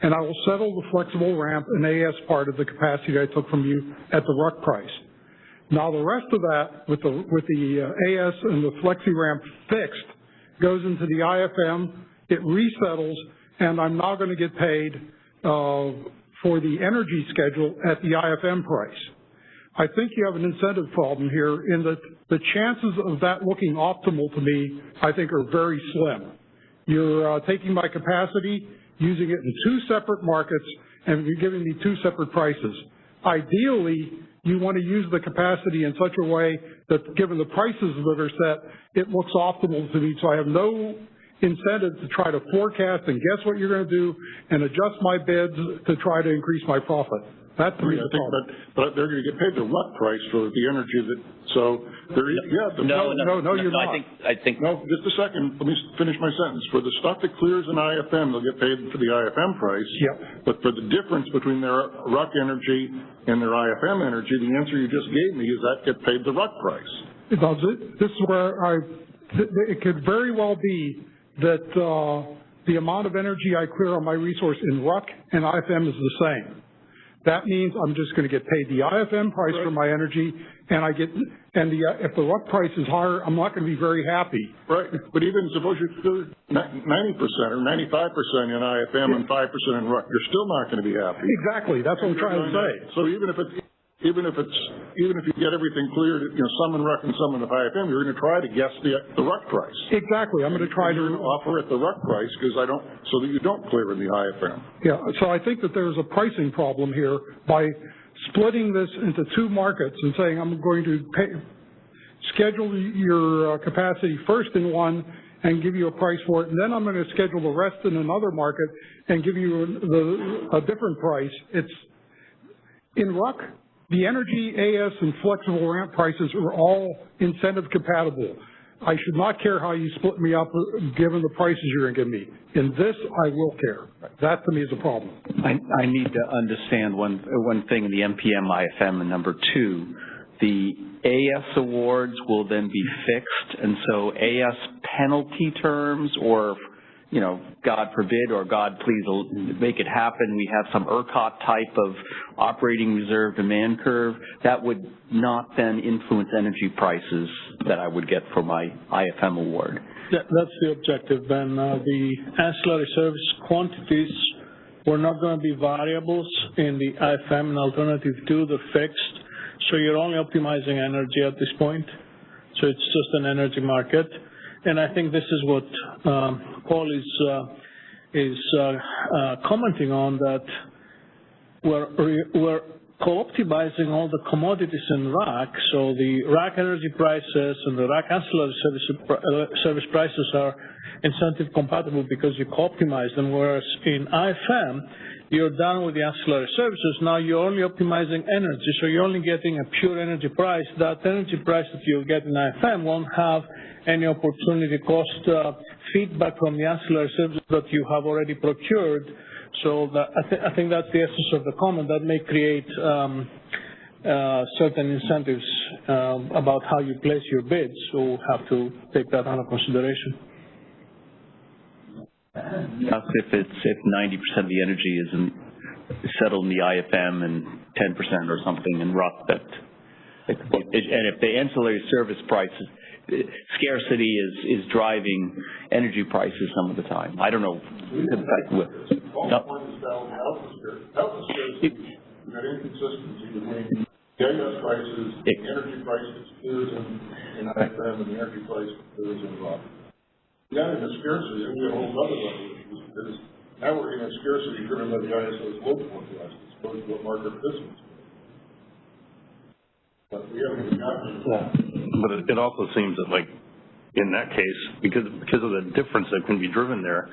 and I will settle the flexible ramp and AS part of the capacity I took from you at the RUC price. Now the rest of that, with the AS and the flexi ramp fixed, goes into the IFM, it resettles, and I'm now going to get paid for the energy schedule at the IFM price. I think you have an incentive problem here in that the chances of that looking optimal to me, I think, are very slim. You're taking my capacity, using it in two separate markets, and you're giving me two separate prices. Ideally, you want to use the capacity in such a way that, given the prices that are set, it looks optimal to me. So I have no incentive to try to forecast and guess what you're going to do and adjust my bids to try to increase my profit. That's the reason. But they're going to get paid the RUC price for the energy that, so there is, no, you're not. I think. No, just a second. Let me finish my sentence. For the stuff that clears in IFM, they'll get paid for the IFM price. Yep. But for the difference between their RUC energy and their IFM energy, the answer you just gave me is that get paid the RUC price. This is where it could very well be that the amount of energy I clear on my resource in RUC and IFM is the same. That means I'm just going to get paid the IFM price for my energy, and if the RUC price is higher, I'm not going to be very happy. Right, but even suppose you do 90% or 95% in IFM and 5% in RUC, you're still not going to be happy. Exactly, that's what I'm trying to say. So even if you get everything cleared, some in RUC and some in the IFM, you're going to try to guess the RUC price. Exactly. I'm going to try to offer at the RUC price so that you don't clear in the IFM. Yeah. So I think that there's a pricing problem here by splitting this into two markets and saying I'm going to schedule your capacity first in one and give you a price for it, and then I'm going to schedule the rest in another market and give you a different price. It's in RUC. The energy, AS, and flexible ramp prices are all incentive compatible. I should not care how you split me up given the prices you're going to give me. In this, I will care. That to me is a problem. I need to understand one thing in the MPM, IFM, and number two, the AS awards will then be fixed, and so AS penalty terms or God forbid or God please make it happen, we have some ERCOT type of operating reserve demand curve, that would not then influence energy prices that I would get for my IFM award. Yeah, that's the objective, Ben. The ancillary service quantities were not going to be variables in the IFM and alternative to the fixed, so you're only optimizing energy at this point, so it's just an energy market. And I think this is what Paul is commenting on, that we're co-optimizing all the commodities in RAC, so the RAC energy prices and the RAC ancillary service prices are incentive compatible because you co-optimize them, whereas in IFM, you're done with the ancillary services. Now you're only optimizing energy, so you're only getting a pure energy price. That energy price that you'll get in IFM won't have any opportunity cost feedback from the ancillary services that you have already procured. So I think that's the essence of the comment. That may create certain incentives about how you place your bids, so we'll have to take that under consideration. If 90% of the energy isn't settled in the IFM and 10% or something in RUC, and if the ancillary service prices, scarcity is driving energy prices some of the time. I don't know. You've got inconsistency between gas prices, energy prices, in IFM, and the energy price in RUC. Yeah, in the scarcity, we have a whole other level issue, because now we're in a scarcity driven by the ISO's load forecast as opposed to what market participants do. But we haven't even gotten to But it also seems that, like, in that case, because of the difference that can be driven there,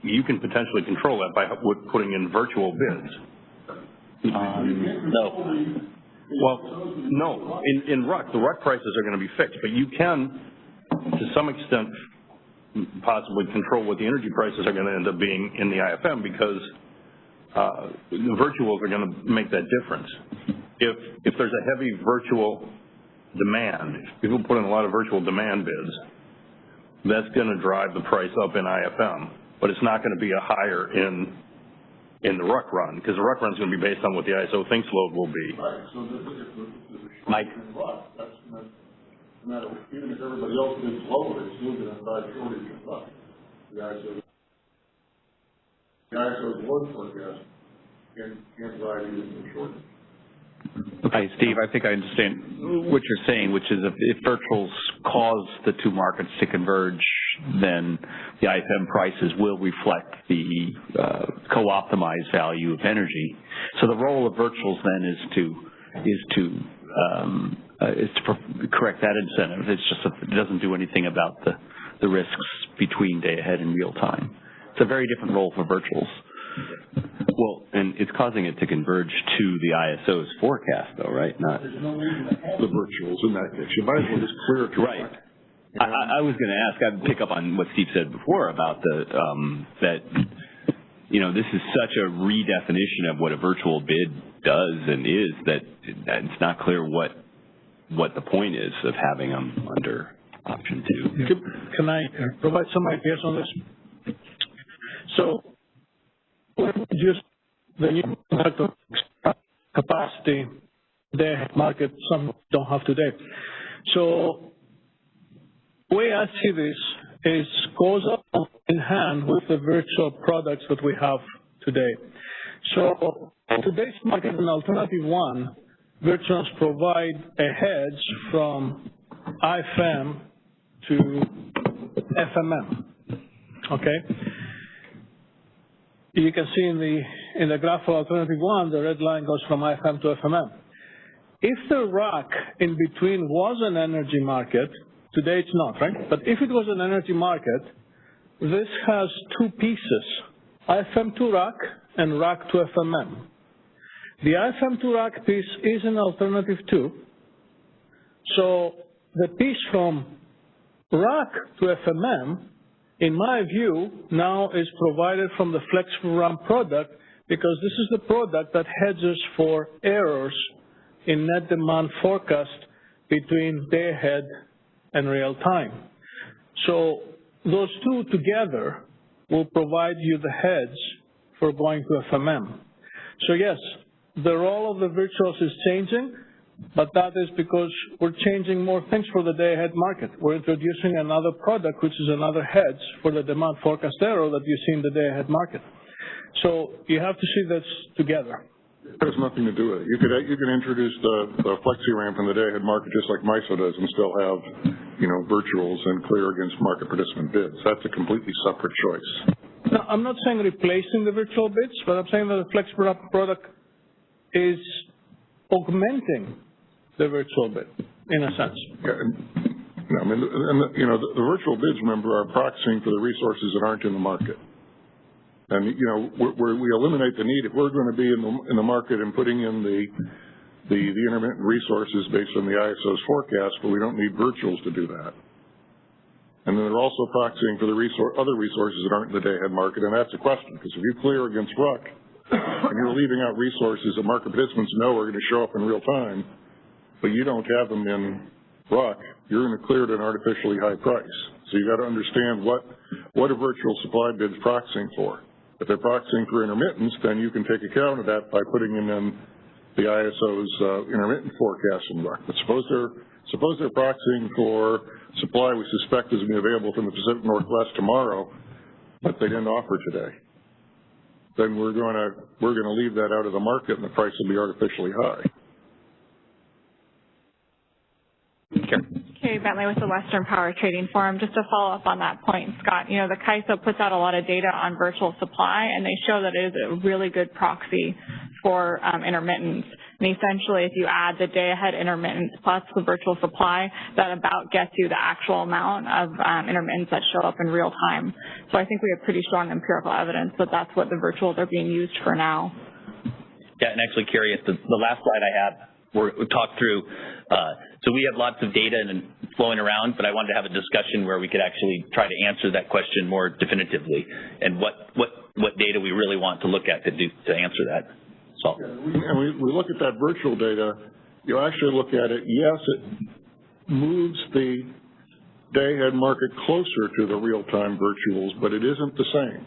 you can potentially control that by putting in virtual bids. No. Well, no. In RUC, the RUC prices are going to be fixed, but you can, to some extent, possibly control what the energy prices are going to end up being in the IFM, because the virtuals are going to make that difference. If there's a heavy virtual demand, if people put in a lot of virtual demand bids, that's going to drive the price up in IFM, but it's not going to be a higher in the RUC run, because the RUC run is going to be based on what the ISO thinks load will be. Right. So Mike. That's no matter, even if everybody else bids lower, it's still going to drive shortage in RUC. The ISO's load forecast can't drive even the shortage. Hi, Steve. I think I understand what you're saying, which is if virtuals cause the two markets to converge, then the IFM prices will reflect the co-optimized value of energy. So the role of virtuals then is to correct that incentive. It's just it doesn't do anything about the risks between day ahead and real time. It's a very different role for virtuals. Well, and it's causing it to converge to the ISO's forecast, though, right? Not the virtuals in that case. You might as well just clear it. Right. I was going to ask. I'd pick up on what Steve said before about that. This is such a redefinition of what a virtual bid does and is that it's not clear what the point is of having them under option 2. Can I provide some ideas on this? So, just the new capacity they market, some don't have today. So the way I see this is goes up in hand with the virtual products that we have today. So today's market, an alternative one, virtuals provide a hedge from IFM to FMM. Okay. You can see in the graph for alternative one, the red line goes from IFM to FMM. If the rack in between was an energy market, today it's not, right? But if it was an energy market, this has two pieces, IFM to rack and rack to FMM. The IFM to rack piece is an alternative too. So the piece from rack to FMM, in my view, now is provided from the flexible ramp product because this is the product that hedges for errors in net demand forecast between day ahead and real time. So those two together will provide you the hedge for going to FMM. So yes, the role of the virtuals is changing, but that is because we're changing more things for the day-ahead market. We're introducing another product, which is another hedge for the demand forecast error that you see in the day-ahead market. So you have to see this together. It has nothing to do with it. You can introduce the flexi ramp in the day-ahead market just like MISO does and still have, virtuals and clear against market participant bids. That's a completely separate choice. No, I'm not saying replacing the virtual bids, but I'm saying that the flexible ramp product is augmenting the virtual bid, in a sense. Yeah, the virtual bids, remember, are proxying for the resources that aren't in the market. And, we eliminate the need. If we're going to be in the market and putting in the intermittent resources based on the ISO's forecast, but we don't need virtuals to do that. And then they're also proxying for the other resources that aren't in the day-ahead market, and that's a question, because if you clear against RUC and you're leaving out resources that market participants know are going to show up in real time, but you don't have them in RUC, you're going to clear at an artificially high price. So you've got to understand what a virtual supply bid is proxying for. If they're proxying for intermittence, then you can take account of that by putting in the ISO's intermittent forecast in RUC. But suppose they're proxying for supply we suspect is going to be available from the Pacific Northwest tomorrow, but they didn't offer today. Then we're going to leave that out of the market, and the price will be artificially high. Carrie Bentley with the Western Power Trading Forum. Just to follow up on that point, Scott, the CAISO puts out a lot of data on virtual supply, and they show that it is a really good proxy for intermittence. And essentially, if you add the day-ahead intermittence plus the virtual supply, that about gets you the actual amount of intermittence that show up in real time. So I think we have pretty strong empirical evidence that that's what the virtuals are being used for now. Yeah, and actually, Carrie, the last slide I had, we talked through, so we have lots of data and flowing around, but I wanted to have a discussion where we could actually try to answer that question more definitively and what data we really want to look at to answer that. So. And we look at that virtual data, you actually look at it, yes, it moves the day-ahead market closer to the real-time virtuals, but it isn't the same.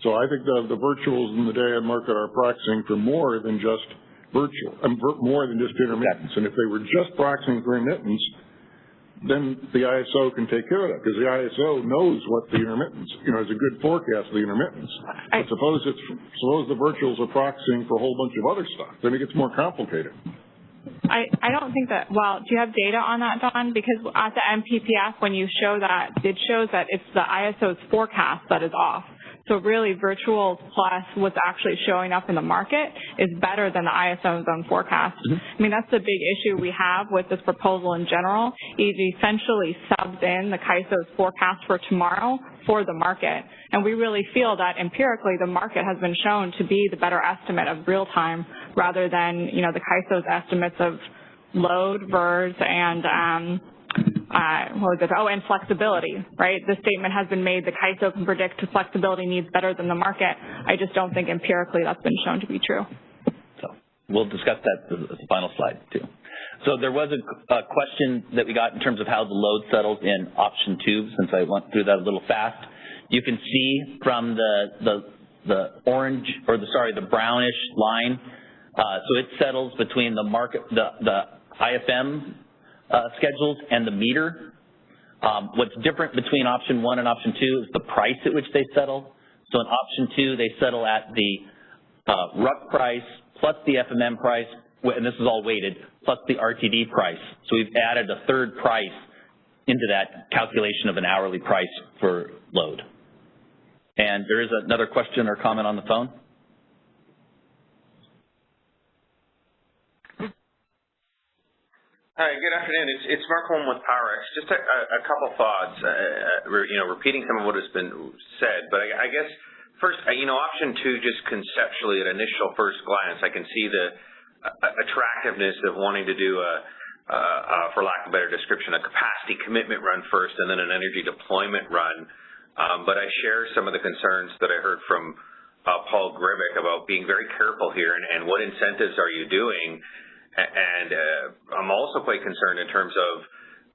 So I think the virtuals in the day-ahead market are proxying for more than just more than just intermittence. And if they were just proxying for intermittence, then the ISO can take care of that because the ISO knows what the intermittence, is a good forecast of the intermittence. But suppose the virtuals are proxying for a whole bunch of other stuff, then it gets more complicated. I don't think that, do you have data on that, Don? Because at the MPPF, when you show that, it shows that it's the ISO's forecast that is off. So really, virtual plus what's actually showing up in the market is better than the ISO's own forecast. I mean, that's the big issue we have with this proposal in general. It essentially subs in the CAISO's forecast for tomorrow for the market. And we really feel that empirically the market has been shown to be the better estimate of real time rather than, you know, the CAISO's estimates of load, VERS, and and flexibility, right? The statement has been made the CAISO can predict flexibility needs better than the market. I just don't think empirically that's been shown to be true. So we'll discuss that as the final slide too. So there was a question that we got in terms of how the load settles in option 2, since I went through that a little fast. You can see from the orange, or the brownish line, so it settles between the market, the IFM schedules and the meter. What's different between option 1 and option 2 is the price at which they settle. So in option 2, they settle at the RUC price plus the FMM price, and this is all weighted, plus the RTD price. So we've added a third price into that calculation of an hourly price for load. And there is another question or comment on the phone. Hi, good afternoon. It's Mark Holm with PowerX. Just a couple thoughts, repeating some of what has been said. But I guess first, option 2, just conceptually at initial first glance, I can see the attractiveness of wanting to do for lack of a better description, a capacity commitment run first and then an energy deployment run. But I share some of the concerns that I heard from Paul Gribick about being very careful here and what incentives are you doing. And I'm also quite concerned in terms of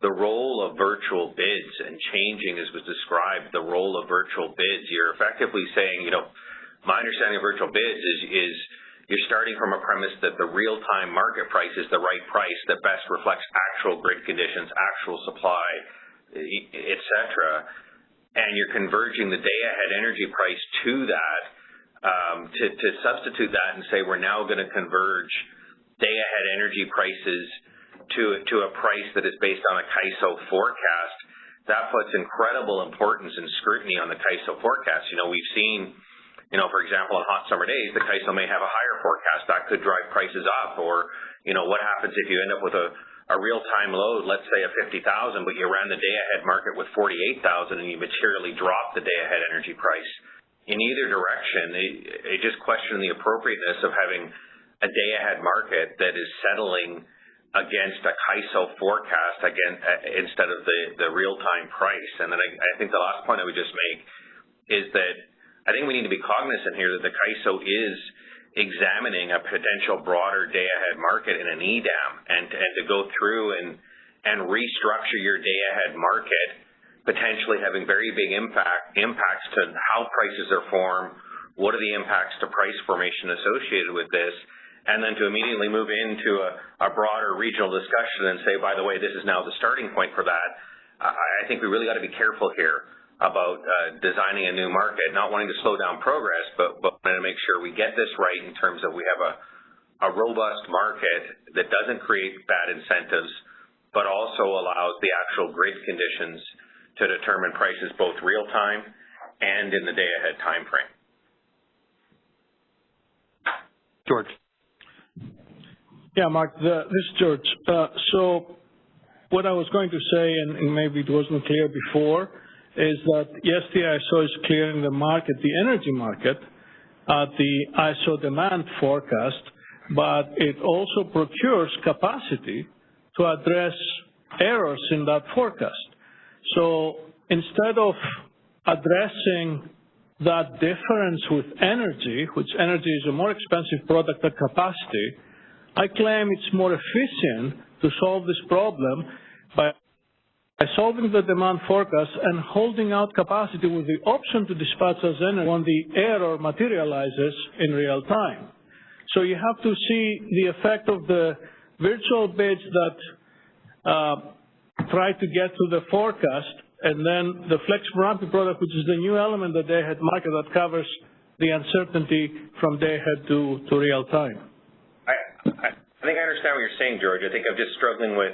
the role of virtual bids and changing, as was described, the role of virtual bids. You're effectively saying, my understanding of virtual bids is you're starting from a premise that the real-time market price is the right price that best reflects actual grid conditions, actual supply, et cetera. And you're converging the day-ahead energy price to that, to substitute that and say we're now going to converge day-ahead energy prices to a price that is based on a CAISO forecast. That puts incredible importance and scrutiny on the CAISO forecast. We've seen, for example, on hot summer days, the CAISO may have a higher forecast. That could drive prices up. Or, what happens if you end up with a real-time load, let's say of 50,000, but you ran the day-ahead market with 48,000 and you materially drop the day-ahead energy price. In either direction, they just question the appropriateness of having a day-ahead market that is settling against a CAISO forecast instead of the real-time price. And then I think the last point I would just make is that I think we need to be cognizant here that the CAISO is examining a potential broader day-ahead market in an EDAM, and to go through and restructure your day-ahead market, potentially having very big impacts to how prices are formed, what are the impacts to price formation associated with this, and then to immediately move into a broader regional discussion and say, by the way, this is now the starting point for that. I think we really got to be careful here about designing a new market, not wanting to slow down progress, but wanting to make sure we get this right in terms of we have a robust market that doesn't create bad incentives, but also allows the actual grid conditions to determine prices both real time and in the day-ahead time frame. George. Yeah, Mark, this is George. So what I was going to say, and maybe it wasn't clear before, is that yes, the ISO is clearing the market, the energy market, at the ISO demand forecast, but it also procures capacity to address errors in that forecast. So instead of addressing that difference with energy, which energy is a more expensive product than capacity, I claim it's more efficient to solve this problem by solving the demand forecast and holding out capacity with the option to dispatch as energy when the error materializes in real time. So you have to see the effect of the virtual bids that try to get to the forecast, and then the flexible ramping product, which is the new element of the day-ahead market that covers the uncertainty from day-ahead to real time. I think I understand what you're saying, George. I think I'm just struggling with,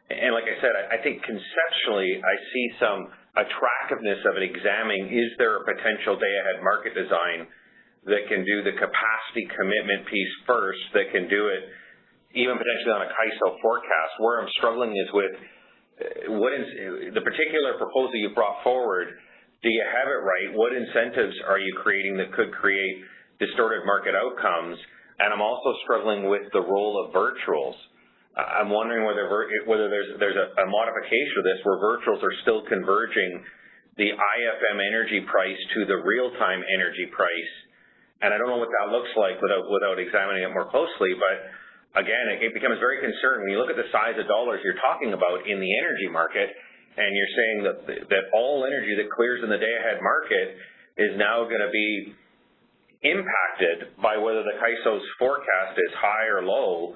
and like I said, I think conceptually I see some attractiveness of it, examining, is there a potential day-ahead market design that can do the capacity commitment piece first, that can do it even potentially on a CAISO forecast. Where I'm struggling is with what is the particular proposal you brought forward. Do you have it right? What incentives are you creating that could create distorted market outcomes? And I'm also struggling with the role of virtuals. I'm wondering whether there's a modification of this where virtuals are still converging the IFM energy price to the real-time energy price. And I don't know what that looks like without examining it more closely. But again, it becomes very concerning when you look at the size of dollars you're talking about in the energy market, and you're saying that all energy that clears in the day-ahead market is now going to be impacted by whether the CAISO's forecast is high or low,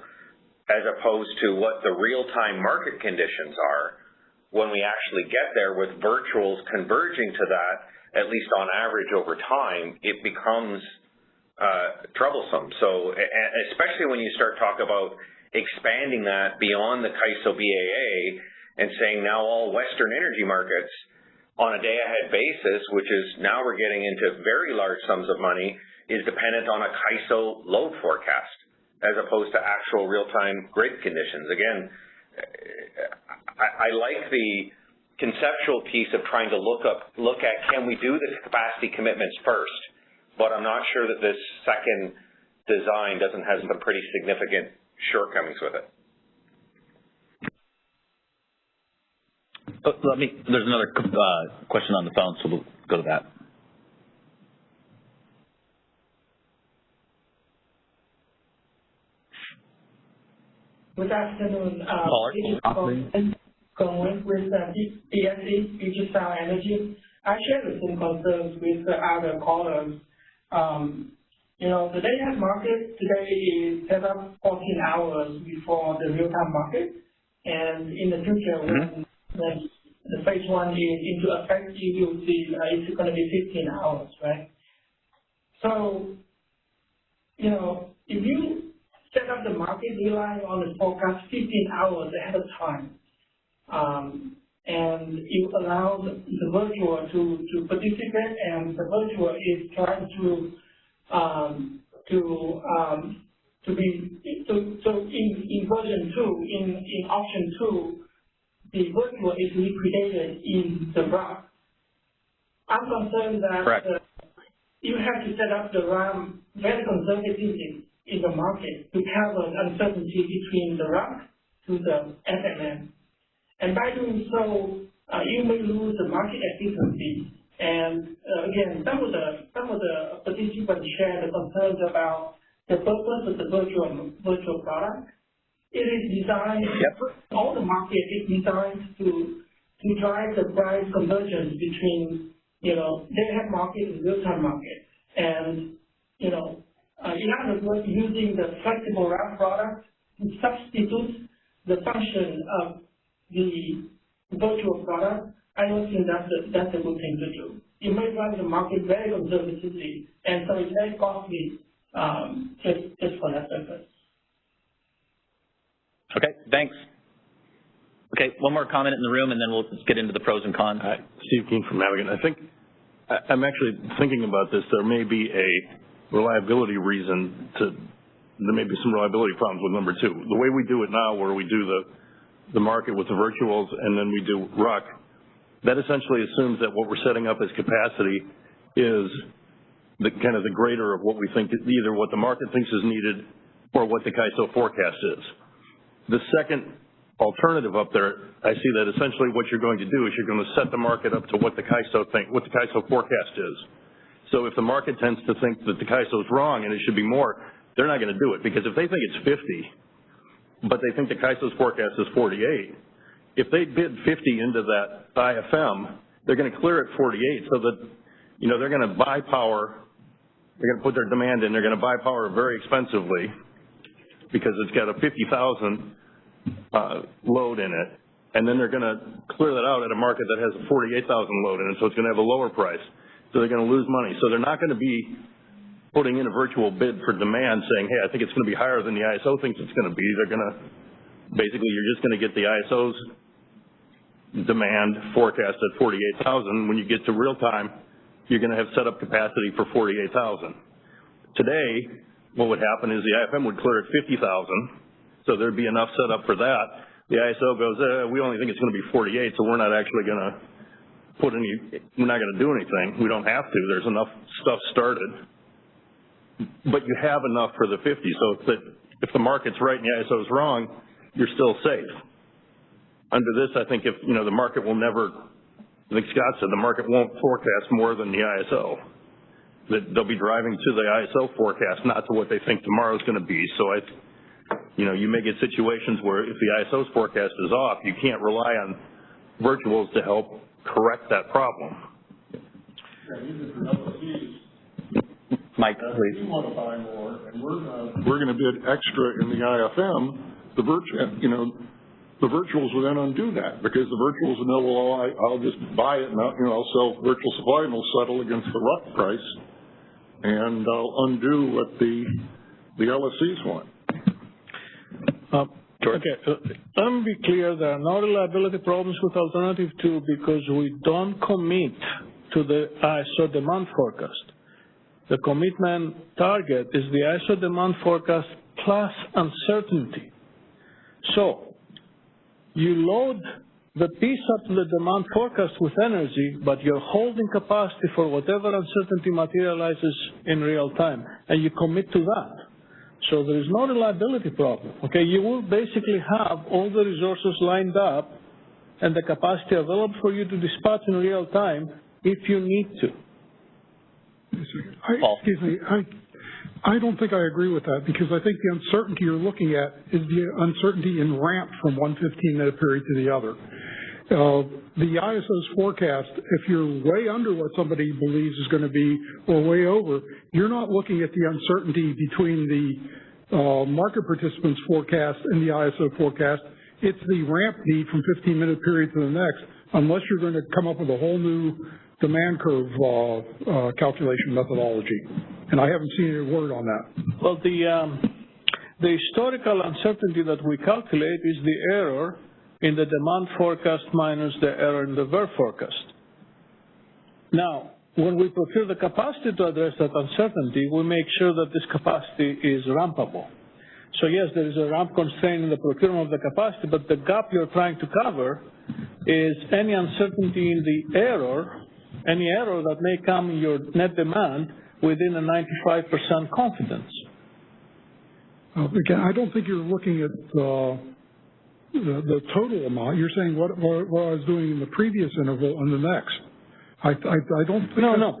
as opposed to what the real-time market conditions are. When we actually get there with virtuals converging to that, at least on average over time, it becomes troublesome. So especially when you start talking about expanding that beyond the CAISO BAA and saying now all Western energy markets on a day-ahead basis, which is now we're getting into very large sums of money, is dependent on a CAISO load forecast, as opposed to actual real-time grid conditions. Again, I like the conceptual piece of trying to look at can we do the capacity commitments first, but I'm not sure that this second design doesn't have some pretty significant shortcomings with it. There's another question on the phone, so we'll go to that. Good afternoon. Going with DSE, Future Sound Energy. I share the same concerns with the other callers. The day-ahead market today is set up 14 hours before the real-time market, and in the future, when the phase one is into effect, you will see it's going to be 15 hours, right? So, if you set up the market relying on the forecast 15 hours ahead of time, and you allow the virtual to participate, and the virtual is trying to in version 2, in option 2, the virtual is liquidated in the RAM. I'm concerned that you have to set up the RAM very conservatively in the market to cover the uncertainty between the RAM to the FMM. And by doing so, you may lose the market efficiency. And again, some of the participants share the concerns about the purpose of the virtual product. It is designed, all the market is designed to drive the price convergence between, day-ahead market and real-time market. And, in other words, using the flexible RAM product to substitute the function of the virtual product, I don't think that's a good thing to do. You may drive the market very conservatively, and so it's very costly just for that purpose. Okay, thanks. Okay, one more comment in the room, and then we'll just get into the pros and cons. Hi, Steve Keene from Madigan. I think I'm actually thinking about this. There may be a reliability reason there may be some reliability problems with number 2. The way we do it now, where we do the market with the virtuals and then we do RUC, that essentially assumes that what we're setting up as capacity is the greater of what we think, either what the market thinks is needed or what the CAISO forecast is. The second alternative up there, I see that essentially what you're going to do is you're going to set the market up to what the CAISO forecast is. So if the market tends to think that the CAISO is wrong and it should be more, they're not going to do it, because if they think it's 50, but they think the CAISO's forecast is 48, if they bid 50 into that IFM, they're going to clear at 48, so that they're going to buy power. They're going to put their demand in. They're going to buy power very expensively because it's got a 50,000 load in it, and then they're going to clear that out at a market that has a 48,000 load in it, so it's going to have a lower price. So they're going to lose money. So they're not going to be putting in a virtual bid for demand saying, hey, I think it's going to be higher than the ISO thinks it's going to be. They're going to, basically, you're just going to get the ISO's demand forecast at 48,000. When you get to real time, you're going to have set up capacity for 48,000. Today, what would happen is the IFM would clear at 50,000, so there'd be enough set up for that. The ISO goes, we only think it's going to be 48, so we're not actually going to we're not going to do anything. We don't have to. There's enough stuff started. But you have enough for the 50, so if the market's right and the ISO is wrong, you're still safe. Under this, I think the market will never, I think Scott said the market won't forecast more than the ISO. That they'll be driving to the ISO forecast, not to what they think tomorrow's going to be. So you may get situations where if the ISO's forecast is off, you can't rely on virtuals to help correct that problem. Mike, please. We want to buy more, and we're going to bid extra in the IFM. The virtuals will then undo that, because the virtuals will know, well, I'll just buy it and I'll sell virtual supply and it'll settle against the rough price, and I'll undo what the LSCs want. Okay, let me be clear. There are no reliability problems with Alternative 2 because we don't commit to the ISO demand forecast. The commitment target is the ISO demand forecast plus uncertainty. So you load the piece up to the demand forecast with energy, but you're holding capacity for whatever uncertainty materializes in real time, and you commit to that. So there is no reliability problem. Okay, you will basically have all the resources lined up and the capacity available for you to dispatch in real time if you need to. Excuse me, I don't think I agree with that, because I think the uncertainty you're looking at is the uncertainty in ramp from one 15-minute period to the other. The ISO's forecast, if you're way under what somebody believes is going to be or way over, you're not looking at the uncertainty between the market participants' forecast and the ISO forecast. It's the ramp need from 15-minute period to the next, unless you're going to come up with a whole new demand curve calculation methodology. And I haven't seen a word on that. Well, the historical uncertainty that we calculate is the error in the demand forecast minus the error in the VER forecast. Now, when we procure the capacity to address that uncertainty, we make sure that this capacity is rampable. So yes, there is a ramp constraint in the procurement of the capacity, but the gap you're trying to cover is any uncertainty in the error, any error that may come in your net demand within a 95% confidence. Again, I don't think you're looking at the total amount. You're saying what I was doing in the previous interval and the next. I don't think. No.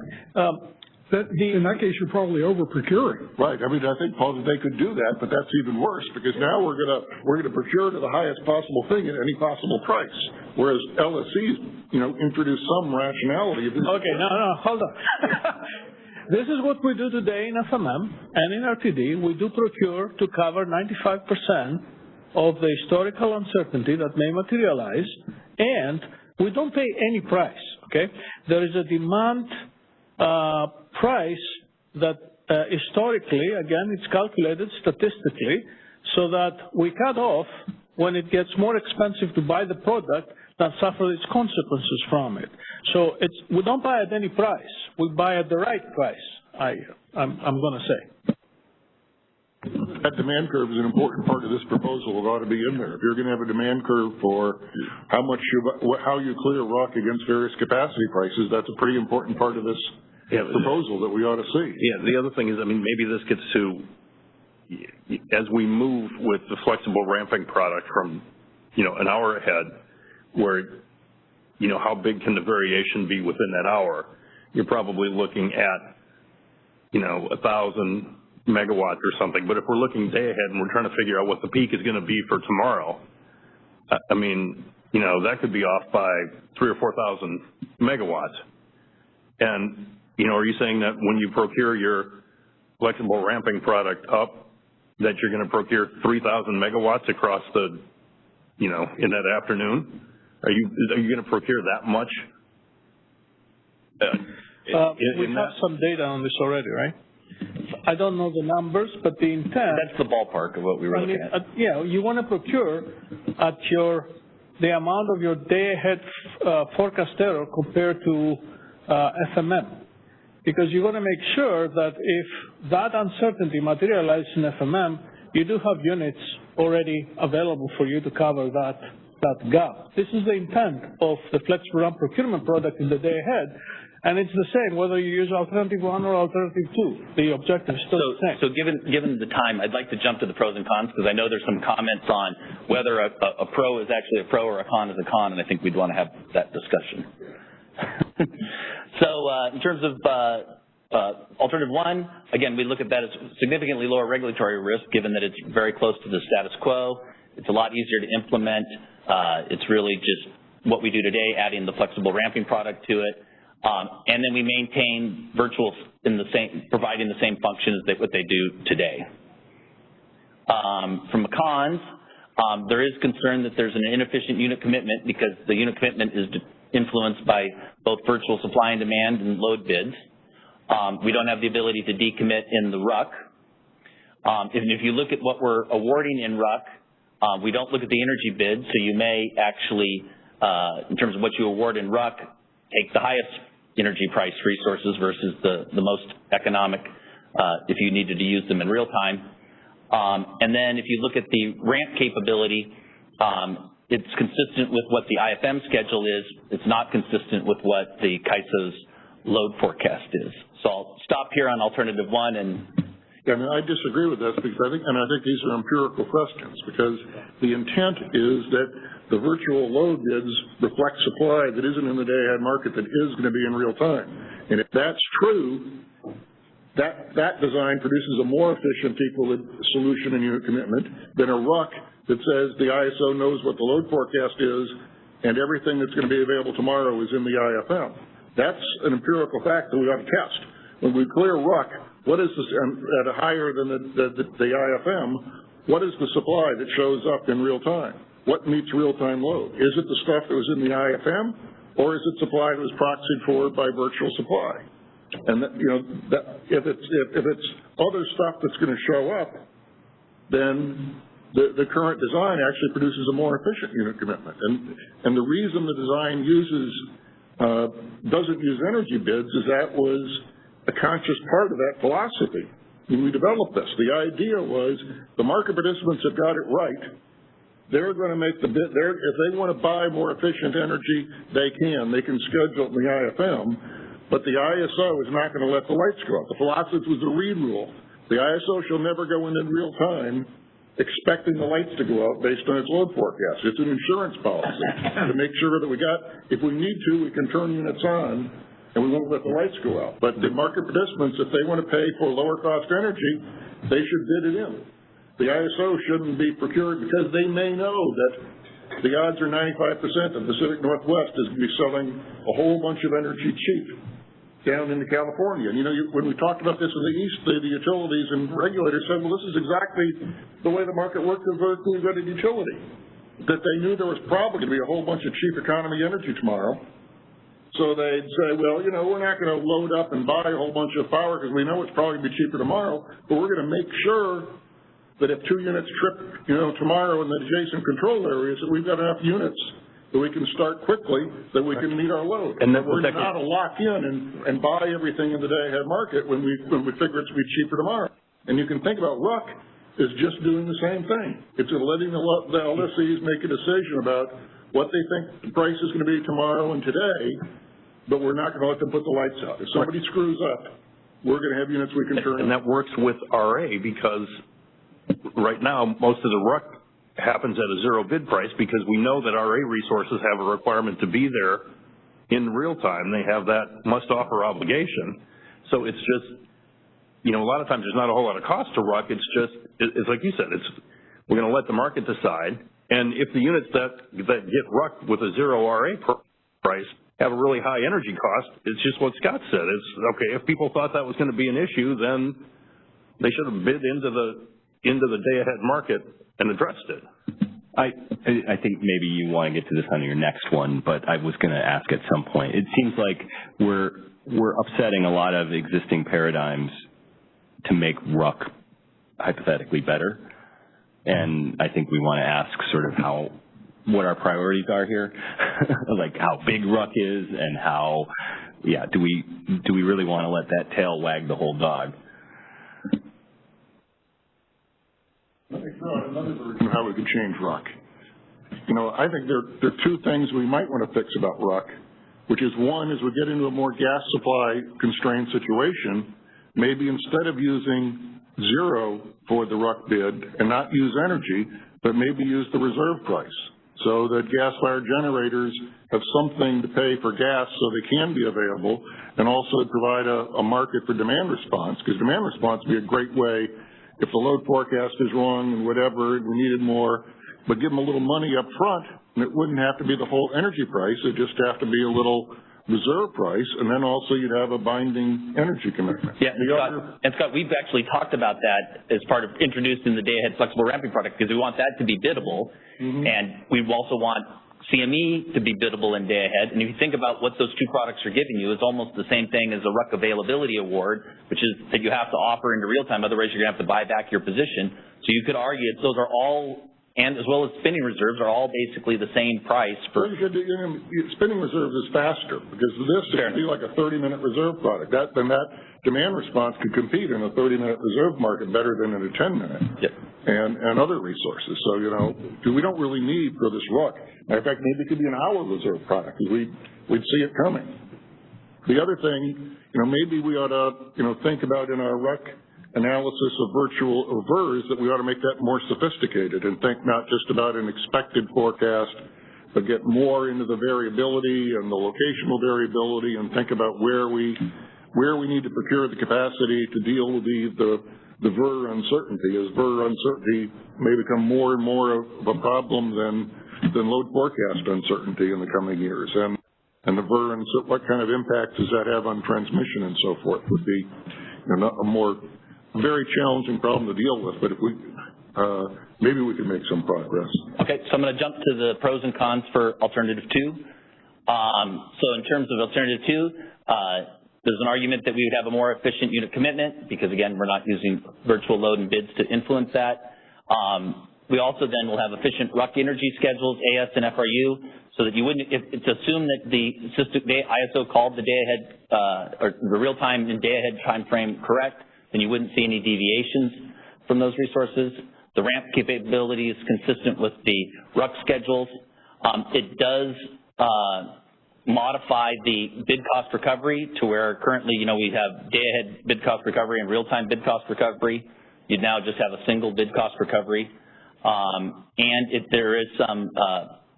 In that case, you're probably over procuring. Right. I mean, I think, Paul, that they could do that, but that's even worse, because now we're gonna procure to the highest possible thing at any possible price, whereas LSCs, introduce some rationality. Okay. No. Hold on. This is what we do today in FMM and in RTD. We do procure to cover 95% of the historical uncertainty that may materialize, and we don't pay any price, okay? There is a demand price that historically, again, it's calculated statistically, so that we cut off when it gets more expensive to buy the product than suffer its consequences from it. So we don't buy at any price. We buy at the right price, I'm going to say. That demand curve is an important part of this proposal. It ought to be in there. If you're going to have a demand curve for how you clear rock against various capacity prices, that's a pretty important part of this proposal that we ought to see. Yeah, the other thing is, maybe this gets to, as we move with the flexible ramping product from, an hour ahead, where, how big can the variation be within that hour? You're probably looking at, 1,000 megawatts or something. But if we're looking day ahead and we're trying to figure out what the peak is going to be for tomorrow, that could be off by 3,000 or 4,000 megawatts. And, are you saying that when you procure your flexible ramping product up, that you're going to procure 3,000 megawatts across the, in that afternoon? Are you going to procure that much? We have some data on this already, right? I don't know the numbers, but the intent... That's the ballpark of what we were looking at. You want to procure at your the amount of your day-ahead forecast error compared to FMM. Because you want to make sure that if that uncertainty materializes in FMM, you do have units already available for you to cover that gap. This is the intent of the flexible RAM procurement product in the day ahead, and it's the same whether you use alternative 1 or alternative 2. The objective is still the same. So given the time, I'd like to jump to the pros and cons, because I know there's some comments on whether a pro is actually a pro or a con is a con, and I think we'd want to have that discussion. So in terms of alternative 1, again, we look at that as significantly lower regulatory risk, given that it's very close to the status quo. It's a lot easier to implement. It's really just what we do today, adding the flexible ramping product to it. And then we maintain virtual providing the same functions that what they do today. From the cons, there is concern that there's an inefficient unit commitment, because the unit commitment is influenced by both virtual supply and demand and load bids. We don't have the ability to decommit in the RUC. If you look at what we're awarding in RUC, we don't look at the energy bid, so you may actually, in terms of what you award in RUC, take the highest energy price resources versus the most economic if you needed to use them in real time. And then if you look at the ramp capability, it's consistent with what the IFM schedule is. It's not consistent with what the CAISO's load forecast is. So I'll stop here on alternative 1 and Yeah, I mean, I disagree with this, because I think these are empirical questions, because the intent is that the virtual load bids reflect supply that isn't in the day-ahead market that is going to be in real time. And if that's true, that design produces a more efficient equal solution and unit commitment than a RUC that says the ISO knows what the load forecast is and everything that's going to be available tomorrow is in the IFM. That's an empirical fact that we ought to test. When we clear RUC, what is this at a higher than the IFM? What is the supply that shows up in real time? What meets real-time load? Is it the stuff that was in the IFM, or is it supply that was proxied for by virtual supply? And if it's other stuff that's going to show up, then the current design actually produces a more efficient unit commitment. And the reason the design doesn't use energy bids is that was a conscious part of that philosophy when we developed this. The idea was the market participants have got it right. They're going to make the bid. If they want to buy more efficient energy, they can. They can schedule it in the IFM, but the ISO is not going to let the lights go out. The philosophy was the Reed rule. The ISO shall never go in real time expecting the lights to go out based on its load forecast. It's an insurance policy to make sure that if we need to, we can turn units on and we won't let the lights go out. But the market participants, if they want to pay for lower cost energy, they should bid it in. The ISO shouldn't be procured because they may know that the odds are 95% that the Pacific Northwest is going to be selling a whole bunch of energy cheap down into California. And when we talked about this in the East, the utilities and regulators said, well, this is exactly the way the market worked with vertically integrated utility. That they knew there was probably going to be a whole bunch of cheap economy energy tomorrow. So they'd say, well, we're not going to load up and buy a whole bunch of power because we know it's probably going to be cheaper tomorrow, but we're going to make sure that if 2 units trip, tomorrow in the adjacent control areas, that we've got enough units that we can start quickly, that we can meet our load. And that we're not to lock in and buy everything in the day-ahead market when we figure it's going to be cheaper tomorrow. And you can think about RUC is just doing the same thing. It's letting the LSEs make a decision about what they think the price is going to be tomorrow and today, but we're not going to let them put the lights out. If somebody screws up, we're going to have units we can turn on. And that works with RA, because right now most of the RUC happens at a zero bid price, because we know that RA resources have a requirement to be there in real time. They have that must offer obligation. So it's just, a lot of times there's not a whole lot of cost to RUC. It's like you said, we're going to let the market decide. And if the units that get RUC with a zero RA price have a really high energy cost, it's just what Scott said. It's okay, if people thought that was going to be an issue, then they should have bid into the day-ahead market and addressed it. I think maybe you want to get to this on your next one, but I was going to ask at some point. It seems like we're upsetting a lot of existing paradigms to make RUC hypothetically better, and I think we want to ask sort of how what our priorities are here, like how big RUC is and how, do we really want to let that tail wag the whole dog? Let me throw out another version of how we could change RUC. I think there are two things we might want to fix about RUC, which is one, as we get into a more gas supply constrained situation, maybe instead of using zero for the RUC bid and not use energy, but maybe use the reserve price so that gas-fired generators have something to pay for gas so they can be available, and also provide a market for demand response, because demand response would be a great way if the load forecast is wrong and whatever, we needed more, but give them a little money up front, and it wouldn't have to be the whole energy price, it'd just have to be a little reserve price, and then also you'd have a binding energy commitment. Yeah, and Scott, we've actually talked about that as part of introducing the day-ahead flexible ramping product, because we want that to be biddable, and we also want CME to be biddable in day-ahead. And if you think about what those two products are giving you, it's almost the same thing as a RUC availability award, which is that you have to offer into real time, otherwise you're going to have to buy back your position. So you could argue those are all, and as well as spinning reserves, are all basically the same price for. Well, spinning reserves is faster, because this would be like a 30-minute reserve product. Then that demand response could compete in a 30-minute reserve market better than in a 10-minute. Yep. And other resources. So, we don't really need for this RUC. Matter of fact, maybe it could be an hour reserve product. We'd see it coming. The other thing, maybe we ought to, think about in our RUC analysis of virtual VERS that we ought to make that more sophisticated and think not just about an expected forecast, but get more into the variability and the locational variability and think about where we need to procure the capacity to deal with the VER uncertainty, as VER uncertainty may become more and more of a problem than load forecast uncertainty in the coming years. And the VER, what kind of impact does that have on transmission and so forth would be a very challenging problem to deal with, but if we, maybe we can make some progress. Okay, so I'm going to jump to the pros and cons for alternative 2. So in terms of alternative 2, there's an argument that we would have a more efficient unit commitment because, again, we're not using virtual load and bids to influence that. We also then will have efficient RUC energy schedules, AS and FRU, so that you wouldn't, it's assumed that the system, ISO called the day-ahead, or the real-time and day-ahead time frame correct, then you wouldn't see any deviations from those resources. The ramp capability is consistent with the RUC schedules. It does modify the bid cost recovery to where currently, we have day-ahead bid cost recovery and real-time bid cost recovery. You'd now just have a single bid cost recovery. And there is some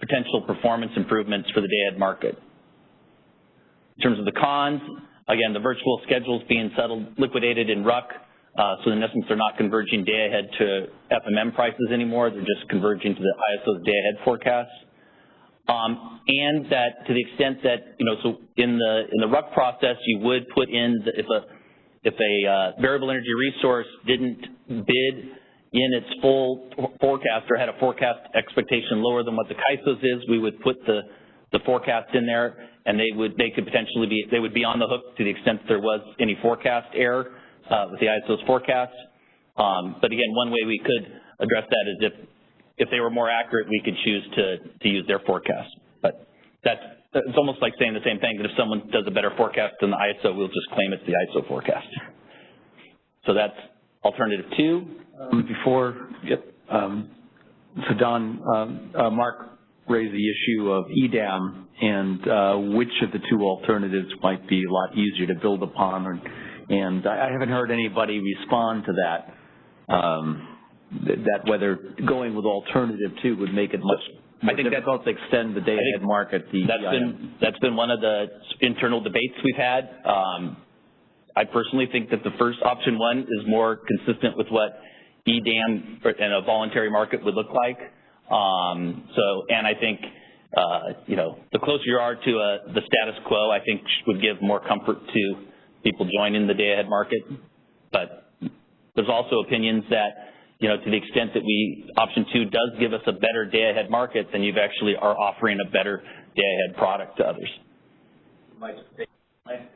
potential performance improvements for the day-ahead market. In terms of the cons, again, the virtual schedules being liquidated in RUC, so in essence they're not converging day-ahead to FMM prices anymore, they're just converging to the ISO's day-ahead forecast. And that to the extent that, so in the RUC process you would put in, if a variable energy resource didn't bid in its full forecast or had a forecast expectation lower than what the CAISO's is, we would put the forecast in there, and they would be on the hook to the extent that there was any forecast error with the ISO's forecast. But again, one way we could address that is if they were more accurate, we could choose to use their forecast. But it's almost like saying the same thing, that if someone does a better forecast than the ISO, we'll just claim it's the ISO forecast. So that's alternative 2. So Don, Mark raised the issue of EDAM and which of the 2 alternatives might be a lot easier to build upon, and I haven't heard anybody respond to that. That whether going with alternative 2 would make it much more difficult to extend the day-ahead market. That's been one of the internal debates we've had. I personally think that the first option 1 is more consistent with what EDAM and a voluntary market would look like. And I think, the closer you are to the status quo, I think would give more comfort to people joining the day-ahead market. But there's also opinions that, to the extent that option 2 does give us a better day-ahead market, then you actually are offering a better day-ahead product to others. It might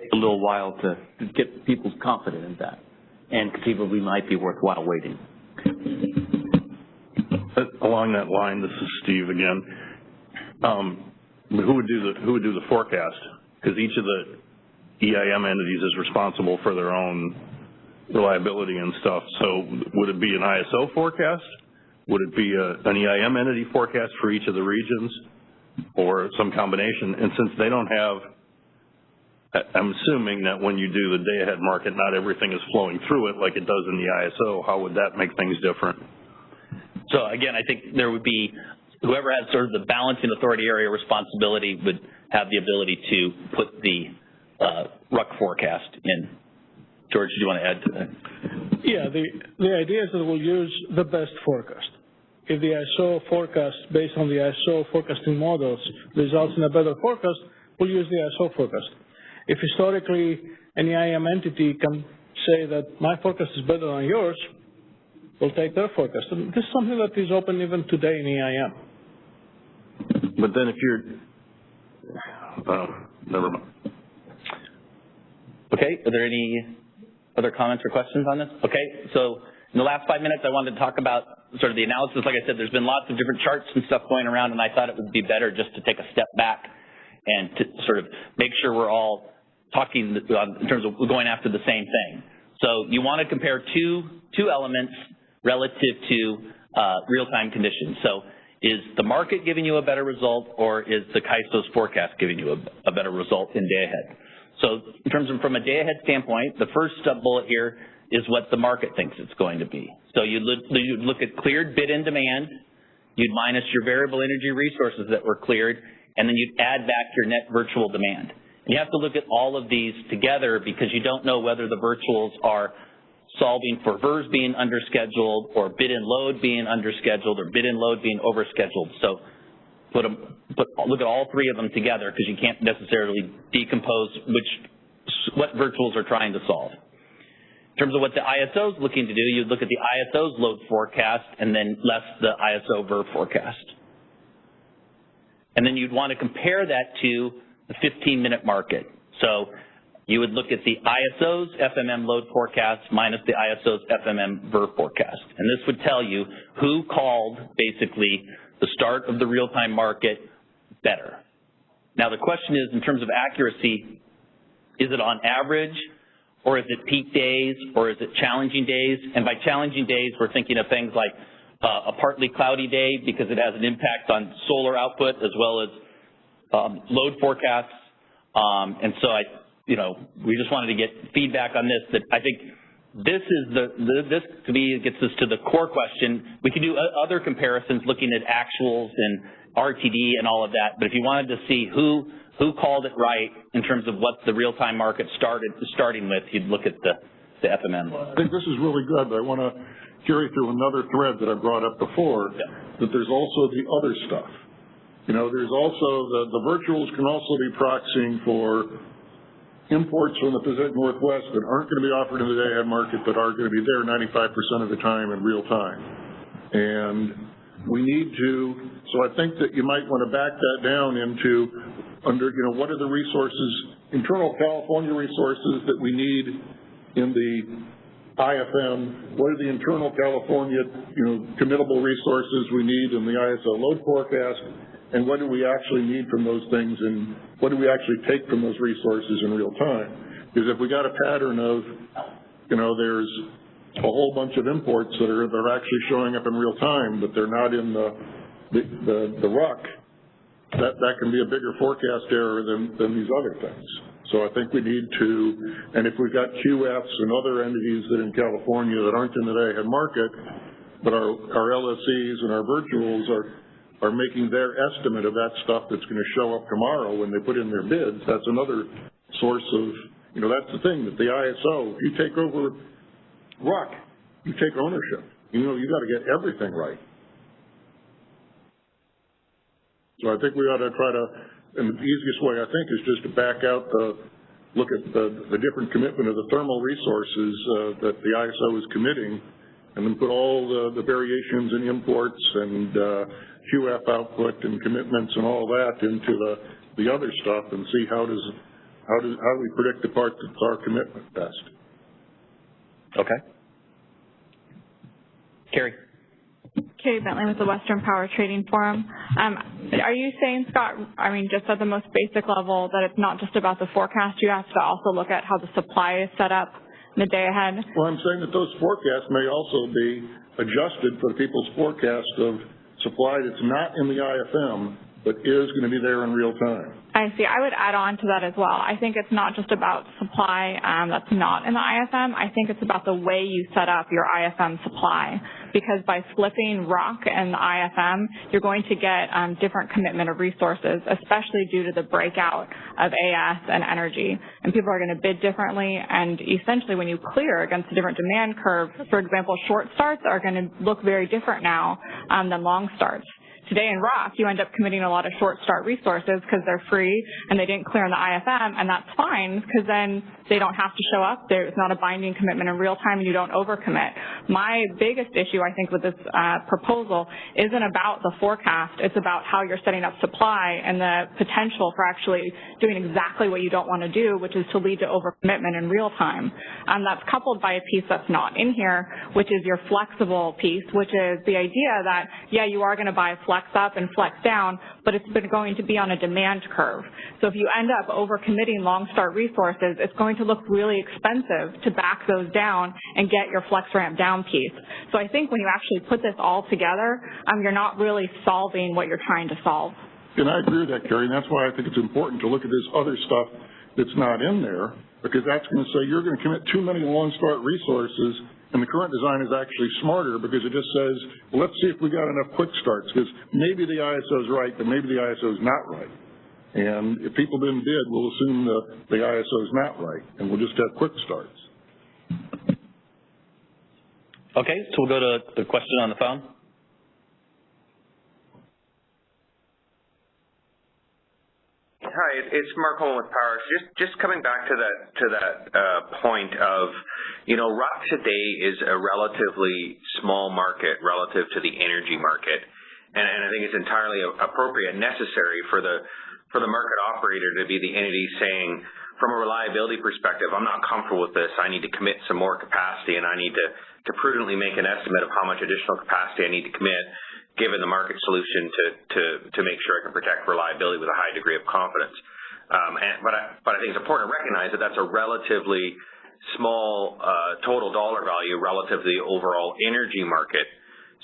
take a little while to get people confident in that, and conceivably might be worthwhile waiting. Along that line, this is Steve again. who would do the forecast? Because each of the EIM entities is responsible for their own reliability and stuff. So would it be an ISO forecast? Would it be an EIM entity forecast for each of the regions, or some combination? And since they don't have, I'm assuming that when you do the day-ahead market, not everything is flowing through it like it does in the ISO. How would that make things different? So again, I think there would be, whoever has sort of the balancing authority area responsibility would have the ability to put the RUC forecast in. George, do you want to add to that? Yeah, the idea is that we'll use the best forecast. If the ISO forecast, based on the ISO forecasting models, results in a better forecast, we'll use the ISO forecast. If historically an EIM entity can say that my forecast is better than yours, we'll take their forecast. And this is something that is open even today in EIM. But then if you're, never mind. Okay, are there any other comments or questions on this? Okay, so in the last 5 minutes, I wanted to talk about sort of the analysis. Like I said, there's been lots of different charts and stuff going around, and I thought it would be better just to take a step back and to sort of make sure we're all talking in terms of going after the same thing. So you want to compare two elements relative to real-time conditions. So is the market giving you a better result, or is the CAISO's forecast giving you a better result in day-ahead? So in terms of from a day-ahead standpoint, the first bullet here is what the market thinks it's going to be. So you'd look at cleared bid and demand, you'd minus your variable energy resources that were cleared, and then you'd add back your net virtual demand. And you have to look at all of these together because you don't know whether the virtuals are solving for VERS being underscheduled or bid and load being underscheduled or bid and load being overscheduled. So look at all three of them together because you can't necessarily decompose what virtuals are trying to solve. In terms of what the ISO is looking to do, you'd look at the ISO's load forecast and then less the ISO VER forecast. And then you'd want to compare that to the 15-minute market. So you would look at the ISO's FMM load forecast minus the ISO's FMM VER forecast. And this would tell you who called basically the start of the real-time market better. Now the question is, in terms of accuracy, is it on average, or is it peak days, or is it challenging days? And by challenging days, we're thinking of things like a partly cloudy day because it has an impact on solar output as well as load forecasts. And so we just wanted to get feedback on this. That I think this is this to me gets us to the core question. We can do other comparisons looking at actuals and RTD and all of that. But if you wanted to see who called it right in terms of what the real-time market starting with, you'd look at the FMM. Well, I think this is really good, but I want to carry through another thread that I brought up before, that there's also the other stuff. There's also the virtuals can also be proxying for imports from the Pacific Northwest that aren't going to be offered in the day-ahead market that are going to be there 95% of the time in real time. And we need to, so I think that you might want to back that down into what are the resources, internal California resources that we need in the IFM, what are the internal California, committable resources we need in the ISO load forecast, and what do we actually need from those things, and what do we actually take from those resources in real time? Because if we got a pattern of, there's a whole bunch of imports that are actually showing up in real time, but they're not in the RUC, that can be a bigger forecast error than these other things. So I think we need to, and if we've got QFs and other entities that in California that aren't in the day-ahead market, but our LSEs and our virtuals are making their estimate of that stuff that's going to show up tomorrow when they put in their bids, that's another source of, that's the thing, that the ISO, if you take over RUC, you take ownership. You got to get everything right. So I think we ought to try to, and the easiest way I think is just to back out look at the different commitment of the thermal resources that the ISO is committing, and then put all the variations in imports and QF output and commitments and all that into the other stuff, and see how do we predict the part that's our commitment best. Okay. Carrie. Katie Bentley with the Western Power Trading Forum. Are you saying, Scott, I mean, just at the most basic level, that it's not just about the forecast, you have to also look at how the supply is set up in the day ahead? Well, I'm saying that those forecasts may also be adjusted for people's forecast of supply that's not in the IFM, but is going to be there in real time. I see. I would add on to that as well. I think it's not just about supply that's not in the IFM. I think it's about the way you set up your IFM supply, because by flipping rock and the IFM, you're going to get different commitment of resources, especially due to the breakout of AS and energy. And people are going to bid differently, and essentially when you clear against a different demand curve, for example, short starts are going to look very different now than long starts. Today in rock, you end up committing a lot of short start resources because they're free and they didn't clear in the IFM, and that's fine because then they don't have to show up. There's not a binding commitment in real time and you don't overcommit. My biggest issue, I think, with this proposal isn't about the forecast. It's about how you're setting up supply and the potential for actually doing exactly what you don't want to do, which is to lead to overcommitment in real time. That's coupled by a piece that's not in here, which is your flexible piece, which is the idea that, yeah, you are going to buy flex up and flex down, but it's been going to be on a demand curve. So if you end up overcommitting long start resources, it's going to look really expensive to back those down and get your flex ramp down piece. So I think when you actually put this all together, you're not really solving what you're trying to solve. And I agree with that, Carrie, and that's why I think it's important to look at this other stuff that's not in there, because that's going to say you're going to commit too many long start resources, and the current design is actually smarter because it just says, well, let's see if we got enough quick starts, because maybe the ISO is right, but maybe the ISO is not right. And if people didn't bid, we'll assume the ISO is not right, and we'll just have quick starts. Okay, so we'll go to the question on the phone. Hi, it's Mark Holman with Power. Just coming back to that point of, you know, rock today is a relatively small market relative to the energy market, and I think it's entirely appropriate and necessary for the market operator to be the entity saying, from a reliability perspective, I'm not comfortable with this. I need to commit some more capacity, and I need to prudently make an estimate of how much additional capacity I need to commit, given the market solution to make sure I can protect reliability with a high degree of confidence. But I think it's important to recognize that that's a relatively small total dollar value relative to the overall energy market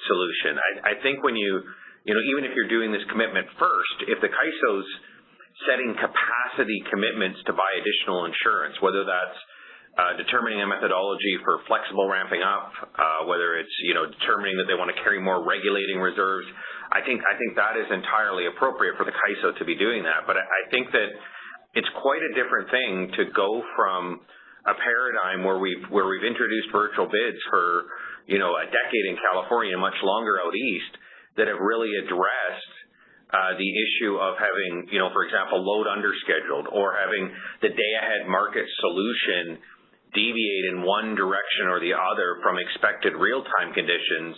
solution. I think when you know, even if you're doing this commitment first, if the CAISO's setting capacity commitments to buy additional insurance, whether that's determining a methodology for flexible ramping up, whether it's, you know, determining that they want to carry more regulating reserves, I think that is entirely appropriate for the CAISO to be doing that. But I think that it's quite a different thing to go from a paradigm where we've introduced virtual bids for, you know, a decade in California, much longer out east, that have really addressed the issue of having, you know, for example, load underscheduled, or having the day-ahead market solution deviate in one direction or the other from expected real-time conditions,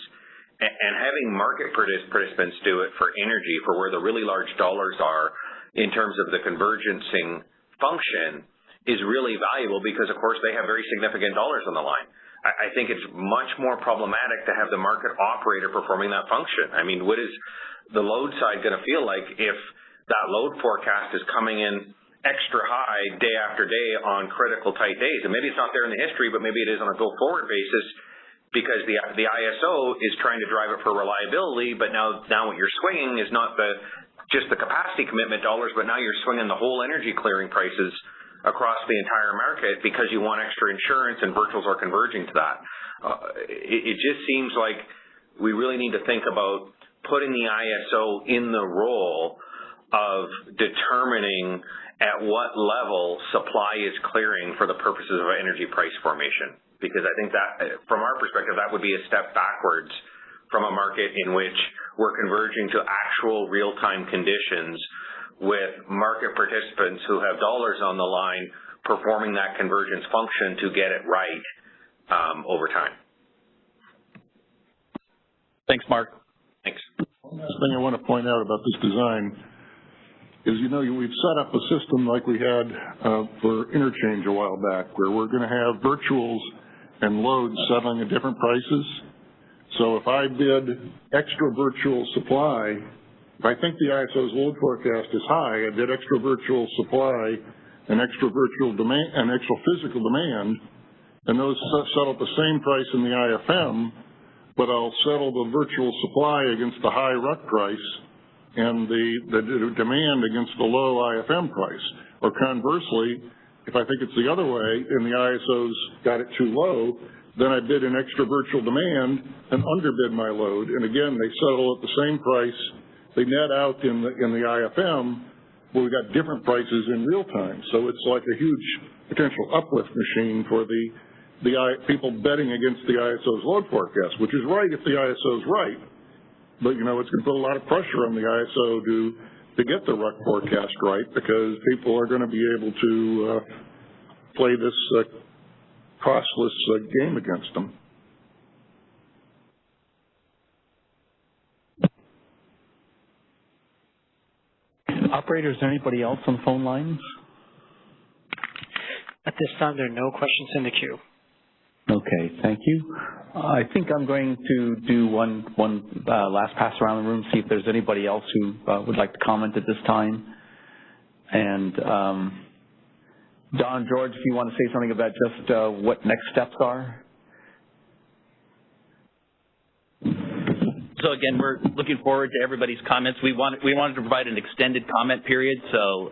and having market participants do it for energy, for where the really large dollars are in terms of the convergencing function, is really valuable because, of course, they have very significant dollars on the line. I think it's much more problematic to have the market operator performing that function. I mean, what is the load side going to feel like if that load forecast is coming in extra high day after day on critical tight days? And maybe it's not there in the history, but maybe it is on a go-forward basis because the ISO is trying to drive it for reliability, but now what you're swinging is not just the capacity commitment dollars, but now you're swinging the whole energy clearing prices across the entire market because you want extra insurance, and virtuals are converging to that. It just seems like we really need to think about putting the ISO in the role of determining at what level supply is clearing for the purposes of energy price formation. Because I think that, from our perspective, that would be a step backwards from a market in which we're converging to actual real-time conditions with market participants who have dollars on the line performing that convergence function to get it right over time. Thanks, Mark. Thanks. One last thing I want to point out about this design is, you know, we've set up a system like we had for interchange a while back, where we're going to have virtuals and loads settling at different prices. So if I bid extra virtual supply, if I think the ISO's load forecast is high, I bid extra virtual supply and extra virtual demand and extra physical demand, and those settle at the same price in the IFM, but I'll settle the virtual supply against the high RUC price and the demand against the low IFM price. Or conversely, if I think it's the other way and the ISO's got it too low, then I bid an extra virtual demand and underbid my load. And again, they settle at the same price. They net out in the IFM, but we got different prices in real time. So it's like a huge potential uplift machine for the people betting against the ISO's load forecast, which is right if the ISO's right. But, you know, it's going to put a lot of pressure on the ISO to get the RUC forecast right, because people are going to be able to play this costless game against them. Operator, is there anybody else on the phone lines? At this time, there are no questions in the queue. Okay, thank you. I think I'm going to do one last pass around the room, see if there's anybody else who would like to comment at this time. And Don, George, if you want to say something about just what next steps are. So again, we're looking forward to everybody's comments. We wanted to provide an extended comment period, so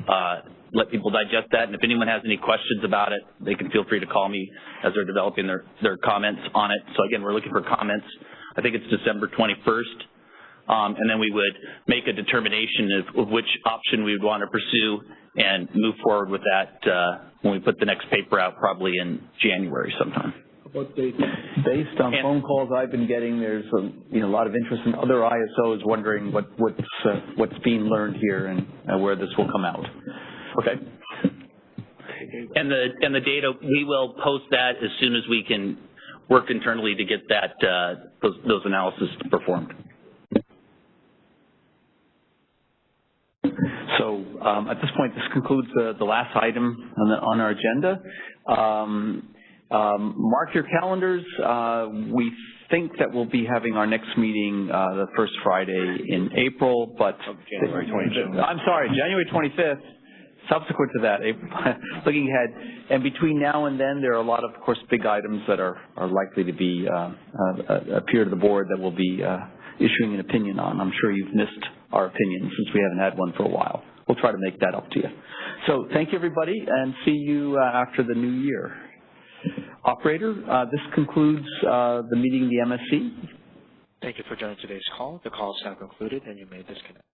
let people digest that. And if anyone has any questions about it, they can feel free to call me as they're developing their comments on it. So again, we're looking for comments. I think it's December 21st. And then we would make a determination of which option we would want to pursue and move forward with that when we put the next paper out, probably in January sometime. Based on phone calls I've been getting, there's a lot of interest in other ISOs wondering what's being learned here and where this will come out. Okay. And the data, we will post that as soon as we can work internally to get that those analysis performed. So at this point, this concludes the last item on our agenda. Mark your calendars. We think that we'll be having our next meeting the first Friday in April, but January 25th. I'm sorry, January 25th. Subsequent to that, looking ahead, and between now and then, there are a lot of course, big items that are likely to be appear to the board that we'll be issuing an opinion on. I'm sure you've missed our opinion since we haven't had one for a while. We'll try to make that up to you. So thank you, everybody, and see you after the new year. Operator, this concludes the meeting of the MSC. Thank you for joining today's call. The call is now concluded, and you may disconnect.